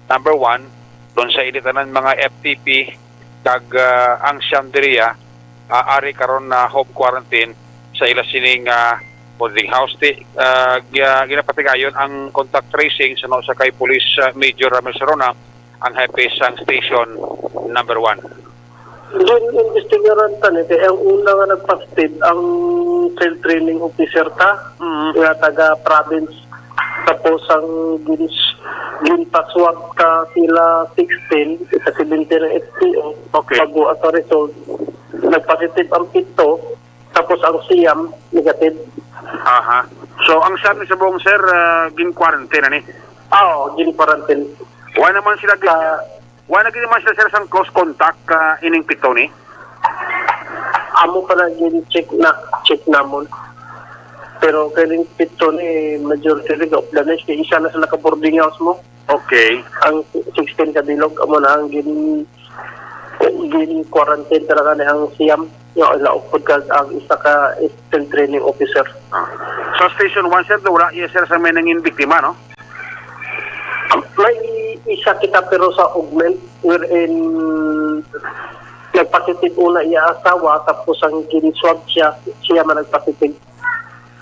[SPEAKER 9] number 1 doon sa ilitanan mga FTP kag ang siyam diriya ari karon na home quarantine sa ila sining boarding house. Ginapatigayon ang contact tracing sa kay Police Major Ramel Sarona ang hepe sang station number 1.
[SPEAKER 10] Doon investigaran ta nito ang una nga nagpastid ang field training officer ta nga taga province tapos ang ginpaswag ka sila 16 sa 17 ng FTO.
[SPEAKER 9] Okay.
[SPEAKER 10] Bago ang result nagpositive ang pito tapos ang siyam negative.
[SPEAKER 9] Aha. So ang sabi sa buong sir gin-quarantine ni?
[SPEAKER 10] Oo, gin-quarantine.
[SPEAKER 9] Wala naman sila sir sa close contact ining pito ni?
[SPEAKER 10] Amo pa na gin-check namon. Pero kailing pito ni majority rig of the next isa na sila ka boarding house mo.
[SPEAKER 9] Okay.
[SPEAKER 10] Ang 16 ka bilog amo na ang quarantine talaga na ang siyam yung ilaupod ka ang isa ka field training officer.
[SPEAKER 9] Sa station 1 sir wala sir sa may nangin biktima no?
[SPEAKER 10] May isa kita pero sa augment wherein nagpositive una iya asawa tapos ang giniswab siya man nagpositive.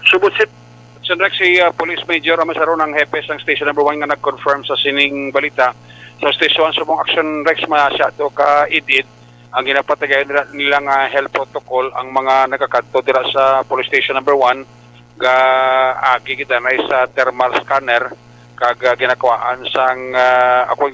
[SPEAKER 9] Subot si Police Major Ramel Sarona ng hepe ng station number 1 nga nag-confirm sa sining balita sa station sa mong action Rex masyado ka edit ang ginapatigayon nila nga health protocol ang mga nagakadto dira sa police station number 1 ga agi kita na sa thermal scanner kag ginakuhaan sang ako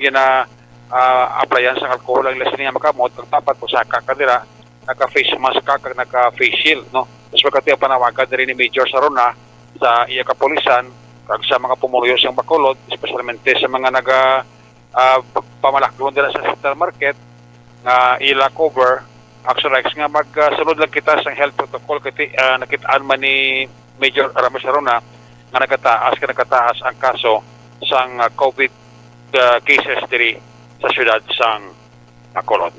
[SPEAKER 9] applyan sang alcohol ang lasing nga makamot kag tapat po sa kakadira naka face mask kag naka face shield no. Mas pagkati ang panawagan diri ni Major Sarona sa iya kapulisan kag sa mga pumuluyo sang Bacolod especialmente sa mga naga pamalakdon dira sa Central Market nga ila cover action Rex nga magsunod lang kita sa health protocol kiti nakitaan man ni Major Ramel Sarona nga nakataas ang kaso sang COVID cases diri sa syudad sang Bacolod.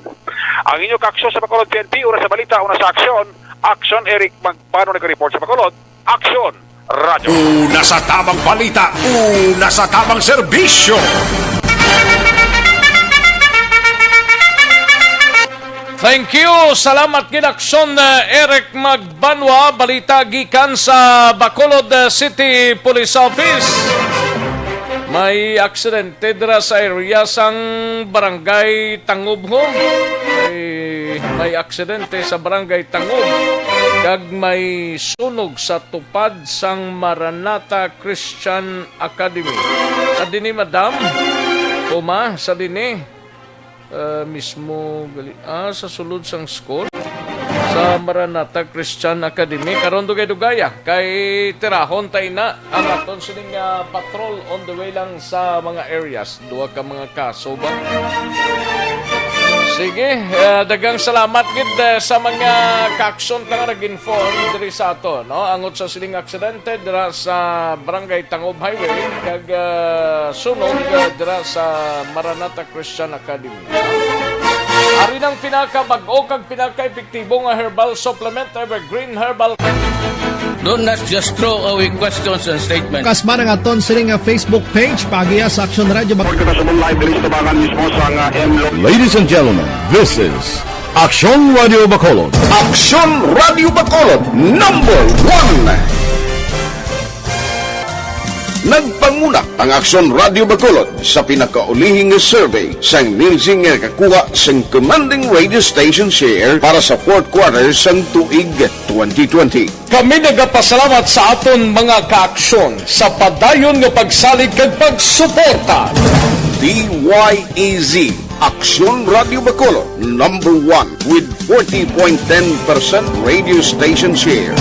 [SPEAKER 9] Ang inyo kaksyon sa Bacolod PNP una sa balita una sa aksyon Eric Magpano nag-report sa Bacolod Aksyon Radio.
[SPEAKER 4] Una sa tamang balita, una sa tamang serbisyo.
[SPEAKER 5] Thank you. Salamat ginaksyon Eric Magbanwa. Balita gikan sa Bacolod City Police Office. May aksidente dira sa area sang Barangay Tangob ho. May aksidente sa Barangay Tangob. Kag may sunog sa tupad sang Maranatha Christian Academy. Sa dini madam, sa dini mismo sa sulod sang school sa Maranatha Christian Academy karon dugay-dugaya kay tirahon tay na ang aton sining patrol on the way lang sa mga areas duha ka mga kaso ba. Sige, dagang salamat gid sa mga kaakson nga nag-inform diri sa ato, no? Angot sa siling aksidente dira sa Barangay Tangob Highway kag sunog dira sa Maranatha Christian Academy. Ari nang pinaka bag-o kag pinaka epektibo nga herbal supplement Evergreen Herbal
[SPEAKER 22] Don't not just throw away questions and statements.
[SPEAKER 26] Kasma nga aton sining Facebook page pagiya sa Action Radio Bacolod.
[SPEAKER 19] Ladies and gentlemen, this is Action Radio Bacolod.
[SPEAKER 23] Action Radio Bacolod number 1. Nagpanguna ang Action Radio Bacolod sa pinakaulihing survey sa nilsing kakuha sa commanding radio station share para sa fourth quarter sa tuig 2020.
[SPEAKER 5] Kami nagapasalamat sa aton mga kaaksyon sa padayon nga pagsalig kag pagsuporta.
[SPEAKER 23] DYEZ Action Radio Bacolod number 1 with 40.10% radio station share.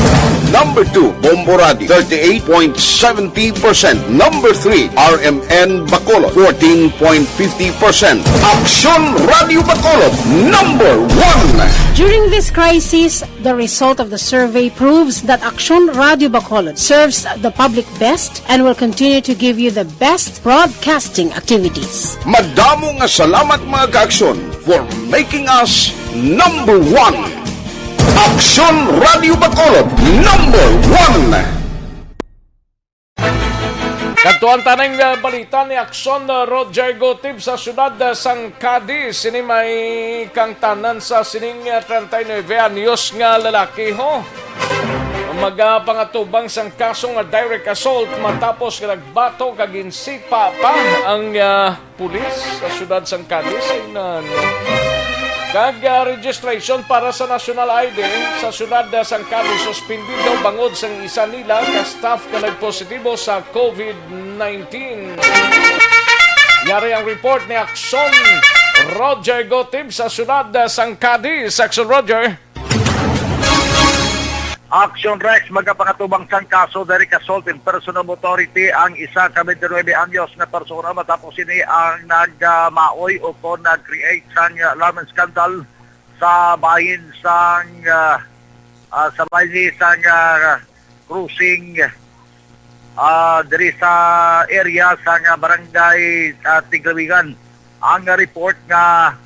[SPEAKER 23] Number 2, Bombo Radio, 38.70%. Number 3, RMN Bacolod, 14.50%. Action Radio Bacolod, number 1.
[SPEAKER 2] During this crisis, the result of the survey proves that Action Radio Bacolod serves the public best and will continue to give you the best broadcasting activities.
[SPEAKER 23] Madamo nga salamat mga ka-aksyon for making us number 1. Action Radio Bacolod number 1.
[SPEAKER 5] Katuan tanang balita ni Action Roger Gotib sa syudad sang Cadiz. Sini may kang tanan sa sining 39 anyos nga lalaki ho. Magapangatubang sang kasong direct assault matapos nga nagbato kag insipa pa ang pulis sa syudad sang Cadiz. Kag registration para sa National ID sa syudad sang Cadiz suspendido bangod sang isa nila ka staff na nagpositibo sa COVID-19. Yari ang report ni Action Roger Gotib sa syudad sang Cadiz. Action Roger.
[SPEAKER 11] Action Rex, magkapangatubang sang kaso direct assault in personal authority ang isa ka 29 anyos na persona matapos ini ang nagmaoy o kung nag-create sang alarm scandal sa bahin sang cruising diri sa area sang barangay Tiglawigan. Ang report nga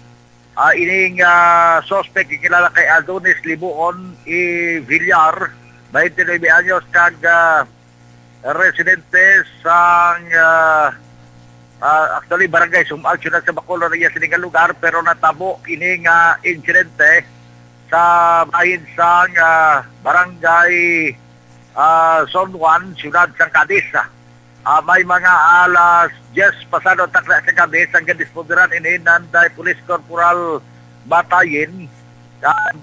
[SPEAKER 11] ining suspect ikilala kay Adonis Libuon Villar, 29 anyos kag residente sang actually barangay Sumal, syudad sa Bacolod area sining lugar, pero natabo ining insidente sa bahin sang barangay Son Juan, syudad sang Cadiz. May mga alas 10 pasado takla sa gabi sang gadispoderan ini nanday Police Corporal Batayin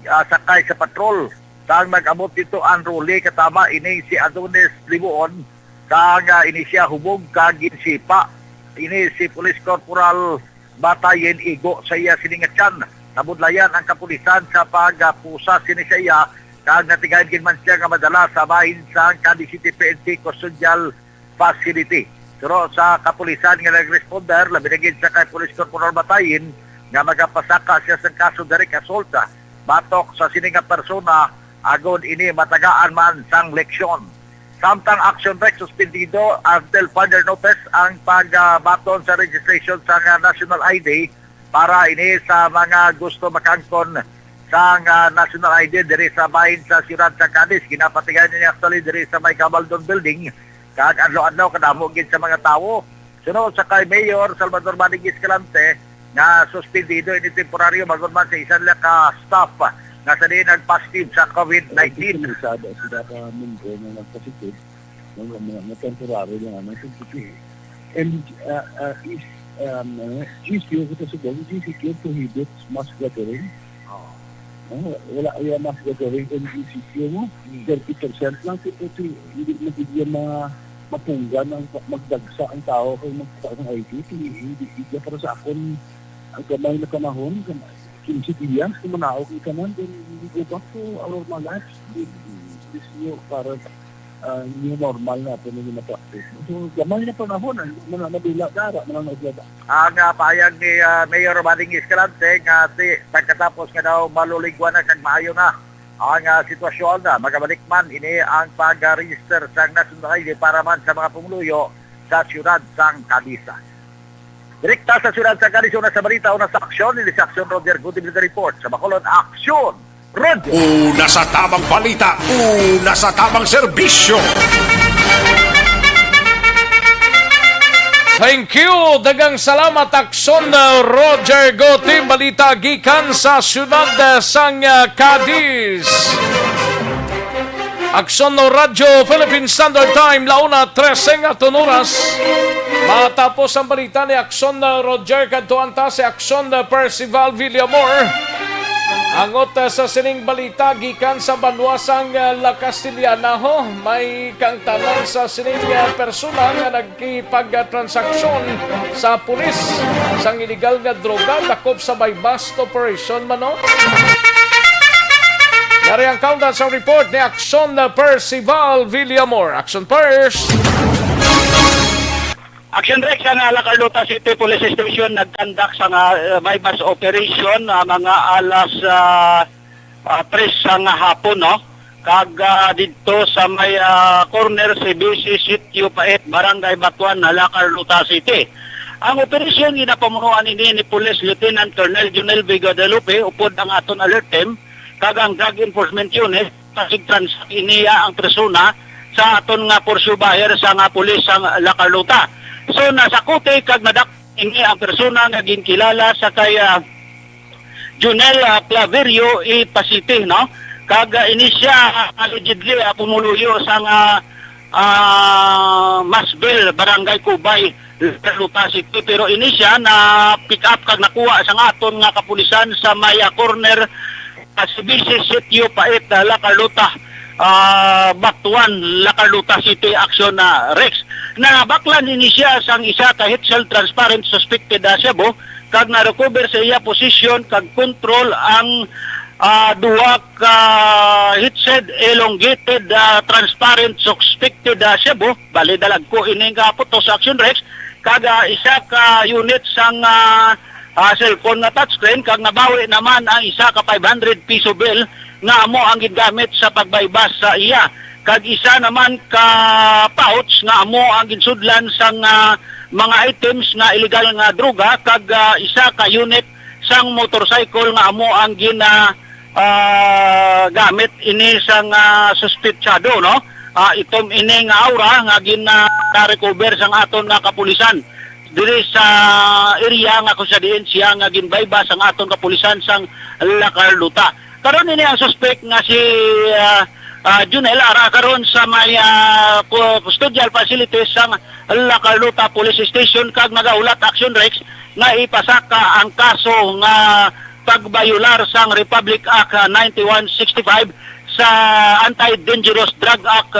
[SPEAKER 11] sakay sa patrol sang mag-abot dito ang ruli katama ini si Adonis Libuon sang ini siya hubog kag ginsipa ini si Police Corporal Batayin igo sa iya siningatyan. Nabudlayan ang kapulisan sa pagpusa sini sa iya kag natigayon ginman siya nga madala sa bahin sang Cadiz City PNP Custodial Facility. Pero sa kapulisan nga nag-responder, labi na gid sa kay Police Corporal Batayin nga magapasaka siya sa kaso direct assault batok sa sining nga persona agon ini matagaan man sang leksyon. Samtang Action Rex suspendido until further notice ang pagbaton sa registration sa National ID para ini sa mga gusto makangkon sa National ID diri sa bahin sa Ciudad sa Cadiz. Ginapatigan niya actually diri sa may Gabaldon Building. Kag adlaw-adlaw kadamo gid sa mga tawo. Sunod sa kay Mayor Salvador Manning Escalante na suspendido ini temporaryo bagon man sa isa ka staff na sa din nag-positive sa COVID-19.
[SPEAKER 12] Sida ka mundo na nag-positive na temporaryo lang ang suspendido. And GCQ ito sa gawin, GCQ prohibits mass gathering. Wala yung mass gathering ng GCQ mo. 30% lang ito hindi magiging mga mapunggan ang magdagsa ang tao kung magkakaroon ng ID. Hindi para sa akon ang gamay na panahon, 15 years, kung manaog ka man, then we go back to our normal lives. This new para new normal na ito na practice. So, gamay na panahon, nabila dara, naglada.
[SPEAKER 11] Ang pahayag ni Mayor Manning Escalante nga pagkatapos nga daw maluligwan na kag maayo na ang sitwasyon na magabalik man ini ang pag-register sa National ID para man sa mga pumuluyo sa siyudad sang Cadiz. Direkta sa siyudad sang Cadiz, una sa balita, una sa aksyon, ini sa Aksyon Roger Gutib the report sa Bacolod Aksyon Radio.
[SPEAKER 4] Una sa tamang balita, una sa tamang serbisyo.
[SPEAKER 5] Thank you. Dagang salamat Akson Roger Gotti. Balita gikan sa syudad sang Cadiz. Akson Radio Philippine Standard Time, launa 13 at oras. Matapos ang balita ni Akson Roger, kadtuanta si Akson Percival Villamor. Angot sa sining balita gikan sa banwasang La Castillana ho, may kangtanan sa sining persona nga nagkipag-transaksyon sa pulis sang illegal nga droga dakop sa buy-bust operation mano. Nari ang countdown sa report ni Akson Percival Villamor. Akson Pers.
[SPEAKER 13] Action Rex ang La Carlota City Police Station nagkandak sa buy-bust operation mga alas 3 sa hapon no. Kag dito sa may corner CBC Sitio Pait, Barangay Batuan, La Carlota City. Ang operasyon ginapamunuan ini ni Police Lieutenant Colonel Junel V. Guadalupe upod ang aton alert team kag ang Drug Enforcement Unit pasig transact iniya ang persona sa aton nga pursuit buyer sa nga pulis sang La Carlota. So nasa kote kag nadak ini ang persona nga ginkilala sa kay Junel Claverio Pasite no. Kag ini siya allegedly pumuluyo sa nga Masbel Barangay Kubay Carlota City, pero ini siya na pick up kag nakuha sa aton nga kapulisan sa may corner CBC Sitio Pait, La Carlota Batuan, La Carlota City Action Rex. Na baklan ini siya sang isa ka Hetzel transparent suspected Cebu kag na-recover sa iya position kag control ang duha ka Hetzel elongated transparent suspected Cebu. Bali dalag ko ining kaputos Action Rex kag isa ka unit sang cellphone na touchscreen kag nabawi naman ang isa ka 500 piso bill nga amo ang gigamit sa pagbaybas sa iya. Kag isa naman ka pouch nga amo ang ginsudlan sang mga items nga illegal nga droga kag isa ka unit sang motorcycle nga amo ang gamit ini sang suspetsado no. Itom ini nga aura nga gina-recover sang aton nga kapulisan diri sa area nga kung sa diin siya nga ginbaybas ang aton kapulisan sang La Carlota. Karon ini ang suspect nga si Junel ara karon sa may custodial facilities sang La Carlota Police Station kag nagaulat Action Rex nga ipasaka ang kaso nga pagbayular sang Republic Act 9165 sa Anti-Dangerous Drug Act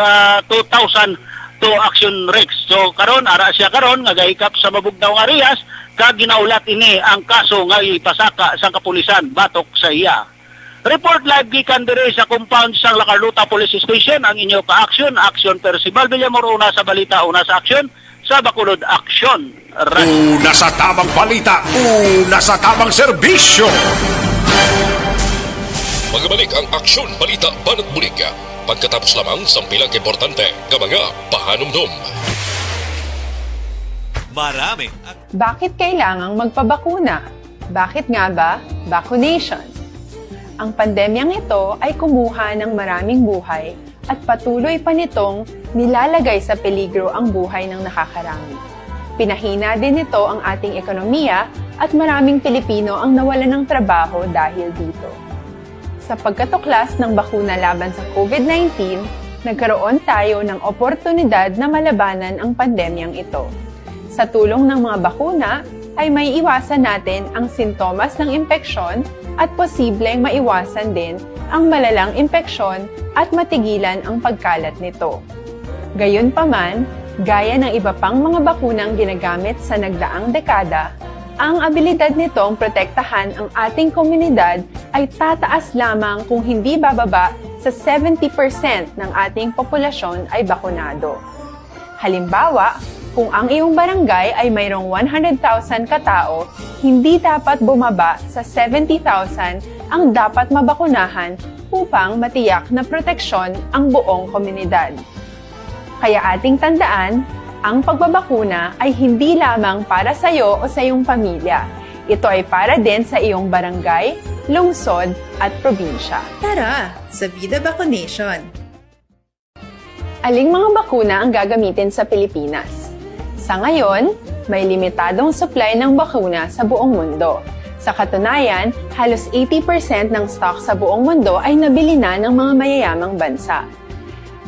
[SPEAKER 13] 2000 to Action Rex. So karon ara siya karon nga gahikap sa mabugnaw nga areas kag ginaulat ini ang kaso nga ipasaka sa kapulisan batok sa iya. Report live gikan diri sa compound sa La Carlota Police Station ang inyo ka-action, Action Percival Villamor, una sa balita, una sa action, sa Bacolod Action.
[SPEAKER 4] Una sa tamang balita, una sa tamang serbisyo. Magbalik ang Aksyon Balita Banat Bulig pagkatapos lamang sa pilang importante ng mga pahanumdum.
[SPEAKER 14] Marami.
[SPEAKER 15] Bakit kailangang magpabakuna? Bakit nga ba vaccination? Ang pandemyang ito ay kumuha ng maraming buhay at patuloy pa nitong nilalagay sa peligro ang buhay ng nakakarami. Pinahina din nito ang ating ekonomiya at maraming Pilipino ang nawalan ng trabaho dahil dito. Sa pagkatuklas ng bakuna laban sa COVID-19, nagkaroon tayo ng oportunidad na malabanan ang pandemyang ito. Sa tulong ng mga bakuna, ay may iwasan natin ang sintomas ng impeksyon at posibleng maiwasan din ang malalang impeksyon at matigilan ang pagkalat nito. Gayunpaman, gaya ng iba pang mga bakunang ginagamit sa nagdaang dekada, ang abilidad nitong protektahan ang ating komunidad ay tataas lamang kung hindi bababa sa 70% ng ating populasyon ay bakunado. Halimbawa, kung ang iyong barangay ay mayroong 100,000 katao, hindi dapat bumaba sa 70,000 ang dapat mabakunahan upang matiyak na proteksyon ang buong komunidad. Kaya ating tandaan, ang pagbabakuna ay hindi lamang para sa iyo o sa iyong pamilya. Ito ay para din sa iyong barangay, lungsod at probinsya.
[SPEAKER 14] Tara, sa Vida Vaccination!
[SPEAKER 15] Aling mga bakuna ang gagamitin sa Pilipinas? Sa ngayon, may limitadong supply ng bakuna sa buong mundo. Sa katunayan, halos 80% ng stock sa buong mundo ay nabili na ng mga mayayamang bansa.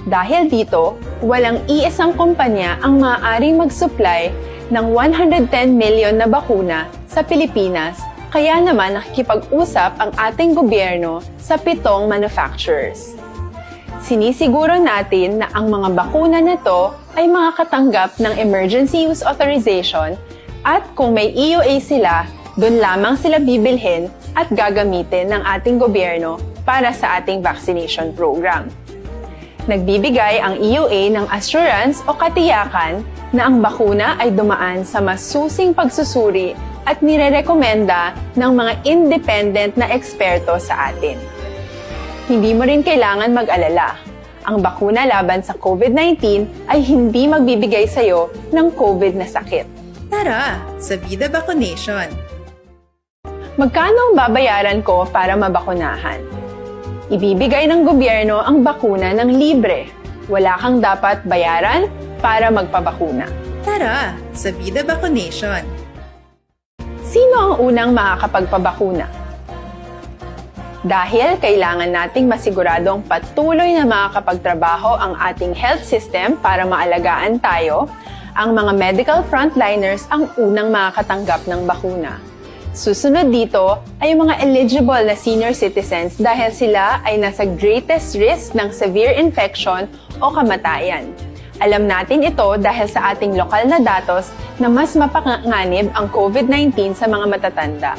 [SPEAKER 15] Dahil dito, walang iisang kumpanya ang maaaring mag-supply ng 110 million na bakuna sa Pilipinas, kaya naman nakikipag-usap ang ating gobyerno sa 7 manufacturers. Sinisiguro natin na ang mga bakuna na to ay makakatanggap ng Emergency Use Authorization at kung may EUA sila, doon lamang sila bibilhin at gagamitin ng ating gobyerno para sa ating vaccination program. Nagbibigay ang EUA ng assurance o katiyakan na ang bakuna ay dumaan sa masusing pagsusuri at nirerekomenda ng mga independent na eksperto sa atin. Hindi mo rin kailangan mag-alala. Ang bakuna laban sa COVID-19 ay hindi magbibigay sa'yo ng COVID na sakit.
[SPEAKER 14] Tara, sa Vida Vaccination!
[SPEAKER 15] Magkano ang babayaran ko para mabakunahan? Ibibigay ng gobyerno ang bakuna ng libre. Wala kang dapat bayaran para magpabakuna.
[SPEAKER 14] Tara, sa Vida Vaccination!
[SPEAKER 15] Sino ang unang makakapagpabakuna? Dahil kailangan nating masiguradong patuloy na makakapagtrabaho ang ating health system para maalagaan tayo, ang mga medical frontliners ang unang makakatanggap ng bakuna. Susunod dito ay yung mga eligible na senior citizens dahil sila ay nasa greatest risk ng severe infection o kamatayan. Alam natin ito dahil sa ating lokal na datos na mas mapanganib ang COVID-19 sa mga matatanda.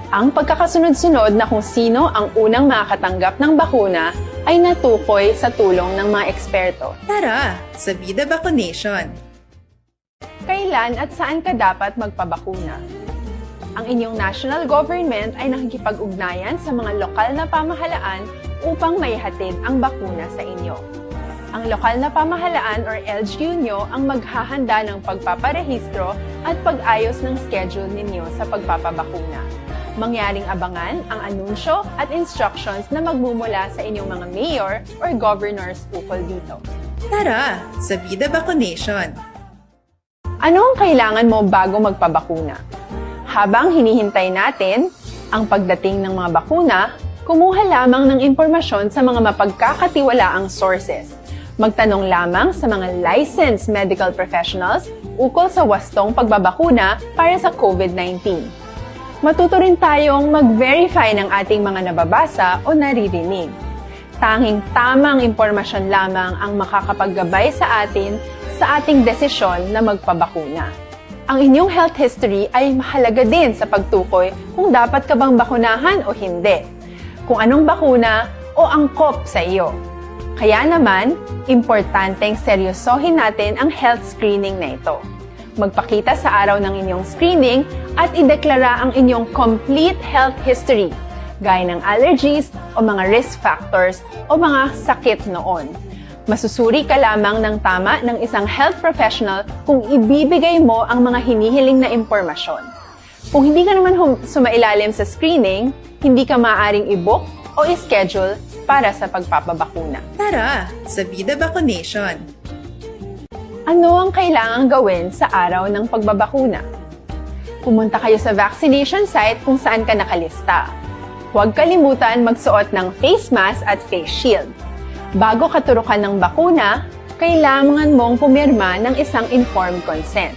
[SPEAKER 15] Ang pagkakasunod-sunod na kung sino ang unang makakatanggap ng bakuna ay natukoy sa tulong ng mga eksperto.
[SPEAKER 14] Tara, sa Vida Vaccination!
[SPEAKER 15] Kailan at saan ka dapat magpabakuna? Ang inyong national government ay nakikipag-ugnayan sa mga lokal na pamahalaan upang maihatid ang bakuna sa inyo. Ang lokal na pamahalaan or LGU nyo ang maghahanda ng pagpaparehistro at pag-ayos ng schedule ninyo sa pagpapabakuna. Mangyaring abangan ang anunsyo at instructions na magmumula sa inyong mga mayor or governors ukol dito.
[SPEAKER 14] Tara, sa Vida Vaccination!
[SPEAKER 15] Ano ang kailangan mo bago magpabakuna? Habang hinihintay natin ang pagdating ng mga bakuna, kumuha lamang ng impormasyon sa mga mapagkakatiwalaang sources. Magtanong lamang sa mga licensed medical professionals ukol sa wastong pagbabakuna para sa COVID-19. Matuto rin tayong mag-verify ng ating mga nababasa o naririnig. Tanging tamang impormasyon lamang ang makakapaggabay sa atin sa ating desisyon na magpabakuna. Ang inyong health history ay mahalaga din sa pagtukoy kung dapat ka bang bakunahan o hindi, kung anong bakuna o angkop sa iyo. Kaya naman, importanteng seryosohin natin ang health screening na ito. Magpakita sa araw ng inyong screening at ideklara ang inyong complete health history, gaya ng allergies o mga risk factors o mga sakit noon. Masusuri ka lamang ng tama ng isang health professional kung ibibigay mo ang mga hinihiling na impormasyon. Kung hindi ka naman sumailalim sa screening, hindi ka maaaring i-book o i-schedule para sa pagpapabakuna.
[SPEAKER 14] Tara, sa Vida Vaccination!
[SPEAKER 15] Ano ang kailangang gawin sa araw ng pagbabakuna? Pumunta kayo sa vaccination site kung saan ka nakalista. Huwag kalimutan magsuot ng face mask at face shield. Bago ka turukan ng bakuna, kailangan mong pumirma ng isang informed consent.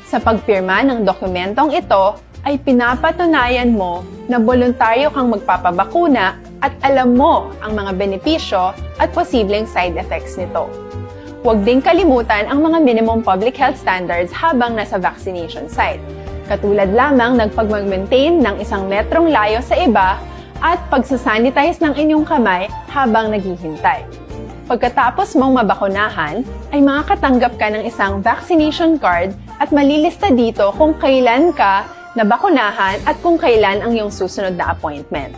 [SPEAKER 15] Sa pagpirma ng dokumentong ito, ay pinapatunayan mo na voluntaryo kang magpapabakuna at alam mo ang mga benepisyo at posibleng side effects nito. Huwag din kalimutan ang mga minimum public health standards habang nasa vaccination site. Katulad lamang nagpag-maintain ng 1 metrong layo sa iba at pagsasanitize ng inyong kamay habang naghihintay. Pagkatapos mong mabakunahan, ay makakatanggap ka ng isang vaccination card at malilista dito kung kailan ka nabakunahan at kung kailan ang iyong susunod na appointment.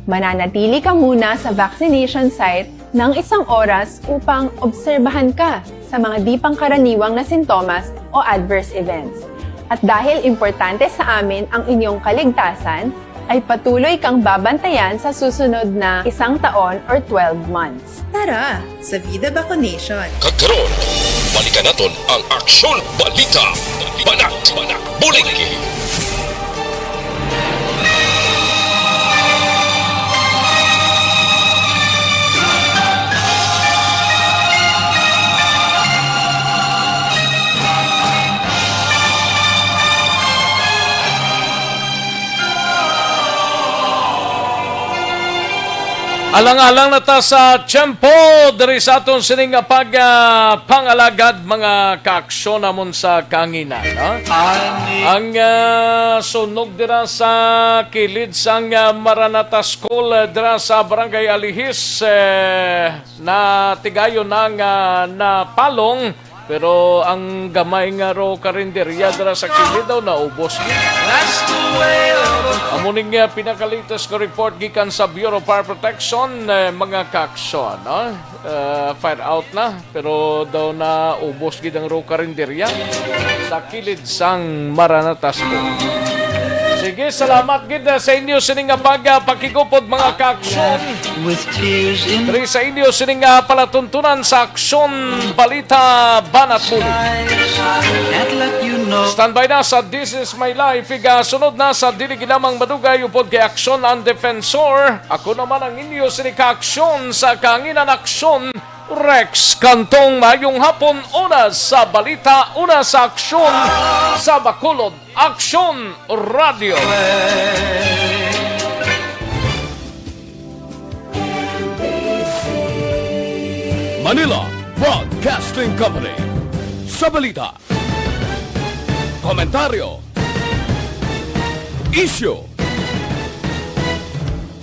[SPEAKER 15] Mananatili ka muna sa vaccination site ng 1 oras upang obserbahan ka sa mga di pangkaraniwang na sintomas o adverse events. At dahil importante sa amin ang inyong kaligtasan, ay patuloy kang babantayan sa susunod na 1 taon or 12 months.
[SPEAKER 14] Tara sa Vida Vaccination.
[SPEAKER 4] Kagkaroon, balikan natin ang Aksyon Balita. Banat, Buliki.
[SPEAKER 5] Alang-alang na ta sa tiyempo diri sa aton sining pangalagad mga kaaksyon namon sa kanginan. No? Ang sunog dira sa kilid sang Maranatha School dira sa Barangay Alihis na tigayon ng napalong. Pero ang gamay nga ro karinderya dira sa kilid daw naubos. Amuning pinakalitas ko report gikan sa Bureau of Fire Protection mga kaaksyon, no? Fire out na pero daw na ubos gid ang ro karinderya sa kilid sang Maranatha School. Sige, salamat gid sa inyo sining pagpakigupod mga kaaksyon. Diri sa inyo sining palatuntunan sa Aksyon Balita Banat Muli. Standby na sa This Is My Life. Sunod na sa dili ginamang madugay upod kay Aksyon ang Defensor. Ako naman ang inyo sining kaaksyon sa Kanginan Aksyon Rex Kantong. Mayong hapon, una sa balita, una sa aksyon sa Bacolod Aksyon Radio.
[SPEAKER 4] Manila Broadcasting Company. Sa balita, komentaryo, issue,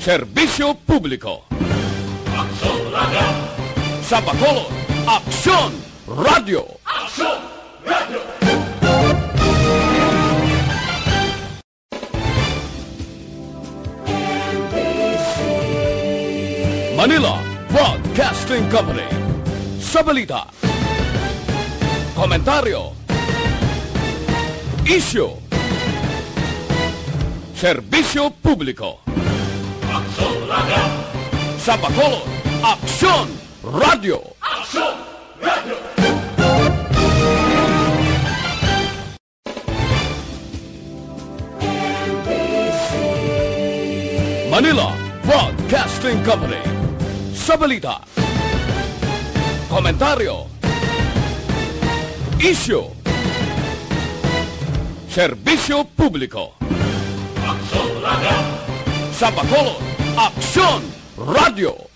[SPEAKER 4] serbisyo publiko. Aksyon Radio. Sa Bacolod, Aksyon Radio. Aksyon Radio. Manila Broadcasting Company. Sa balita, komentaryo, issue, serbisyo publiko. Aksyon Radio. Sa Bacolod, Aksyon Radio. Aksyon Radio. Manila Broadcasting Company. Sa balita, komentaryo, issue, serbisyo publiko. Aksyon Radio. Sa Bacolod, Aksyon Radio.